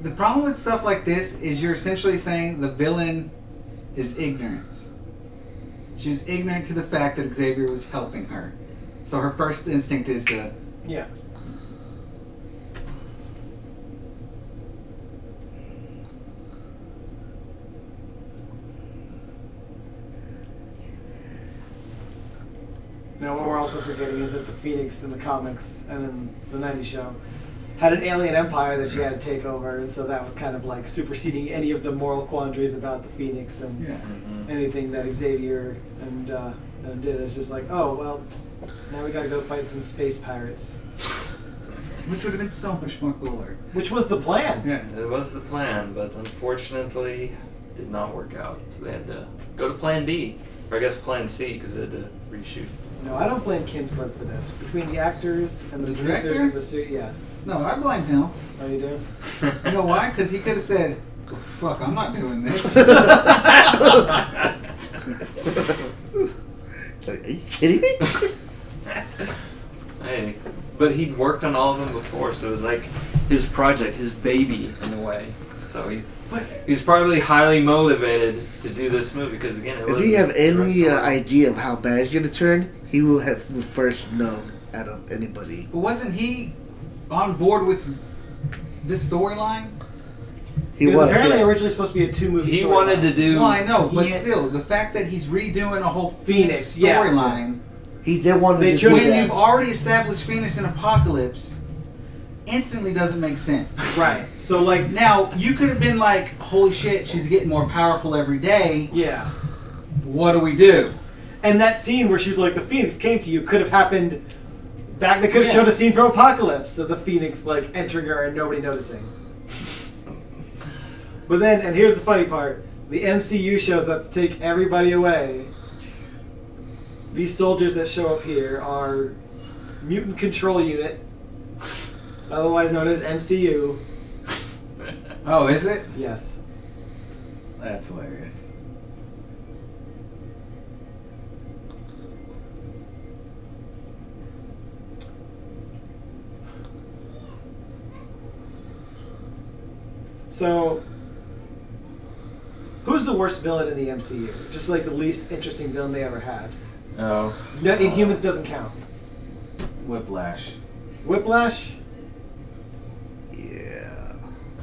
[SPEAKER 5] The problem with stuff like this is you're essentially saying the villain is ignorance. She was ignorant to the fact that Xavier was helping her. So her first instinct is to...
[SPEAKER 4] Yeah. Now, what we're also forgetting is that the Phoenix in the comics and in the 90s show had an alien empire that she had to take over, and so that was kind of like superseding any of the moral quandaries about the Phoenix and
[SPEAKER 5] Yeah.
[SPEAKER 4] anything that Xavier and did. It's just like, oh, well, now we gotta go fight some space pirates.
[SPEAKER 5] Which would have been so much more cooler.
[SPEAKER 4] Which was the plan.
[SPEAKER 5] Yeah.
[SPEAKER 2] It was the plan, but unfortunately did not work out. So they had to go to plan B. Or I guess plan C, because they had to reshoot.
[SPEAKER 4] No, I don't blame Kinsberg for this. Between the actors and the
[SPEAKER 5] The
[SPEAKER 4] producers
[SPEAKER 5] director?
[SPEAKER 4] and the suit, yeah.
[SPEAKER 5] No, I blame him.
[SPEAKER 4] Oh, you do?
[SPEAKER 5] You know why? Because he could have said, "Oh, fuck, I'm not doing this."
[SPEAKER 3] Like, are you kidding me?
[SPEAKER 2] Hey, but he'd worked on all of them before, so it was like his project, his baby in a way. So he was probably highly motivated to do this movie because again, it was.
[SPEAKER 3] If you have any idea of how bad it's gonna turn, he will have first known out of anybody.
[SPEAKER 5] But wasn't he on board with this storyline?
[SPEAKER 3] He
[SPEAKER 4] It was
[SPEAKER 3] was.
[SPEAKER 4] apparently
[SPEAKER 3] Yeah.
[SPEAKER 4] originally supposed to be a 2-movie
[SPEAKER 2] He
[SPEAKER 4] storyline.
[SPEAKER 2] wanted to do.
[SPEAKER 5] Well, I know, but
[SPEAKER 4] He had-
[SPEAKER 5] still, the fact that he's redoing a whole Phoenix
[SPEAKER 4] Phoenix, yeah.
[SPEAKER 5] storyline,
[SPEAKER 3] He did want
[SPEAKER 4] They
[SPEAKER 3] to
[SPEAKER 4] chose
[SPEAKER 3] do
[SPEAKER 5] when
[SPEAKER 3] that.
[SPEAKER 5] you've already established Phoenix in Apocalypse, instantly doesn't make sense.
[SPEAKER 4] Right. So, like,
[SPEAKER 5] Now, you could have been like, holy shit, she's getting more powerful every day.
[SPEAKER 4] yeah.
[SPEAKER 5] What do we do?
[SPEAKER 4] And that scene where she's like, the Phoenix came to you could have happened back. They could have
[SPEAKER 5] Yeah.
[SPEAKER 4] showed a scene from Apocalypse of the Phoenix, like, entering her and nobody noticing. But then, and here's the funny part, the MCU shows up to take everybody away. These soldiers that show up here are Mutant Control Unit, otherwise known as MCU.
[SPEAKER 5] Oh, is it?
[SPEAKER 4] Yes.
[SPEAKER 5] That's hilarious.
[SPEAKER 4] So, who's the worst villain in the MCU? Just like the least interesting villain they ever had.
[SPEAKER 2] Oh.
[SPEAKER 4] No, Inhumans doesn't count.
[SPEAKER 5] Whiplash.
[SPEAKER 4] Whiplash?
[SPEAKER 3] Yeah.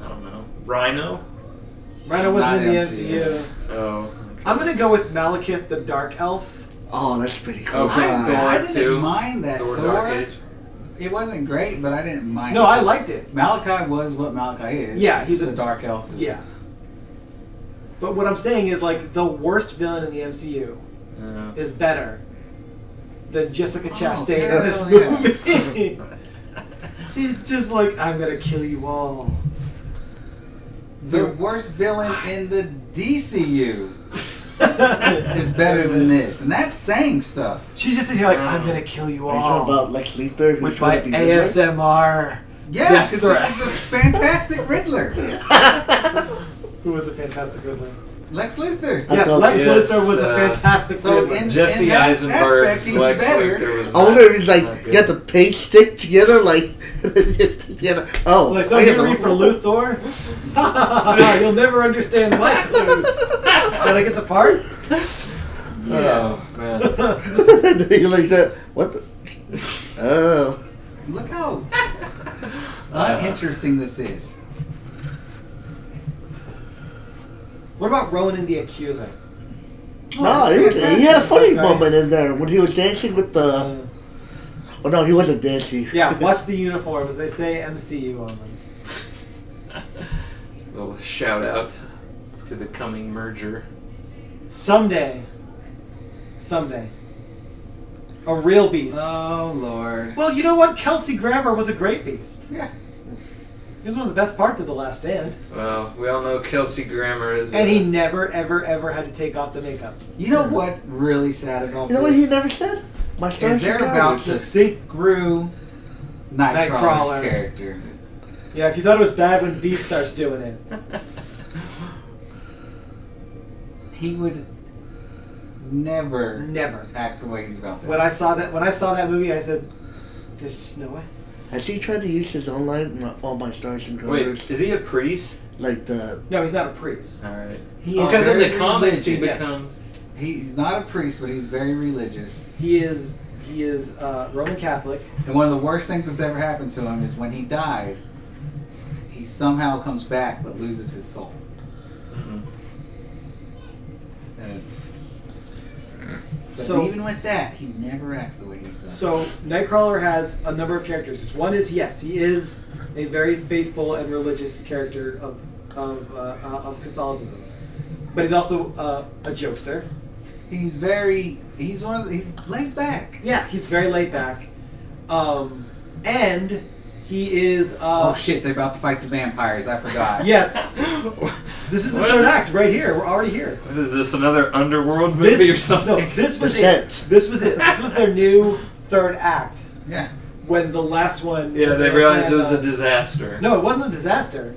[SPEAKER 2] I don't know. Rhino.
[SPEAKER 4] Rhino wasn't in the
[SPEAKER 5] Not
[SPEAKER 4] MCU.
[SPEAKER 2] Oh. Okay.
[SPEAKER 4] I'm gonna go with Malekith the Dark Elf.
[SPEAKER 3] Oh, that's pretty cool.
[SPEAKER 2] Oh,
[SPEAKER 5] I
[SPEAKER 2] Thor
[SPEAKER 5] didn't
[SPEAKER 2] too.
[SPEAKER 5] mind that
[SPEAKER 2] Thor
[SPEAKER 5] Thor.
[SPEAKER 2] Dark Age.
[SPEAKER 5] It wasn't great, but I didn't mind
[SPEAKER 4] No,
[SPEAKER 5] it.
[SPEAKER 4] I liked it.
[SPEAKER 5] Malachi was what Malachi is.
[SPEAKER 4] Yeah, he's
[SPEAKER 5] a
[SPEAKER 4] a-
[SPEAKER 5] dark elf.
[SPEAKER 4] Yeah. But what I'm saying is, like, the worst villain in the MCU
[SPEAKER 2] Yeah.
[SPEAKER 4] is better than Jessica Chastain
[SPEAKER 5] hell
[SPEAKER 4] in this
[SPEAKER 5] yeah.
[SPEAKER 4] movie. She's just like, I'm gonna kill you all.
[SPEAKER 5] The worst villain in the DCU is better than this, and that's saying stuff.
[SPEAKER 4] She's just in here like, I'm gonna kill you
[SPEAKER 3] Are you talking
[SPEAKER 4] all
[SPEAKER 3] about Lex Luthor? who's
[SPEAKER 4] with
[SPEAKER 3] gonna
[SPEAKER 4] my
[SPEAKER 3] be Riddler?
[SPEAKER 4] ASMR.
[SPEAKER 5] Yeah,
[SPEAKER 4] Death
[SPEAKER 5] because
[SPEAKER 4] threat.
[SPEAKER 5] he's a fantastic Riddler.
[SPEAKER 4] Who was a fantastic villain?
[SPEAKER 5] Lex Luthor.
[SPEAKER 3] I
[SPEAKER 4] Yes,
[SPEAKER 3] thought-
[SPEAKER 4] Lex
[SPEAKER 2] Yes,
[SPEAKER 4] Luthor was a fantastic
[SPEAKER 5] so
[SPEAKER 4] villain.
[SPEAKER 5] in-
[SPEAKER 2] Jesse
[SPEAKER 5] that
[SPEAKER 2] Eisenberg's
[SPEAKER 5] aspect, he's
[SPEAKER 2] Lex
[SPEAKER 5] better.
[SPEAKER 2] Luthor was
[SPEAKER 3] I wonder if he's
[SPEAKER 2] not
[SPEAKER 3] like,
[SPEAKER 2] good.
[SPEAKER 3] you have the page stick together, like, just together. Oh,
[SPEAKER 4] It's like, so
[SPEAKER 3] I
[SPEAKER 4] you
[SPEAKER 3] get the-
[SPEAKER 4] read for Luthor? You'll never understand my clues. Did I get the part?
[SPEAKER 2] Oh man.
[SPEAKER 3] You're like that. What the? Oh.
[SPEAKER 5] Look how uninteresting this is.
[SPEAKER 4] What about Ronan the Accuser?
[SPEAKER 3] No, he had a funny moment in there when he was dancing with the. Oh no, he wasn't dancing.
[SPEAKER 4] Yeah, watch the uniforms. They say MCU on them.
[SPEAKER 2] Little shout out to the coming merger.
[SPEAKER 4] Someday. A real beast.
[SPEAKER 5] Oh Lord.
[SPEAKER 4] Well, you know what? Kelsey Grammer was a great beast.
[SPEAKER 5] Yeah.
[SPEAKER 4] He was one of the best parts of The Last Stand.
[SPEAKER 2] Well, we all know Kelsey Grammer is.
[SPEAKER 4] And he never, ever, ever had to take off the makeup.
[SPEAKER 5] You know what really sad about
[SPEAKER 3] You know what he
[SPEAKER 5] this?
[SPEAKER 3] never said? My stars
[SPEAKER 5] Is they're
[SPEAKER 3] are
[SPEAKER 5] about
[SPEAKER 3] garbage.
[SPEAKER 5] to screw Nightcrawler's
[SPEAKER 4] Nightcrawler.
[SPEAKER 5] character.
[SPEAKER 4] Yeah, if you thought it was bad when Beast starts doing it.
[SPEAKER 5] He would never
[SPEAKER 4] Never.
[SPEAKER 5] act the way he's about that.
[SPEAKER 4] When I saw that movie, I said, "There's just no way."
[SPEAKER 3] Has he tried to use his own line? All my stars and
[SPEAKER 2] Wait,
[SPEAKER 3] garbage.
[SPEAKER 2] is he a priest?
[SPEAKER 3] Like the.
[SPEAKER 4] No, he's not a priest.
[SPEAKER 2] All right.
[SPEAKER 5] He is
[SPEAKER 2] Because in
[SPEAKER 5] very
[SPEAKER 2] the comics he
[SPEAKER 5] religious.
[SPEAKER 2] becomes.
[SPEAKER 5] He's not a priest, but he's very religious.
[SPEAKER 4] He is Roman Catholic.
[SPEAKER 5] And one of the worst things that's ever happened to him is when he died, he somehow comes back but loses his soul.
[SPEAKER 2] Mm-mm.
[SPEAKER 5] And it's. But
[SPEAKER 4] So-
[SPEAKER 5] even with that, he never acts the way he's done.
[SPEAKER 4] So Nightcrawler has a number of characteristics. One is, yes, he is a very faithful and religious character of Catholicism, but he's also a jokester.
[SPEAKER 5] he's laid back.
[SPEAKER 4] Yeah, he's very laid back, and he is.
[SPEAKER 5] Oh shit! They're about to fight the vampires. I forgot.
[SPEAKER 4] Yes, this is the
[SPEAKER 2] What?
[SPEAKER 4] third act right here. We're already here.
[SPEAKER 2] What is this, another underworld movie or something?
[SPEAKER 4] No, this was
[SPEAKER 3] Descent.
[SPEAKER 4] it. This was it. This was their new third act.
[SPEAKER 5] Yeah.
[SPEAKER 4] When the last one.
[SPEAKER 2] Yeah, they realized it was a disaster.
[SPEAKER 4] No, it wasn't a disaster.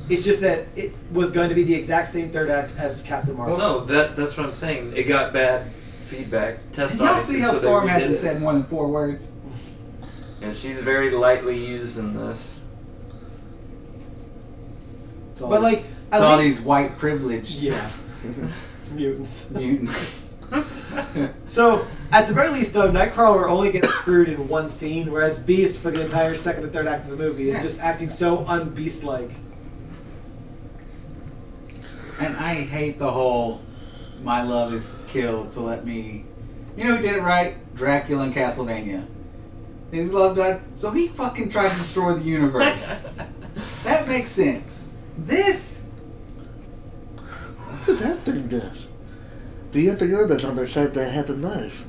[SPEAKER 4] It's just that it was going to be the exact same third act as Captain Marvel.
[SPEAKER 2] Well, no, that's what I'm saying. It got bad feedback. Test
[SPEAKER 5] Did y'all
[SPEAKER 2] audiences,
[SPEAKER 5] see how
[SPEAKER 2] so they
[SPEAKER 5] Storm
[SPEAKER 2] redid
[SPEAKER 5] hasn't
[SPEAKER 2] it.
[SPEAKER 5] said more than 4 words?
[SPEAKER 2] Yeah, she's very lightly used in this.
[SPEAKER 5] It's all
[SPEAKER 4] But, like,
[SPEAKER 5] these,
[SPEAKER 4] at
[SPEAKER 5] it's all
[SPEAKER 4] least-
[SPEAKER 5] these white privileged
[SPEAKER 4] Yeah. Mutants.
[SPEAKER 5] mutants.
[SPEAKER 4] So, at the very least, though, Nightcrawler only gets screwed in one scene, whereas Beast, for the entire second and third act of the movie, is
[SPEAKER 5] Yeah.
[SPEAKER 4] just acting so un-Beast-like.
[SPEAKER 5] And I hate the whole "my love is killed, so let me." You know who did it right? Dracula in Castlevania. His love died, so he fucking tried to destroy the universe. That makes sense. This.
[SPEAKER 3] What did that thing do? The other girl that's on their side that had the knife.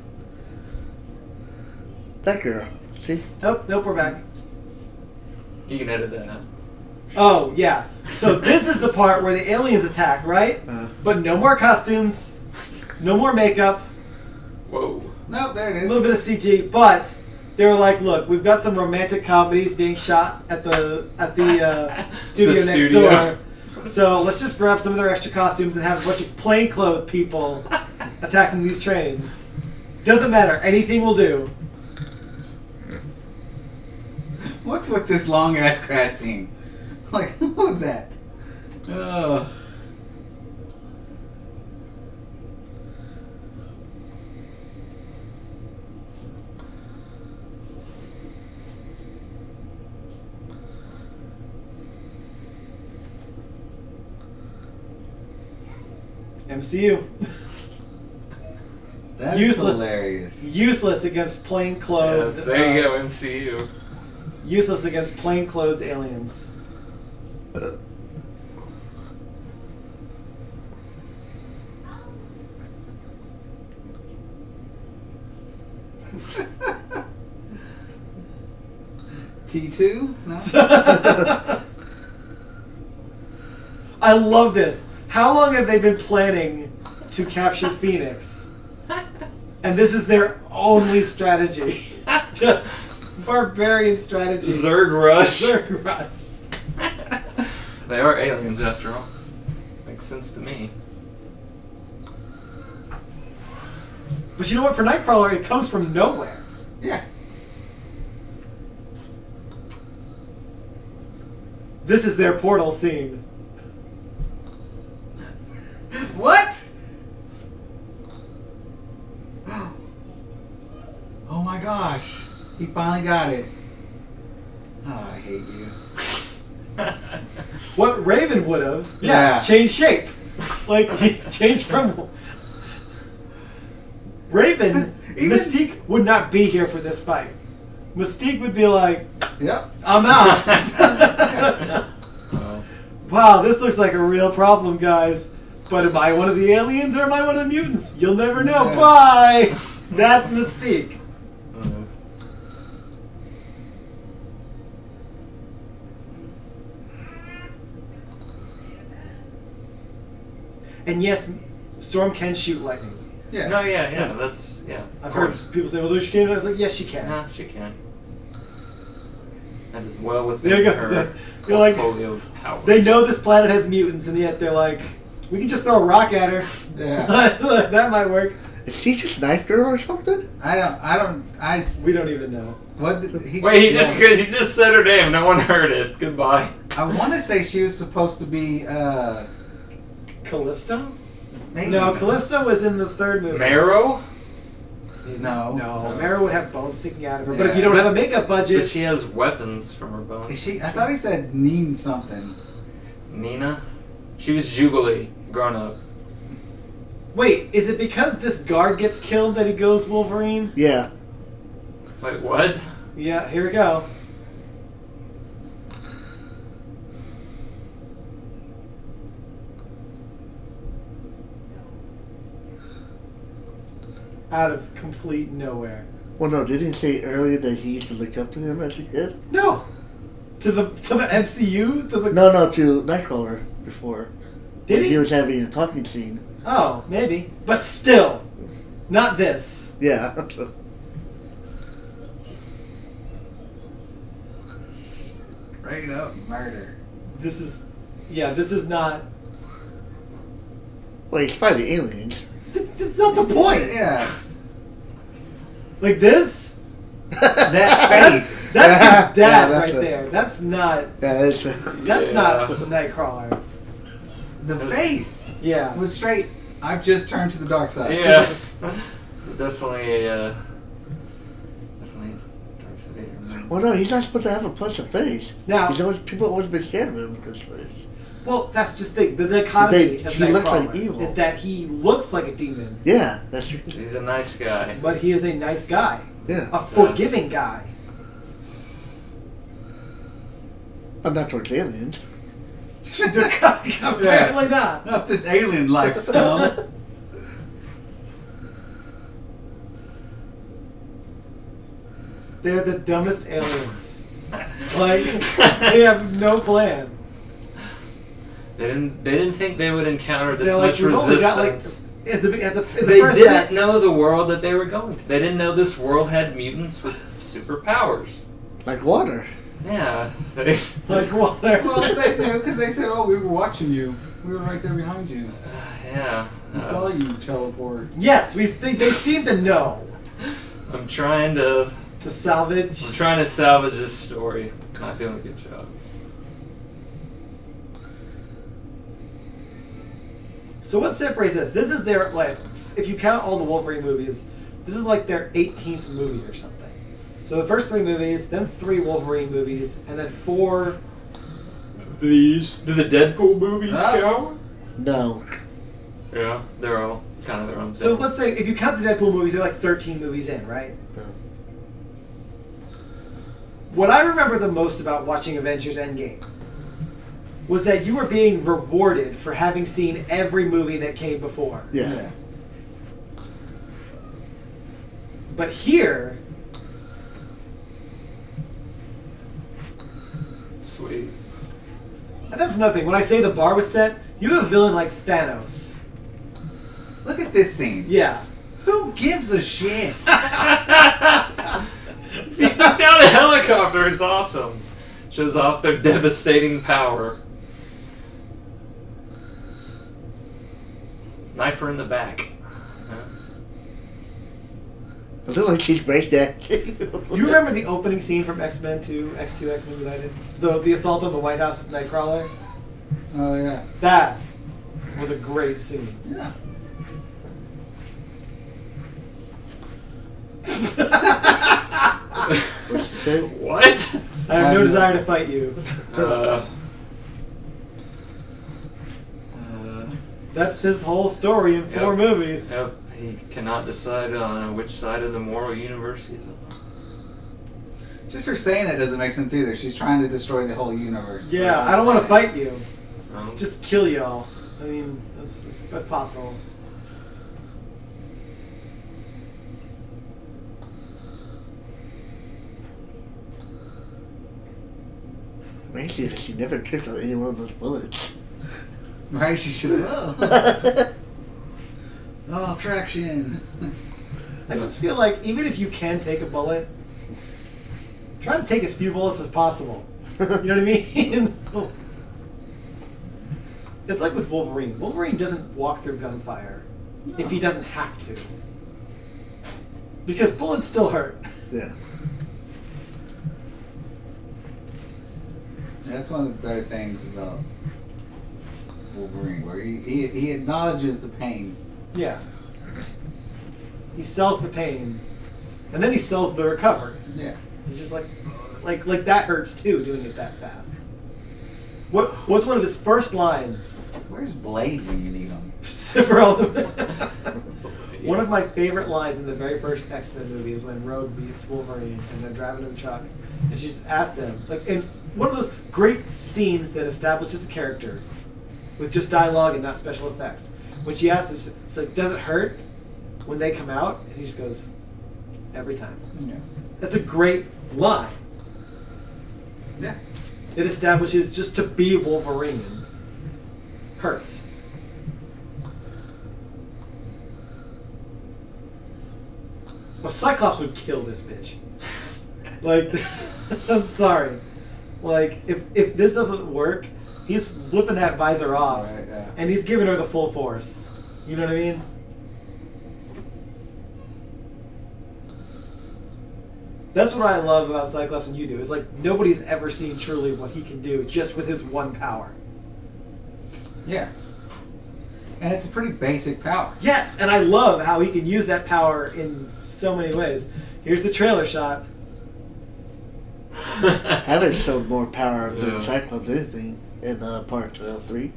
[SPEAKER 3] That girl. See?
[SPEAKER 4] Nope, we're back.
[SPEAKER 2] You can edit that out.
[SPEAKER 4] Oh, yeah. So this is the part where the aliens attack, right? But no more costumes, no more makeup,
[SPEAKER 2] Whoa.
[SPEAKER 5] Nope, there it
[SPEAKER 4] a
[SPEAKER 5] is.
[SPEAKER 4] little bit of CG, but they were like, look, we've got some romantic comedies being shot at the studio
[SPEAKER 2] The
[SPEAKER 4] next
[SPEAKER 2] studio.
[SPEAKER 4] door. So let's just grab some of their extra costumes and have a bunch of plainclothes people attacking these trains. Doesn't matter. Anything will do.
[SPEAKER 5] What's with this long ass crash scene? Like, what was that? Oh.
[SPEAKER 4] MCU.
[SPEAKER 5] That is hilarious.
[SPEAKER 4] Useless against plainclothes.
[SPEAKER 2] Yes, there you go, MCU.
[SPEAKER 4] Useless against plainclothes aliens.
[SPEAKER 5] T2? No?
[SPEAKER 4] I love this. How long have they been planning to capture Phoenix? And this is their only strategy. Just barbarian strategy.
[SPEAKER 2] Zerg Rush.
[SPEAKER 4] Zerg Rush.
[SPEAKER 2] They are aliens after all. Makes sense to me.
[SPEAKER 4] But you know what? For Nightcrawler, it comes from nowhere.
[SPEAKER 5] Yeah.
[SPEAKER 4] This is their portal scene.
[SPEAKER 5] What? Oh my gosh. He finally got it. Oh, I hate you.
[SPEAKER 4] What Raven would have,
[SPEAKER 5] Yeah.
[SPEAKER 4] changed shape. Like, he changed from... Raven, Mystique would not be here for this fight. Mystique would be like,
[SPEAKER 5] Yep.
[SPEAKER 4] I'm out. Wow, this looks like a real problem, guys. But am I one of the aliens or am I one of the mutants? You'll never know.
[SPEAKER 5] Yeah.
[SPEAKER 4] Bye! That's Mystique. And yes, Storm can shoot lightning.
[SPEAKER 5] Yeah.
[SPEAKER 2] No, yeah, that's, yeah.
[SPEAKER 4] I've
[SPEAKER 2] of
[SPEAKER 4] heard
[SPEAKER 2] course.
[SPEAKER 4] people say, well, she can't. I was like, yes, she can.
[SPEAKER 2] No, she can. That is well within
[SPEAKER 4] There you go.
[SPEAKER 2] her
[SPEAKER 4] You're like,
[SPEAKER 2] portfolio of powers.
[SPEAKER 4] they know this planet has mutants, and yet they're like, we can just throw a rock at her.
[SPEAKER 5] Yeah.
[SPEAKER 4] That might work.
[SPEAKER 3] Is she just knife girl or something?
[SPEAKER 4] We don't even know.
[SPEAKER 5] What did he
[SPEAKER 2] Wait, he just said her name. No one heard it. Goodbye.
[SPEAKER 5] I want to say she was supposed to be,
[SPEAKER 4] Callisto?
[SPEAKER 5] maybe.
[SPEAKER 4] No, Callisto was in the third movie.
[SPEAKER 2] Marrow?
[SPEAKER 5] No.
[SPEAKER 4] No, Mara would have bones sticking out of her. But if
[SPEAKER 5] Yeah.
[SPEAKER 4] you don't have a makeup
[SPEAKER 2] But
[SPEAKER 4] budget,
[SPEAKER 2] she has weapons from her bones.
[SPEAKER 5] Is she? I thought he said Neen something.
[SPEAKER 2] Nina? She was Jubilee, grown up.
[SPEAKER 4] wait, is it because this guard gets killed that he goes Wolverine?
[SPEAKER 3] Yeah.
[SPEAKER 2] Wait, what?
[SPEAKER 4] Yeah, here we go. Out of complete nowhere.
[SPEAKER 3] Well, no, didn't he say earlier that he used to look up to him as a kid?
[SPEAKER 4] No, to the MCU, to the
[SPEAKER 3] No, to Nightcrawler before.
[SPEAKER 4] Did
[SPEAKER 3] When
[SPEAKER 4] he?
[SPEAKER 3] he was having a talking scene.
[SPEAKER 4] Oh, maybe, but still, not this.
[SPEAKER 3] Yeah.
[SPEAKER 5] Straight up murder.
[SPEAKER 4] This is not.
[SPEAKER 3] Well, he's fighting aliens.
[SPEAKER 4] It's not the point.
[SPEAKER 5] Yeah.
[SPEAKER 4] Like this.
[SPEAKER 5] That face.
[SPEAKER 4] That's his dad
[SPEAKER 3] Yeah, that's
[SPEAKER 4] right
[SPEAKER 3] a-
[SPEAKER 4] there. That's not.
[SPEAKER 3] Yeah, that's
[SPEAKER 4] That's
[SPEAKER 2] Yeah.
[SPEAKER 4] not Nightcrawler.
[SPEAKER 5] The face
[SPEAKER 4] Yeah.
[SPEAKER 5] was straight. I've just turned to the dark side.
[SPEAKER 2] Yeah. It's definitely a, definitely Darth Vader. Man.
[SPEAKER 3] Well, no, he's not supposed to have a pleasant face.
[SPEAKER 4] Now-
[SPEAKER 3] People have always been scared of him with his face.
[SPEAKER 4] Well, that's just the dichotomy
[SPEAKER 3] He
[SPEAKER 4] of
[SPEAKER 3] looks like
[SPEAKER 4] Nightcrawler
[SPEAKER 3] evil.
[SPEAKER 4] is that he looks like a demon,
[SPEAKER 3] Yeah, that's true.
[SPEAKER 2] He's a nice guy.
[SPEAKER 4] but he is a nice guy,
[SPEAKER 3] Yeah.
[SPEAKER 4] a forgiving guy.
[SPEAKER 3] I'm not towards aliens.
[SPEAKER 4] Apparently not.
[SPEAKER 5] Not this alien life, scum.
[SPEAKER 4] They're the dumbest aliens. Like they have no plan.
[SPEAKER 2] They didn't think they would encounter this
[SPEAKER 4] They're like,
[SPEAKER 2] much
[SPEAKER 4] we've only got like
[SPEAKER 2] resistance.
[SPEAKER 4] at the
[SPEAKER 2] They
[SPEAKER 4] first
[SPEAKER 2] didn't
[SPEAKER 4] act.
[SPEAKER 2] know the world that they were going to. They didn't know this world had mutants with superpowers.
[SPEAKER 3] Like water.
[SPEAKER 2] Yeah. They,
[SPEAKER 4] Like water.
[SPEAKER 5] Well, they knew because they said, "Oh, we were watching you. We were right there behind you.
[SPEAKER 2] yeah.
[SPEAKER 5] We saw you teleport."
[SPEAKER 4] Yes, they seem to know
[SPEAKER 2] I'm trying to
[SPEAKER 4] salvage.
[SPEAKER 2] salvage this story. Not doing a good job.
[SPEAKER 4] So what separates us? This is their, like, if you count all the Wolverine movies, this is like their 18th movie or something. So the first 3 movies, then 3 Wolverine movies, and then 4.
[SPEAKER 2] Do the Deadpool movies
[SPEAKER 5] Ah.
[SPEAKER 2] count?
[SPEAKER 3] No.
[SPEAKER 2] Yeah, they're all kind of their own thing.
[SPEAKER 4] So let's say if you count the Deadpool movies, they're like 13 movies in, right?
[SPEAKER 3] Yeah.
[SPEAKER 4] What I remember the most about watching Avengers Endgame was that you were being rewarded for having seen every movie that came before.
[SPEAKER 3] Yeah.
[SPEAKER 4] But here,
[SPEAKER 2] Sweet.
[SPEAKER 4] and that's another thing. When I say the bar was set, you have a villain like Thanos.
[SPEAKER 5] Look at this scene.
[SPEAKER 4] Yeah.
[SPEAKER 5] Who gives a shit?
[SPEAKER 2] He took down a helicopter. It's awesome. Shows off their devastating power. Knife her in the back.
[SPEAKER 3] I feel like he's breakdancing.
[SPEAKER 4] You remember the opening scene from X-Men 2, X2, X-Men United? The assault on the White House with Nightcrawler?
[SPEAKER 5] Oh yeah.
[SPEAKER 4] That was a great scene.
[SPEAKER 5] Yeah.
[SPEAKER 3] What's she say?
[SPEAKER 2] What?
[SPEAKER 4] I have no desire to fight you. That's his whole story in 4 movies.
[SPEAKER 2] Yep. He cannot decide on which side of the moral universe he's on.
[SPEAKER 5] Just her saying that doesn't make sense either. She's trying to destroy the whole universe.
[SPEAKER 4] Yeah, I don't want to fight you.
[SPEAKER 2] No.
[SPEAKER 4] Just kill y'all. I mean, that's possible.
[SPEAKER 3] Amazing that she never tripped on any one of those bullets.
[SPEAKER 5] Right? She should have. Oh, traction.
[SPEAKER 4] I just feel like even if you can take a bullet, try to take as few bullets as possible. You know what I mean? It's like with Wolverine. Wolverine doesn't walk through gunfire if he doesn't have to. Because bullets still hurt.
[SPEAKER 3] Yeah.
[SPEAKER 5] That's one of the better things about Wolverine, where he acknowledges the pain.
[SPEAKER 4] Yeah. He sells the pain, and then he sells the recovery.
[SPEAKER 5] Yeah.
[SPEAKER 4] He's just like that hurts too, doing it that fast. What was one of his first lines?
[SPEAKER 5] Where's Blade when you need him?
[SPEAKER 4] For all of them. One of my favorite lines in the very first X-Men movie is when Rogue meets Wolverine and they're driving in the truck, and she's asked him, like, in one of those great scenes that establishes a character with just dialogue and not special effects. When she asked him, she's like, "Does it hurt when they come out?" And he just goes, "Every time."
[SPEAKER 5] Yeah.
[SPEAKER 4] That's a great line.
[SPEAKER 5] Yeah.
[SPEAKER 4] It establishes just to be Wolverine hurts. Well, Cyclops would kill this bitch. Like, I'm sorry. Like, if this doesn't work, he's flipping that visor off,
[SPEAKER 5] Right, yeah.
[SPEAKER 4] and he's giving her the full force. You know what I mean? That's what I love about Cyclops and you do. Is like nobody's ever seen truly what he can do just with his one power.
[SPEAKER 5] Yeah. And it's a pretty basic power.
[SPEAKER 4] Yes, and I love how he can use that power in so many ways. Here's the trailer shot.
[SPEAKER 3] Havoc showed more power
[SPEAKER 2] Yeah.
[SPEAKER 3] than Cyclops anything in part 3.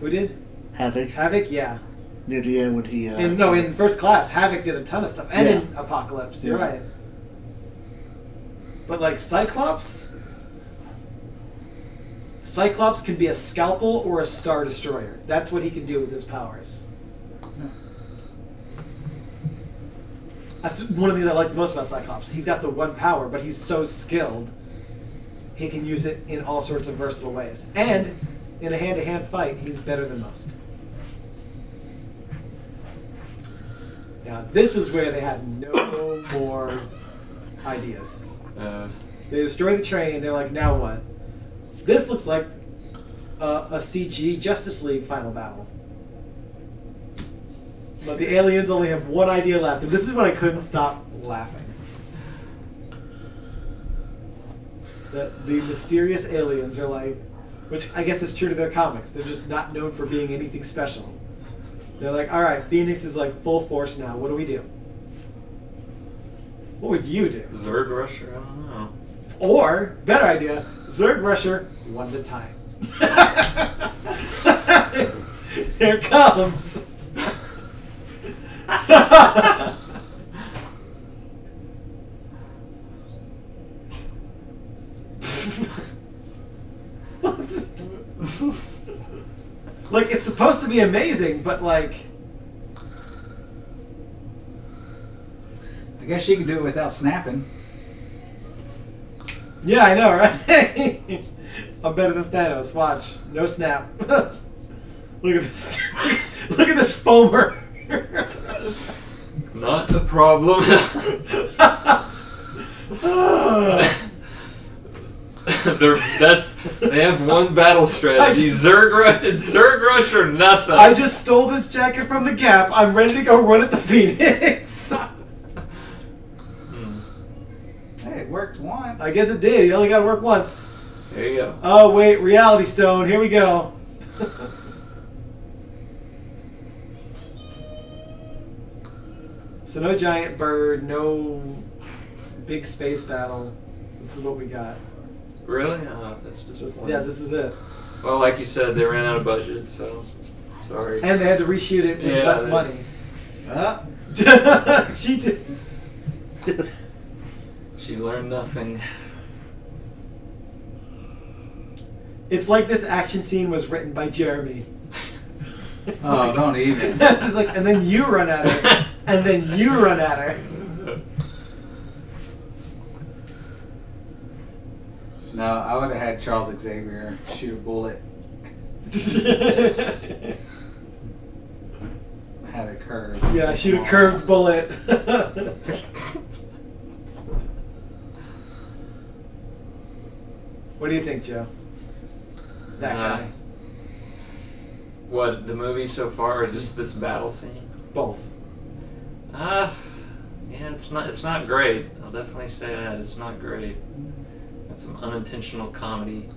[SPEAKER 4] Who did?
[SPEAKER 3] Havoc.
[SPEAKER 4] Havoc, yeah.
[SPEAKER 3] Near the end when he...
[SPEAKER 4] in First Class, Havoc did a ton of stuff. And
[SPEAKER 3] Yeah.
[SPEAKER 4] in Apocalypse, you're
[SPEAKER 3] Yeah.
[SPEAKER 4] right. But like Cyclops can be a scalpel or a Star Destroyer. That's what he can do with his powers. That's one of the things I like the most about Cyclops. He's got the one power, but he's so skilled, he can use it in all sorts of versatile ways. And in a hand-to-hand fight, he's better than most. Now, this is where they have no more ideas. They destroy the train, they're like, now what? This looks like a CG Justice League final battle. But the aliens only have one idea left, and this is when I couldn't stop laughing. The mysterious aliens are like, which I guess is true to their comics, they're just not known for being anything special. They're like, alright, Phoenix is like full force now, what do we do? What would you do?
[SPEAKER 2] Zerg Rusher? I don't know.
[SPEAKER 4] Or, better idea, Zerg Rusher one at a time. Here it comes. Like, it's supposed to be amazing, but like...
[SPEAKER 5] I guess she could do it without snapping.
[SPEAKER 4] Yeah, I know, right? I'm better than Thanos. Watch. No snap. Look at this. Look at this foamer.
[SPEAKER 2] Not the problem. They have one battle strategy. Zerg Rush or nothing.
[SPEAKER 4] I just stole this jacket from the Gap. I'm ready to go run at the Phoenix.
[SPEAKER 5] Hey, it worked once.
[SPEAKER 4] I guess it did. You only got to work once.
[SPEAKER 2] There you go.
[SPEAKER 4] Oh, wait. Reality Stone. Here we go. So no giant bird, no big space battle. This is what we got.
[SPEAKER 2] Really? That's disappointing.
[SPEAKER 4] Yeah, this is it.
[SPEAKER 2] Well, like you said, they ran out of budget, so sorry.
[SPEAKER 4] And they had to reshoot it with less money. She did.
[SPEAKER 2] She learned nothing.
[SPEAKER 4] It's like this action scene was written by Jeremy.
[SPEAKER 5] Oh, don't even.
[SPEAKER 4] It's like, and then you run at her, and then you run at her.
[SPEAKER 5] No, I would have had Charles Xavier shoot a bullet. Have it curved.
[SPEAKER 4] Yeah, shoot a curved bullet. What do you think, Joe? That guy.
[SPEAKER 2] What, the movie so far, or just this battle scene?
[SPEAKER 4] Both.
[SPEAKER 2] Yeah, it's not great. I'll definitely say that. It's not great. Got some unintentional comedy.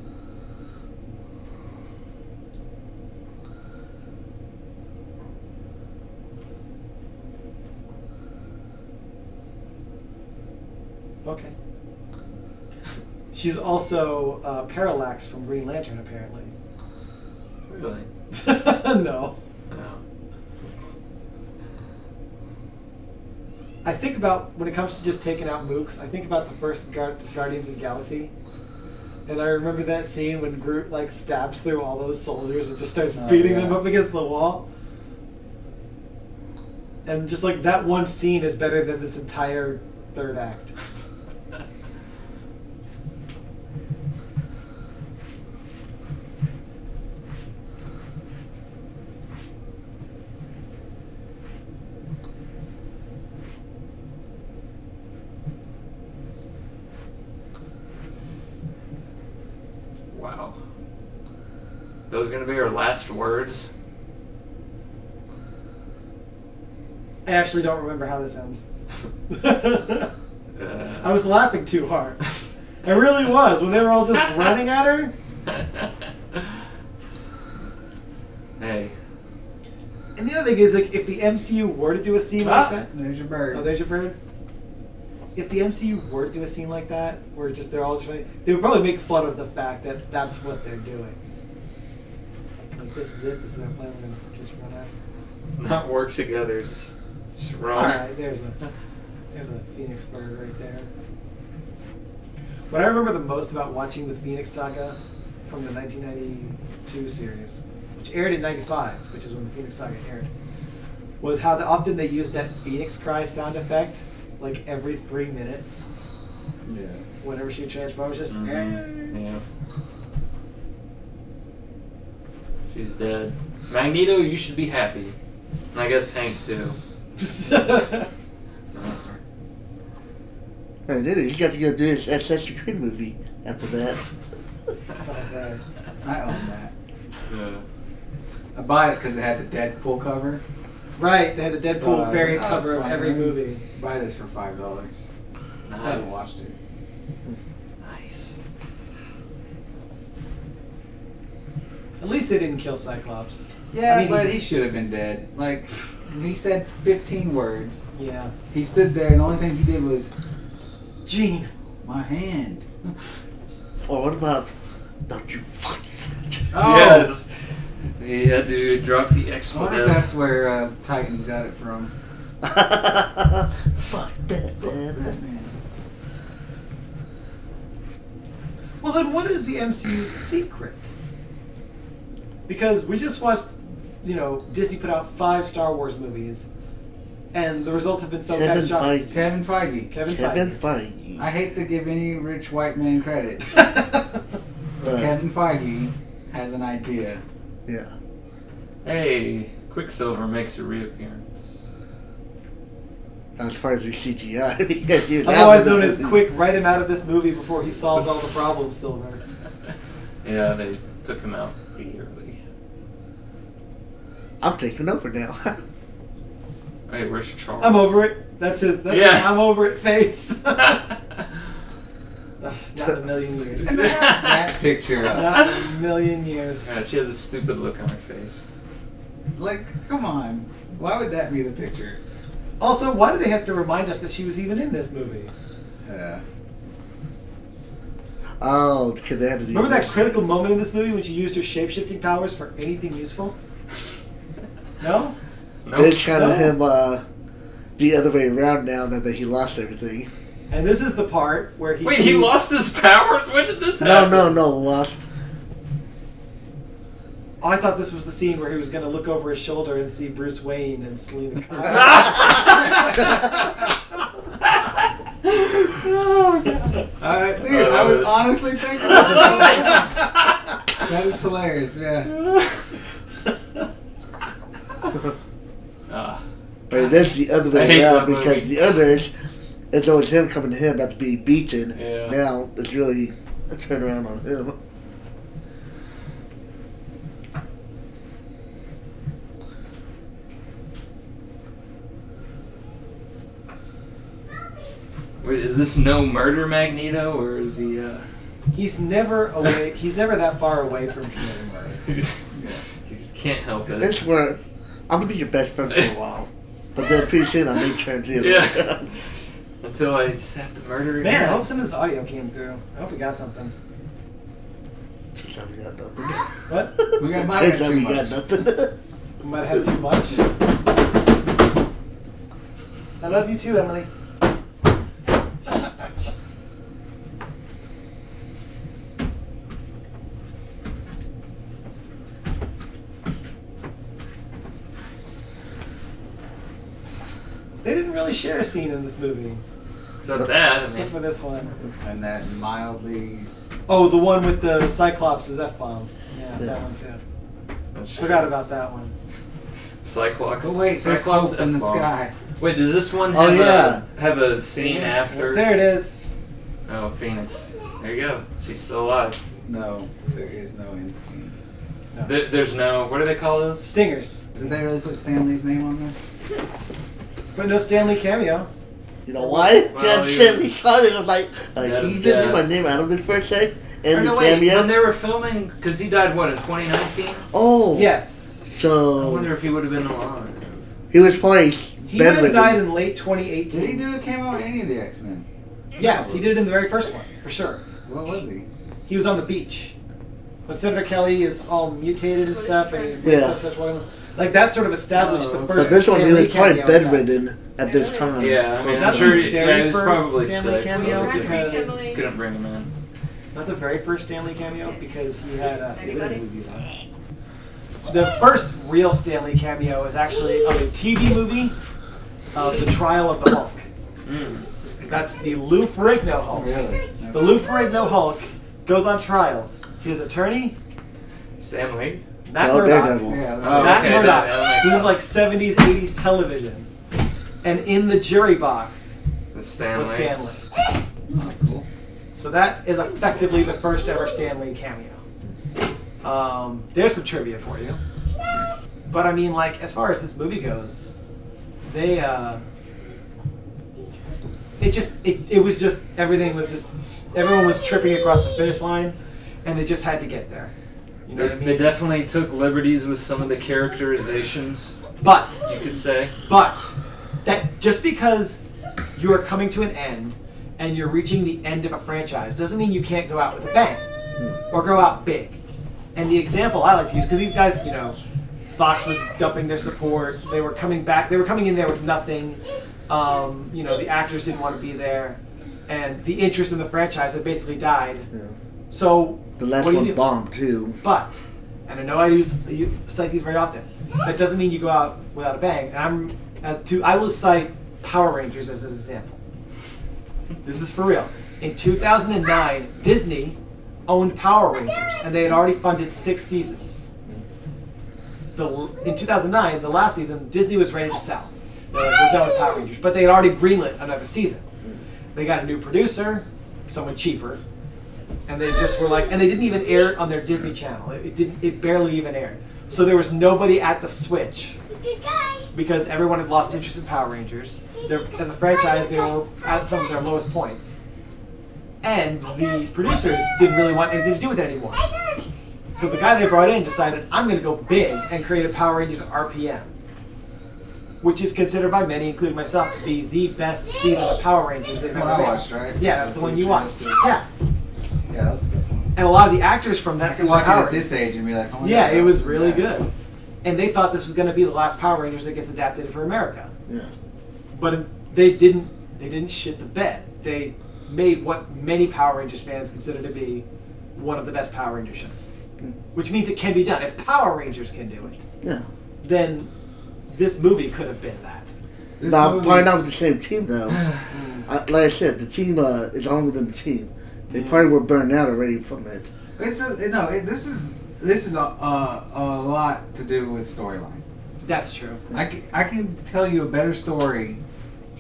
[SPEAKER 4] Okay. She's also Parallax from Green Lantern, apparently.
[SPEAKER 2] Really?
[SPEAKER 4] No.
[SPEAKER 2] No.
[SPEAKER 4] I think about, when it comes to just taking out mooks, I think about the first Guardians of the Galaxy. And I remember that scene when Groot like stabs through all those soldiers and just starts beating them up against the wall. And just like that one scene is better than this entire third act.
[SPEAKER 2] Wow. Those gonna be our last words?
[SPEAKER 4] I actually don't remember how this ends. I was laughing too hard. I really was, when they were all just running at her.
[SPEAKER 2] Hey.
[SPEAKER 4] And the other thing is, like, if the MCU were to do a scene like that...
[SPEAKER 5] There's your bird.
[SPEAKER 4] Oh, there's your bird? If the MCU were to do a scene like that, where just they're all just running, they would probably make fun of the fact that that's what they're doing. Like, this is it, this is our plan, we're going to just run at it.
[SPEAKER 2] Not work together, just run.
[SPEAKER 4] Alright, there's a Phoenix bird right there. What I remember the most about watching the Phoenix Saga from the 1992 series, which aired in 95, which is when the Phoenix Saga aired, was how often they used that Phoenix cry sound effect, like every 3 minutes.
[SPEAKER 5] Yeah.
[SPEAKER 4] Whenever she transforms, just...
[SPEAKER 2] Yeah. She's dead. Magneto, you should be happy. And I guess Hank, too.
[SPEAKER 3] Hey, then he got to go do his Assassin's Creed movie after that.
[SPEAKER 4] Okay.
[SPEAKER 5] I own that.
[SPEAKER 2] Yeah.
[SPEAKER 5] I bought it because it had the Deadpool cover.
[SPEAKER 4] Right, they had the
[SPEAKER 5] So I
[SPEAKER 4] Deadpool
[SPEAKER 5] was
[SPEAKER 4] variant
[SPEAKER 5] like, oh,
[SPEAKER 4] cover of
[SPEAKER 5] it's
[SPEAKER 4] every
[SPEAKER 5] fine.
[SPEAKER 4] movie.
[SPEAKER 5] Buy this for $5.
[SPEAKER 2] Nice.
[SPEAKER 5] I haven't watched it.
[SPEAKER 2] Nice.
[SPEAKER 4] At least they didn't kill Cyclops.
[SPEAKER 5] Yeah,
[SPEAKER 4] I mean,
[SPEAKER 5] but he should have been dead. Like, he said 15 words.
[SPEAKER 4] Yeah.
[SPEAKER 5] He stood there, and the only thing he did was,
[SPEAKER 4] Jean.
[SPEAKER 5] my hand.
[SPEAKER 3] Or what about, don't you fucking...
[SPEAKER 5] Oh!
[SPEAKER 2] Yes. He had to drop the
[SPEAKER 5] I wonder if
[SPEAKER 2] expletive.
[SPEAKER 5] that's where Titans got it from.
[SPEAKER 3] Fuck Batman.
[SPEAKER 5] Batman.
[SPEAKER 4] Well, then what is the MCU's secret? Because we just watched, Disney put out 5 Star Wars movies, and the results have been so catastrophic.
[SPEAKER 5] Kevin Feige.
[SPEAKER 4] Kevin
[SPEAKER 3] Feige.
[SPEAKER 5] I hate to give any rich white man credit, but Kevin Feige has an idea.
[SPEAKER 3] Yeah.
[SPEAKER 2] Hey, Quicksilver makes a reappearance.
[SPEAKER 3] As far as the CGI, because he was
[SPEAKER 4] Otherwise
[SPEAKER 3] out of
[SPEAKER 4] known
[SPEAKER 3] the
[SPEAKER 4] as
[SPEAKER 3] movie.
[SPEAKER 4] Quick, write him out of this movie before he solves all the problems, Silver.
[SPEAKER 2] Yeah, they took him out early.
[SPEAKER 3] I'm taking over now.
[SPEAKER 2] Hey, where's Charles?
[SPEAKER 4] I'm over it. That's his I'm over it face. Not in a million years.
[SPEAKER 5] That picture.
[SPEAKER 4] Not in a million years.
[SPEAKER 2] Yeah, she has a stupid look on her face.
[SPEAKER 5] Like, come on. Why would that be the picture?
[SPEAKER 4] Also, why do they have to remind us that she was even in this movie?
[SPEAKER 5] Yeah.
[SPEAKER 3] Oh, because they had to do
[SPEAKER 4] Remember that
[SPEAKER 3] this.
[SPEAKER 4] critical moment in this movie when she used her shape-shifting powers for anything useful? No?
[SPEAKER 2] Nope.
[SPEAKER 3] It's kind of
[SPEAKER 4] No.
[SPEAKER 3] him the other way around now that he lost everything.
[SPEAKER 4] And this is the part where he
[SPEAKER 2] Wait, he
[SPEAKER 4] sees-
[SPEAKER 2] lost his powers? When did this
[SPEAKER 3] No,
[SPEAKER 2] happen?
[SPEAKER 3] lost.
[SPEAKER 4] Oh, I thought this was the scene where he was going to look over his shoulder and see Bruce Wayne and Selena Kyle.
[SPEAKER 2] Oh, God.
[SPEAKER 5] Dude, I was honestly thinking about that. That is hilarious, yeah.
[SPEAKER 2] Ah.
[SPEAKER 3] But that's the other
[SPEAKER 2] I
[SPEAKER 3] way
[SPEAKER 2] hate
[SPEAKER 3] around
[SPEAKER 2] that
[SPEAKER 3] because
[SPEAKER 2] movie.
[SPEAKER 3] the others, it's always him coming to him after being beaten.
[SPEAKER 2] Yeah.
[SPEAKER 3] Now it's really a turnaround on him.
[SPEAKER 2] Wait, is this no murder Magneto, or is he,
[SPEAKER 4] He's never away. He's never that far away from committing murder.
[SPEAKER 2] he can't help it.
[SPEAKER 3] It's where I'm gonna be your best friend for a while, but then pretty soon I may turn to you.
[SPEAKER 2] Yeah. Until I just have to murder again.
[SPEAKER 4] Man, I hope some of this audio came through. I hope we got something.
[SPEAKER 3] Sometimes we got nothing.
[SPEAKER 4] What?
[SPEAKER 5] We got might have
[SPEAKER 3] Sometimes
[SPEAKER 5] too
[SPEAKER 3] we got
[SPEAKER 5] much.
[SPEAKER 3] nothing.
[SPEAKER 4] We might have had too much. I love you too, Emily. They didn't really share a scene in this movie,
[SPEAKER 2] Except that, I
[SPEAKER 4] except for
[SPEAKER 2] mean,
[SPEAKER 4] this one.
[SPEAKER 5] And that mildly.
[SPEAKER 4] Oh, the one with the Cyclops' F-bomb. Yeah,
[SPEAKER 3] Yeah.
[SPEAKER 4] that one too.
[SPEAKER 2] that's
[SPEAKER 4] Forgot about that one.
[SPEAKER 2] Cyclops.
[SPEAKER 5] Oh wait, there's
[SPEAKER 2] Cyclops
[SPEAKER 5] hope in the
[SPEAKER 2] F-bomb.
[SPEAKER 5] sky.
[SPEAKER 2] Wait, does this one
[SPEAKER 3] Oh,
[SPEAKER 2] have,
[SPEAKER 3] yeah.
[SPEAKER 2] have a scene after?
[SPEAKER 4] There it is.
[SPEAKER 2] Oh, Phoenix. There you go. She's still alive.
[SPEAKER 5] No, there is no end scene.
[SPEAKER 2] There's no, what do they call those?
[SPEAKER 4] Stingers.
[SPEAKER 5] Did they really put Stanley's name on this?
[SPEAKER 4] But no Stanley cameo.
[SPEAKER 3] You know why?
[SPEAKER 2] Well,
[SPEAKER 3] Because
[SPEAKER 2] he
[SPEAKER 3] Stanley
[SPEAKER 2] was-
[SPEAKER 3] saw it and was like,
[SPEAKER 2] Yeah,
[SPEAKER 3] can you just leave
[SPEAKER 2] yeah.
[SPEAKER 3] my name out of this for a sec?
[SPEAKER 2] Or
[SPEAKER 3] And the
[SPEAKER 2] no, wait,
[SPEAKER 3] cameo?
[SPEAKER 2] when they were filming, because he died, what, in 2019?
[SPEAKER 3] Oh.
[SPEAKER 4] Yes.
[SPEAKER 2] I
[SPEAKER 3] So,
[SPEAKER 2] wonder if he would have been alive.
[SPEAKER 3] he was probably
[SPEAKER 4] He might have
[SPEAKER 3] bedridden.
[SPEAKER 4] died in late 2018.
[SPEAKER 5] Did he do a cameo in any of the X-Men?
[SPEAKER 4] Yes, he did it in the very first one, for sure.
[SPEAKER 5] What was he?
[SPEAKER 4] He was on the beach. When Senator Kelly is all mutated and stuff, and he wakes
[SPEAKER 3] Yeah.
[SPEAKER 4] up such one. Like, that sort of established the
[SPEAKER 2] Oh,
[SPEAKER 3] But
[SPEAKER 4] first
[SPEAKER 3] this one, he
[SPEAKER 4] Stan Lee
[SPEAKER 3] was probably
[SPEAKER 4] cameo he got.
[SPEAKER 3] bedridden at this time.
[SPEAKER 2] Yeah, I mean,
[SPEAKER 4] Not
[SPEAKER 2] I'm sure
[SPEAKER 4] the
[SPEAKER 2] he,
[SPEAKER 4] very
[SPEAKER 2] he was
[SPEAKER 4] first
[SPEAKER 2] probably
[SPEAKER 4] Stanley
[SPEAKER 2] sick,
[SPEAKER 4] cameo,
[SPEAKER 2] so
[SPEAKER 4] because-
[SPEAKER 2] they couldn't bring him in.
[SPEAKER 4] Not the very first Stanley cameo, because he had movies on it. The first real Stanley cameo is actually on a TV movie of The Trial of the Hulk.
[SPEAKER 2] Mm.
[SPEAKER 4] That's the Lou Ferrigno Hulk.
[SPEAKER 5] Really?
[SPEAKER 4] The Lou Ferrigno Hulk goes on trial. His attorney,
[SPEAKER 2] Stan Lee?
[SPEAKER 4] Matt
[SPEAKER 3] Oh,
[SPEAKER 4] Murdock.
[SPEAKER 3] Daredevil.
[SPEAKER 5] Yeah, that's
[SPEAKER 2] Oh,
[SPEAKER 4] Matt
[SPEAKER 2] okay,
[SPEAKER 4] Murdock.
[SPEAKER 2] that makes
[SPEAKER 4] So this is
[SPEAKER 2] sense.
[SPEAKER 4] like 70s, 80s television. And in the jury box
[SPEAKER 2] The Stan
[SPEAKER 4] was
[SPEAKER 2] Lee.
[SPEAKER 4] Stanley.
[SPEAKER 5] Oh, that's cool.
[SPEAKER 4] So that is effectively the first ever Stanley cameo. There's some trivia for you. But I mean, like, as far as this movie goes, they, it was just, everything was just, everyone was tripping across the finish line, and they just had to get there. You know what I mean?
[SPEAKER 2] They definitely took liberties with some of the characterizations,
[SPEAKER 4] But
[SPEAKER 2] you could say.
[SPEAKER 4] that just because you are coming to an end and you're reaching the end of a franchise doesn't mean you can't go out with a bang or go out big. And the example I like to use, because these guys, Fox was dumping their support. They were coming back. They were coming in there with nothing. You know, the actors didn't want to be there, and the interest in the franchise had basically died.
[SPEAKER 3] Yeah.
[SPEAKER 4] So
[SPEAKER 3] The last
[SPEAKER 4] what do you
[SPEAKER 3] one
[SPEAKER 4] do?
[SPEAKER 3] bombed too.
[SPEAKER 4] But, and I know I cite these very often. That doesn't mean you go out without a bang. And I will cite Power Rangers as an example. This is for real. In 2009, Disney owned Power Rangers, and they had already funded 6 seasons. In 2009, the last season, Disney was ready to sell. They're like, we're done with Power Rangers, but they had already greenlit another season. They got a new producer, someone cheaper, and they just were like, and they didn't even air it on their Disney Channel. It barely even aired. So there was nobody at the switch because everyone had lost interest in Power Rangers. As a franchise, they were at some of their lowest points. And the producers didn't really want anything to do with it anymore. So the guy they brought in decided, I'm going to go big and create a Power Rangers RPM, which is considered by many, including myself, to be the best season of Power Rangers they've
[SPEAKER 5] That's
[SPEAKER 4] ever
[SPEAKER 5] what I
[SPEAKER 4] made.
[SPEAKER 5] watched, right?
[SPEAKER 4] Yeah, that's the one you watched.
[SPEAKER 5] Futuristic.
[SPEAKER 4] Yeah.
[SPEAKER 5] Yeah, that was the best one.
[SPEAKER 4] And a lot of the actors from that
[SPEAKER 5] I can
[SPEAKER 4] season
[SPEAKER 5] watch
[SPEAKER 4] of
[SPEAKER 5] it
[SPEAKER 4] Power
[SPEAKER 5] at
[SPEAKER 4] Rangers.
[SPEAKER 5] this age and be like, oh my
[SPEAKER 4] Yeah,
[SPEAKER 5] God,
[SPEAKER 4] it was
[SPEAKER 5] that's
[SPEAKER 4] really
[SPEAKER 5] bad.
[SPEAKER 4] good. And they thought this was going to be the last Power Rangers that gets adapted for America.
[SPEAKER 3] Yeah.
[SPEAKER 4] But they didn't shit the bed. They made what many Power Rangers fans consider to be one of the best Power Ranger shows. Which means it can be done. If Power Rangers can do it,
[SPEAKER 3] Yeah.
[SPEAKER 4] then this movie could have been that.
[SPEAKER 5] This
[SPEAKER 3] Now,
[SPEAKER 5] movie-
[SPEAKER 3] probably not with the same team though. Like I said, the team is on within the team. They probably were burned out already from it.
[SPEAKER 5] This is a lot to do with storyline.
[SPEAKER 4] That's true.
[SPEAKER 5] I can tell you a better story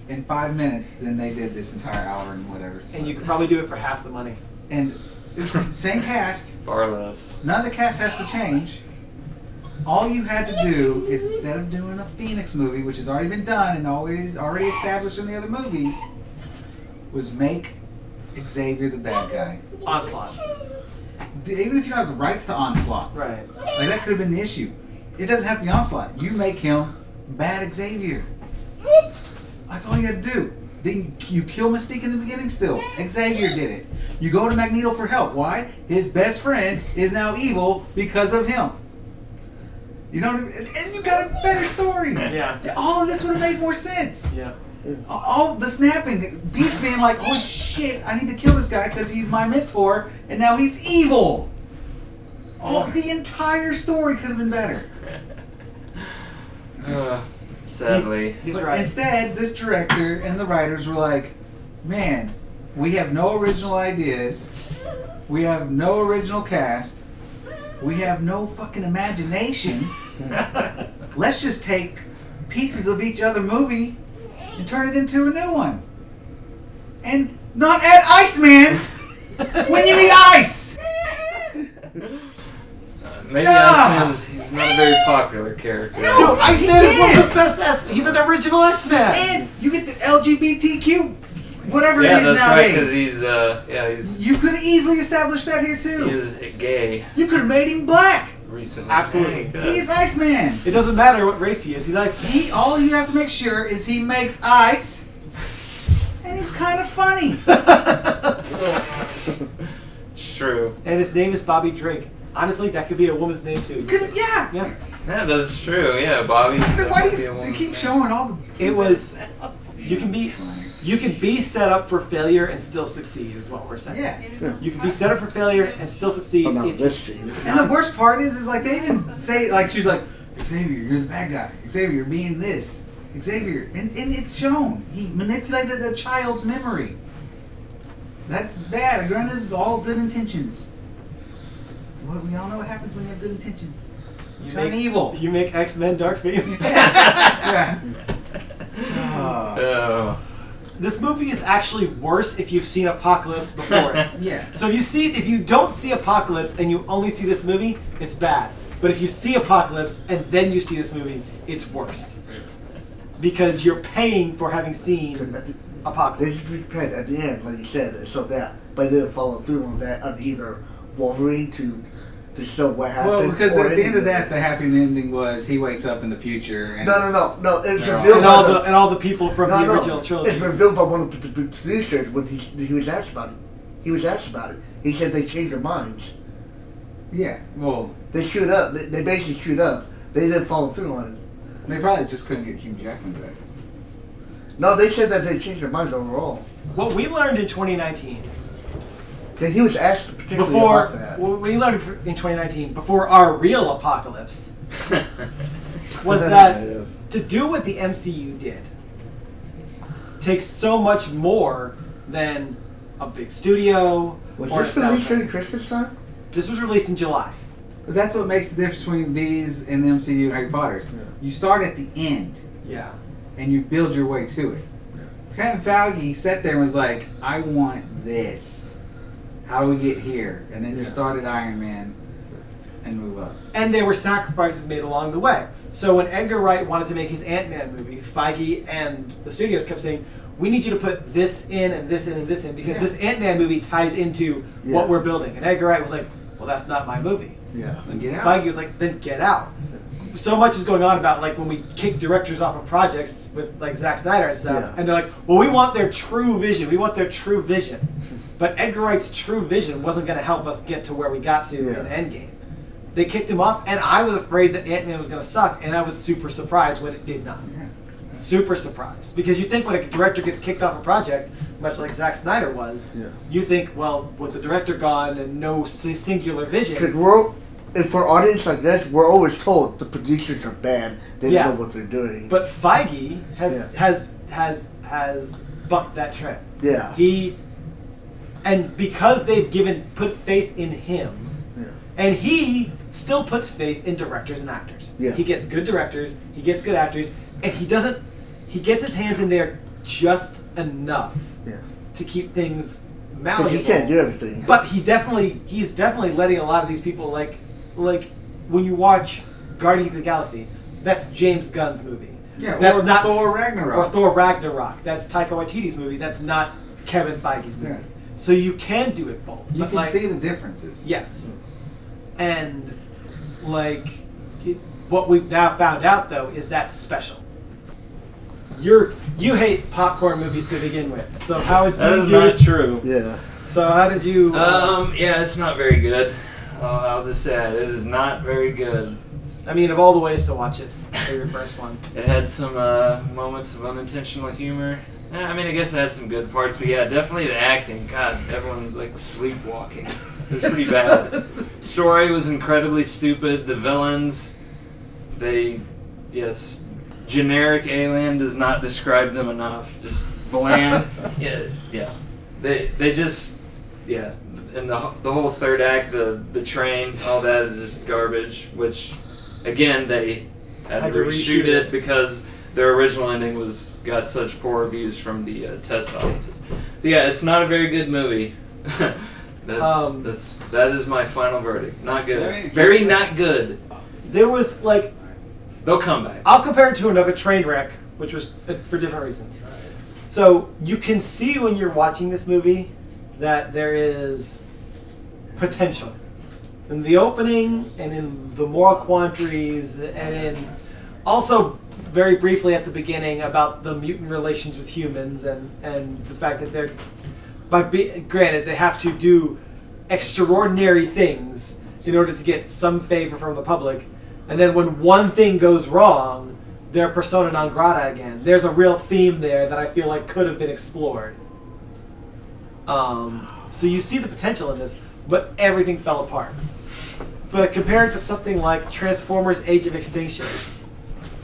[SPEAKER 5] in 5 minutes than they did this entire hour and whatever.
[SPEAKER 4] And you could probably do it for half the money.
[SPEAKER 5] And same cast.
[SPEAKER 2] Far less.
[SPEAKER 5] None of the cast has to change. All you had to do is, instead of doing a Phoenix movie, which has already been done and already established in the other movies, was make Xavier the bad guy.
[SPEAKER 4] Onslaught.
[SPEAKER 5] Even if you don't have the rights to Onslaught,
[SPEAKER 4] Right.
[SPEAKER 5] like that could have been the issue. It doesn't have to be Onslaught. You make him bad Xavier. That's all you had to do. Then you kill Mystique in the beginning still. Xavier did it. You go to Magneto for help. Why? His best friend is now evil because of him. You know what I mean? And you got a better story.
[SPEAKER 4] Yeah.
[SPEAKER 5] All of this would have made more sense.
[SPEAKER 4] Yeah.
[SPEAKER 5] All the snapping, Beast being like, oh shit, I need to kill this guy because he's my mentor, and now he's evil. The entire story could have been better.
[SPEAKER 2] Sadly.
[SPEAKER 4] He's
[SPEAKER 5] But
[SPEAKER 4] right.
[SPEAKER 5] instead, this director and the writers were like, man, we have no original ideas. We have no original cast. We have no fucking imagination. Let's just take pieces of each other movie and turn it into a new one. And not add Iceman when you need ice!
[SPEAKER 2] Maybe
[SPEAKER 5] Ah!
[SPEAKER 2] Iceman's he's not a very popular character.
[SPEAKER 5] No,
[SPEAKER 4] Dude, Iceman is one of
[SPEAKER 5] is.
[SPEAKER 4] the best He's an original X-Men.
[SPEAKER 5] And you get the LGBTQ, whatever
[SPEAKER 2] Yeah,
[SPEAKER 5] it is
[SPEAKER 2] that's right, because
[SPEAKER 5] nowadays.
[SPEAKER 2] he's
[SPEAKER 5] You could have easily established that here
[SPEAKER 2] he
[SPEAKER 5] too.
[SPEAKER 2] is gay
[SPEAKER 5] You could have made him black.
[SPEAKER 2] recently.
[SPEAKER 4] Absolutely.
[SPEAKER 5] He's Iceman.
[SPEAKER 4] It doesn't matter what race he is. He's Iceman.
[SPEAKER 5] All you have to make sure is he makes ice, and he's kind of funny.
[SPEAKER 2] It's true.
[SPEAKER 4] And his name is Bobby Drake. Honestly, that could be a woman's name too.
[SPEAKER 5] Yeah.
[SPEAKER 4] Yeah.
[SPEAKER 2] Yeah, that's true. Yeah, Bobby.
[SPEAKER 5] Then why do
[SPEAKER 2] Be a
[SPEAKER 5] you they
[SPEAKER 2] woman's
[SPEAKER 5] keep
[SPEAKER 2] name.
[SPEAKER 5] showing all the?
[SPEAKER 4] It was. You can be set up for failure and still succeed. Is what we're saying.
[SPEAKER 5] Yeah.
[SPEAKER 4] You can be set up for failure and still succeed.
[SPEAKER 3] But not
[SPEAKER 4] if
[SPEAKER 3] this team.
[SPEAKER 5] And the worst part is like they even say like she's like Xavier, you're the bad guy. Xavier, you're being this. Xavier, and it's shown. He manipulated a child's memory. That's bad. Granted, is all good intentions. Well, we all know what happens when you have good intentions.
[SPEAKER 4] you
[SPEAKER 5] Turn
[SPEAKER 4] make
[SPEAKER 5] evil.
[SPEAKER 4] You make X-Men Dark Fate.
[SPEAKER 5] Yeah.
[SPEAKER 2] Oh.
[SPEAKER 4] This movie is actually worse if you've seen Apocalypse before it.
[SPEAKER 5] Yeah.
[SPEAKER 4] So if you don't see Apocalypse and you only see this movie, it's bad. But if you see Apocalypse and then you see this movie, it's worse. Because you're paying for having seen
[SPEAKER 3] They
[SPEAKER 4] Apocalypse.
[SPEAKER 3] just repent at the end, like you said, so that, but they didn't follow through on that on either Wolverine to show what happened.
[SPEAKER 5] Well, because
[SPEAKER 3] or
[SPEAKER 5] at the end of
[SPEAKER 3] anything.
[SPEAKER 5] that, the happy ending was he wakes up in the future and
[SPEAKER 3] No, it's
[SPEAKER 5] they're all-
[SPEAKER 3] revealed by
[SPEAKER 4] And all the people from the original trilogy.
[SPEAKER 3] It's revealed by one of the producers when he was asked about it. He was asked about it. He said they changed their minds.
[SPEAKER 5] Yeah. Well,
[SPEAKER 3] They screwed up. They basically screwed up. They didn't follow through on it.
[SPEAKER 5] They probably just couldn't get Hugh Jackman back.
[SPEAKER 3] No, they said that they changed their minds overall.
[SPEAKER 4] What we learned in 2019,
[SPEAKER 3] Because he was asked particularly
[SPEAKER 4] before
[SPEAKER 3] about that.
[SPEAKER 4] what we learned in 2019, before our real apocalypse, was that to do what the MCU did takes so much more than a big studio.
[SPEAKER 3] Was
[SPEAKER 4] or
[SPEAKER 3] this
[SPEAKER 4] a
[SPEAKER 3] released
[SPEAKER 4] soundtrack.
[SPEAKER 3] during Christmas time?
[SPEAKER 4] This was released in July.
[SPEAKER 5] But that's what makes the difference between these and the MCU and Harry Potter's.
[SPEAKER 3] Yeah.
[SPEAKER 5] You start at the end
[SPEAKER 4] Yeah.
[SPEAKER 5] and you build your way to it. Kevin Feige sat there and was like, I want this. How do we get here? And then you started Iron Man and move up.
[SPEAKER 4] And there were sacrifices made along the way. So when Edgar Wright wanted to make his Ant-Man movie, Feige and the studios kept saying, we need you to put this in and this in and this in because this Ant-Man movie ties into what we're building. And Edgar Wright was like, well, that's not my movie.
[SPEAKER 3] Yeah.
[SPEAKER 5] Then get out.
[SPEAKER 4] Feige was like, then get out. So much is going on about like when we kick directors off of projects with like Zack Snyder and stuff, and they're like, well, we want their true vision. We want their true vision. But Edgar Wright's true vision wasn't going to help us get to where we got to in Endgame. They kicked him off, and I was afraid that Ant-Man was going to suck, and I was super surprised when it did not. Super surprised. Because you think when a director gets kicked off a project, much like Zack Snyder was, you think, well, with the director gone and no singular vision.
[SPEAKER 3] Because and for audience like this, we're always told the producers are bad. They don't know what they're doing.
[SPEAKER 4] But Feige has bucked that trend.
[SPEAKER 3] Yeah.
[SPEAKER 4] And because they've put faith in him, and he still puts faith in directors and actors.
[SPEAKER 3] Yeah.
[SPEAKER 4] He gets good directors, he gets good actors, and he gets his hands in there just enough to keep things malleable.
[SPEAKER 3] Because he can't do everything.
[SPEAKER 4] But he's definitely letting a lot of these people like when you watch Guardians of the Galaxy, that's James Gunn's movie.
[SPEAKER 5] Yeah,
[SPEAKER 4] that's
[SPEAKER 5] or
[SPEAKER 4] not
[SPEAKER 5] Thor Ragnarok.
[SPEAKER 4] Or Thor Ragnarok. That's Taika Waititi's movie. That's not Kevin Feige's movie.
[SPEAKER 5] Yeah.
[SPEAKER 4] So you can do it both.
[SPEAKER 5] You can see the differences.
[SPEAKER 4] Yes. And what we've now found out though is that's special. You hate popcorn movies to begin with. So how would you
[SPEAKER 2] That is not true.
[SPEAKER 3] Yeah.
[SPEAKER 4] So how did you
[SPEAKER 2] yeah, it's not very good. I'll just say it is not very good.
[SPEAKER 4] I mean, of all the ways to watch it, for your first one.
[SPEAKER 2] It had some moments of unintentional humor. I mean, I guess it had some good parts, but yeah, definitely the acting. God, everyone's like sleepwalking. It was pretty bad. Story was incredibly stupid. The villains, generic alien does not describe them enough. Just bland. Yeah. They just, and the whole third act, the train, all that is just garbage. Which, again, they had to reshoot it because their original ending got such poor reviews from the test audiences. So yeah, it's not a very good movie. That is my final verdict. Not good. Very not good.
[SPEAKER 4] There was
[SPEAKER 2] They'll come back.
[SPEAKER 4] I'll compare it to another train wreck, which was for different reasons. So you can see when you're watching this movie that there is potential in the opening and in the moral quandaries and in also very briefly at the beginning about the mutant relations with humans and the fact that they're granted they have to do extraordinary things in order to get some favor from the public, and then when one thing goes wrong they're persona non grata again. There's a real theme there that I feel like could have been explored. So you see the potential in this, but everything fell apart. But compared to something like Transformers Age of Extinction,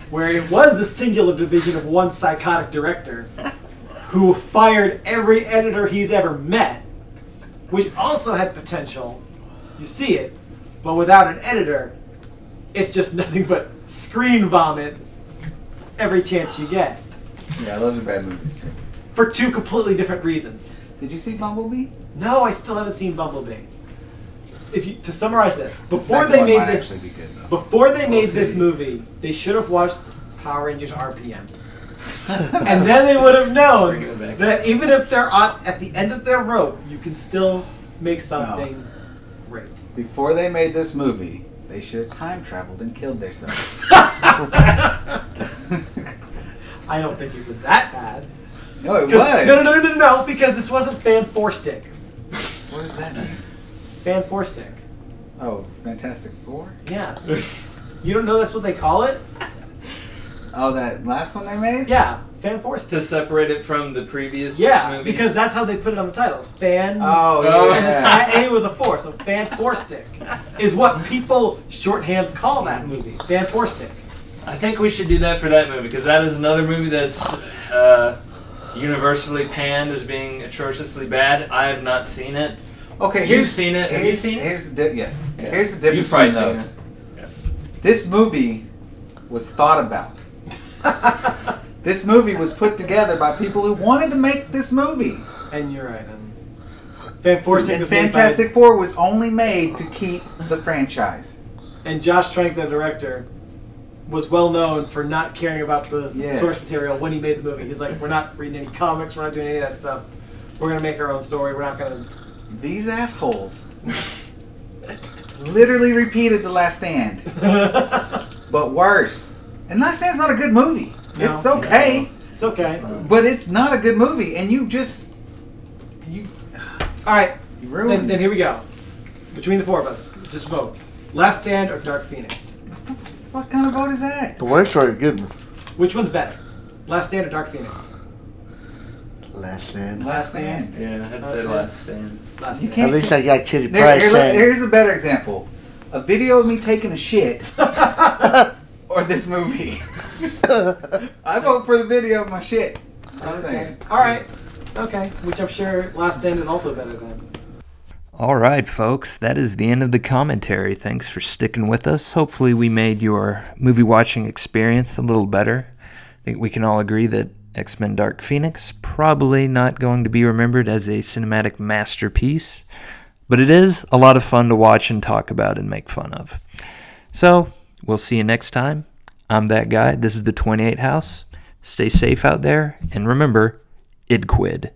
[SPEAKER 4] where it was the singular division of one psychotic director who fired every editor he's ever met, which also had potential, you see it, but without an editor, it's just nothing but screen vomit every chance you get.
[SPEAKER 5] Yeah, those are bad movies too.
[SPEAKER 4] For two completely different reasons.
[SPEAKER 5] Did you see Bumblebee?
[SPEAKER 4] No, I still haven't seen Bumblebee. To summarize this, before they made this movie, they should have watched Power Rangers RPM. And then they would have known that even if they're at the end of their rope, you can still make something great.
[SPEAKER 5] Before they made this movie, they should have time traveled and killed themselves.
[SPEAKER 4] I don't think it was that bad.
[SPEAKER 5] No, it was.
[SPEAKER 4] No, because this wasn't Fan 4-Stick.
[SPEAKER 5] What does that mean?
[SPEAKER 4] Fan 4-Stick.
[SPEAKER 5] Oh, Fantastic Four?
[SPEAKER 4] Yes. You don't know that's what they call it?
[SPEAKER 5] Oh, that last one they made?
[SPEAKER 4] Yeah, Fan Force
[SPEAKER 2] To
[SPEAKER 4] Stick.
[SPEAKER 2] separate it from the previous
[SPEAKER 4] Yeah,
[SPEAKER 2] movies.
[SPEAKER 4] because that's how they put it on the titles. Fan.
[SPEAKER 5] Oh,
[SPEAKER 4] And
[SPEAKER 5] yeah.
[SPEAKER 4] the A was a 4, so Fan Force Stick is what people shorthand call that movie. Fan Force Stick.
[SPEAKER 2] I think we should do that for that movie, because that is another movie that's universally panned as being atrociously bad. I have not seen it.
[SPEAKER 5] Okay,
[SPEAKER 2] You've seen it. Have you seen it?
[SPEAKER 5] Here's the yes.
[SPEAKER 2] Yeah.
[SPEAKER 5] Here's the difference
[SPEAKER 2] You've probably
[SPEAKER 5] between
[SPEAKER 2] seen
[SPEAKER 5] those.
[SPEAKER 2] it.
[SPEAKER 5] This movie was thought about. This movie was put together by people who wanted to make this movie.
[SPEAKER 4] And you're right. And Fan Force Stick
[SPEAKER 5] And
[SPEAKER 4] was made by-
[SPEAKER 5] Fantastic Four was only made to keep the franchise.
[SPEAKER 4] And Josh Trank, the director, was well known for not caring about the
[SPEAKER 5] Yes.
[SPEAKER 4] source material when he made the movie. He's like, we're not reading any comics, we're not doing any of that stuff. We're gonna make our own story. We're not gonna.
[SPEAKER 5] These assholes literally repeated The Last Stand, but worse. And Last Stand's not a good movie.
[SPEAKER 4] No.
[SPEAKER 5] It's okay,
[SPEAKER 4] It's okay.
[SPEAKER 5] but it's not a good movie. And you
[SPEAKER 4] All right.
[SPEAKER 5] ruined.
[SPEAKER 4] Then here we go. Between the four of us, just vote. Last Stand or Dark Phoenix?
[SPEAKER 5] What kind of vote is that?
[SPEAKER 3] The worst are good.
[SPEAKER 4] Which one's better? Last Stand or Dark Phoenix?
[SPEAKER 3] Last Stand.
[SPEAKER 5] Last Stand.
[SPEAKER 2] Yeah, I'd
[SPEAKER 4] Last
[SPEAKER 2] say
[SPEAKER 4] Stand.
[SPEAKER 2] Last Stand.
[SPEAKER 4] Last
[SPEAKER 5] You
[SPEAKER 4] Stand.
[SPEAKER 5] can't-
[SPEAKER 3] At least I got Kitty Pryde saying.
[SPEAKER 5] Here's a better example: a video of me taking a shit, or this movie. I vote for the video of my shit. I'm saying.
[SPEAKER 4] All right. Okay. Which I'm sure Last Stand is also better than.
[SPEAKER 1] All right, folks, that is the end of the commentary. Thanks for sticking with us. Hopefully we made your movie watching experience a little better. I think we can all agree that X-Men Dark Phoenix probably not going to be remembered as a cinematic masterpiece, but it is a lot of fun to watch and talk about and make fun of. So, we'll see you next time. I'm that guy. This is the 28 House. Stay safe out there, and remember, id quid.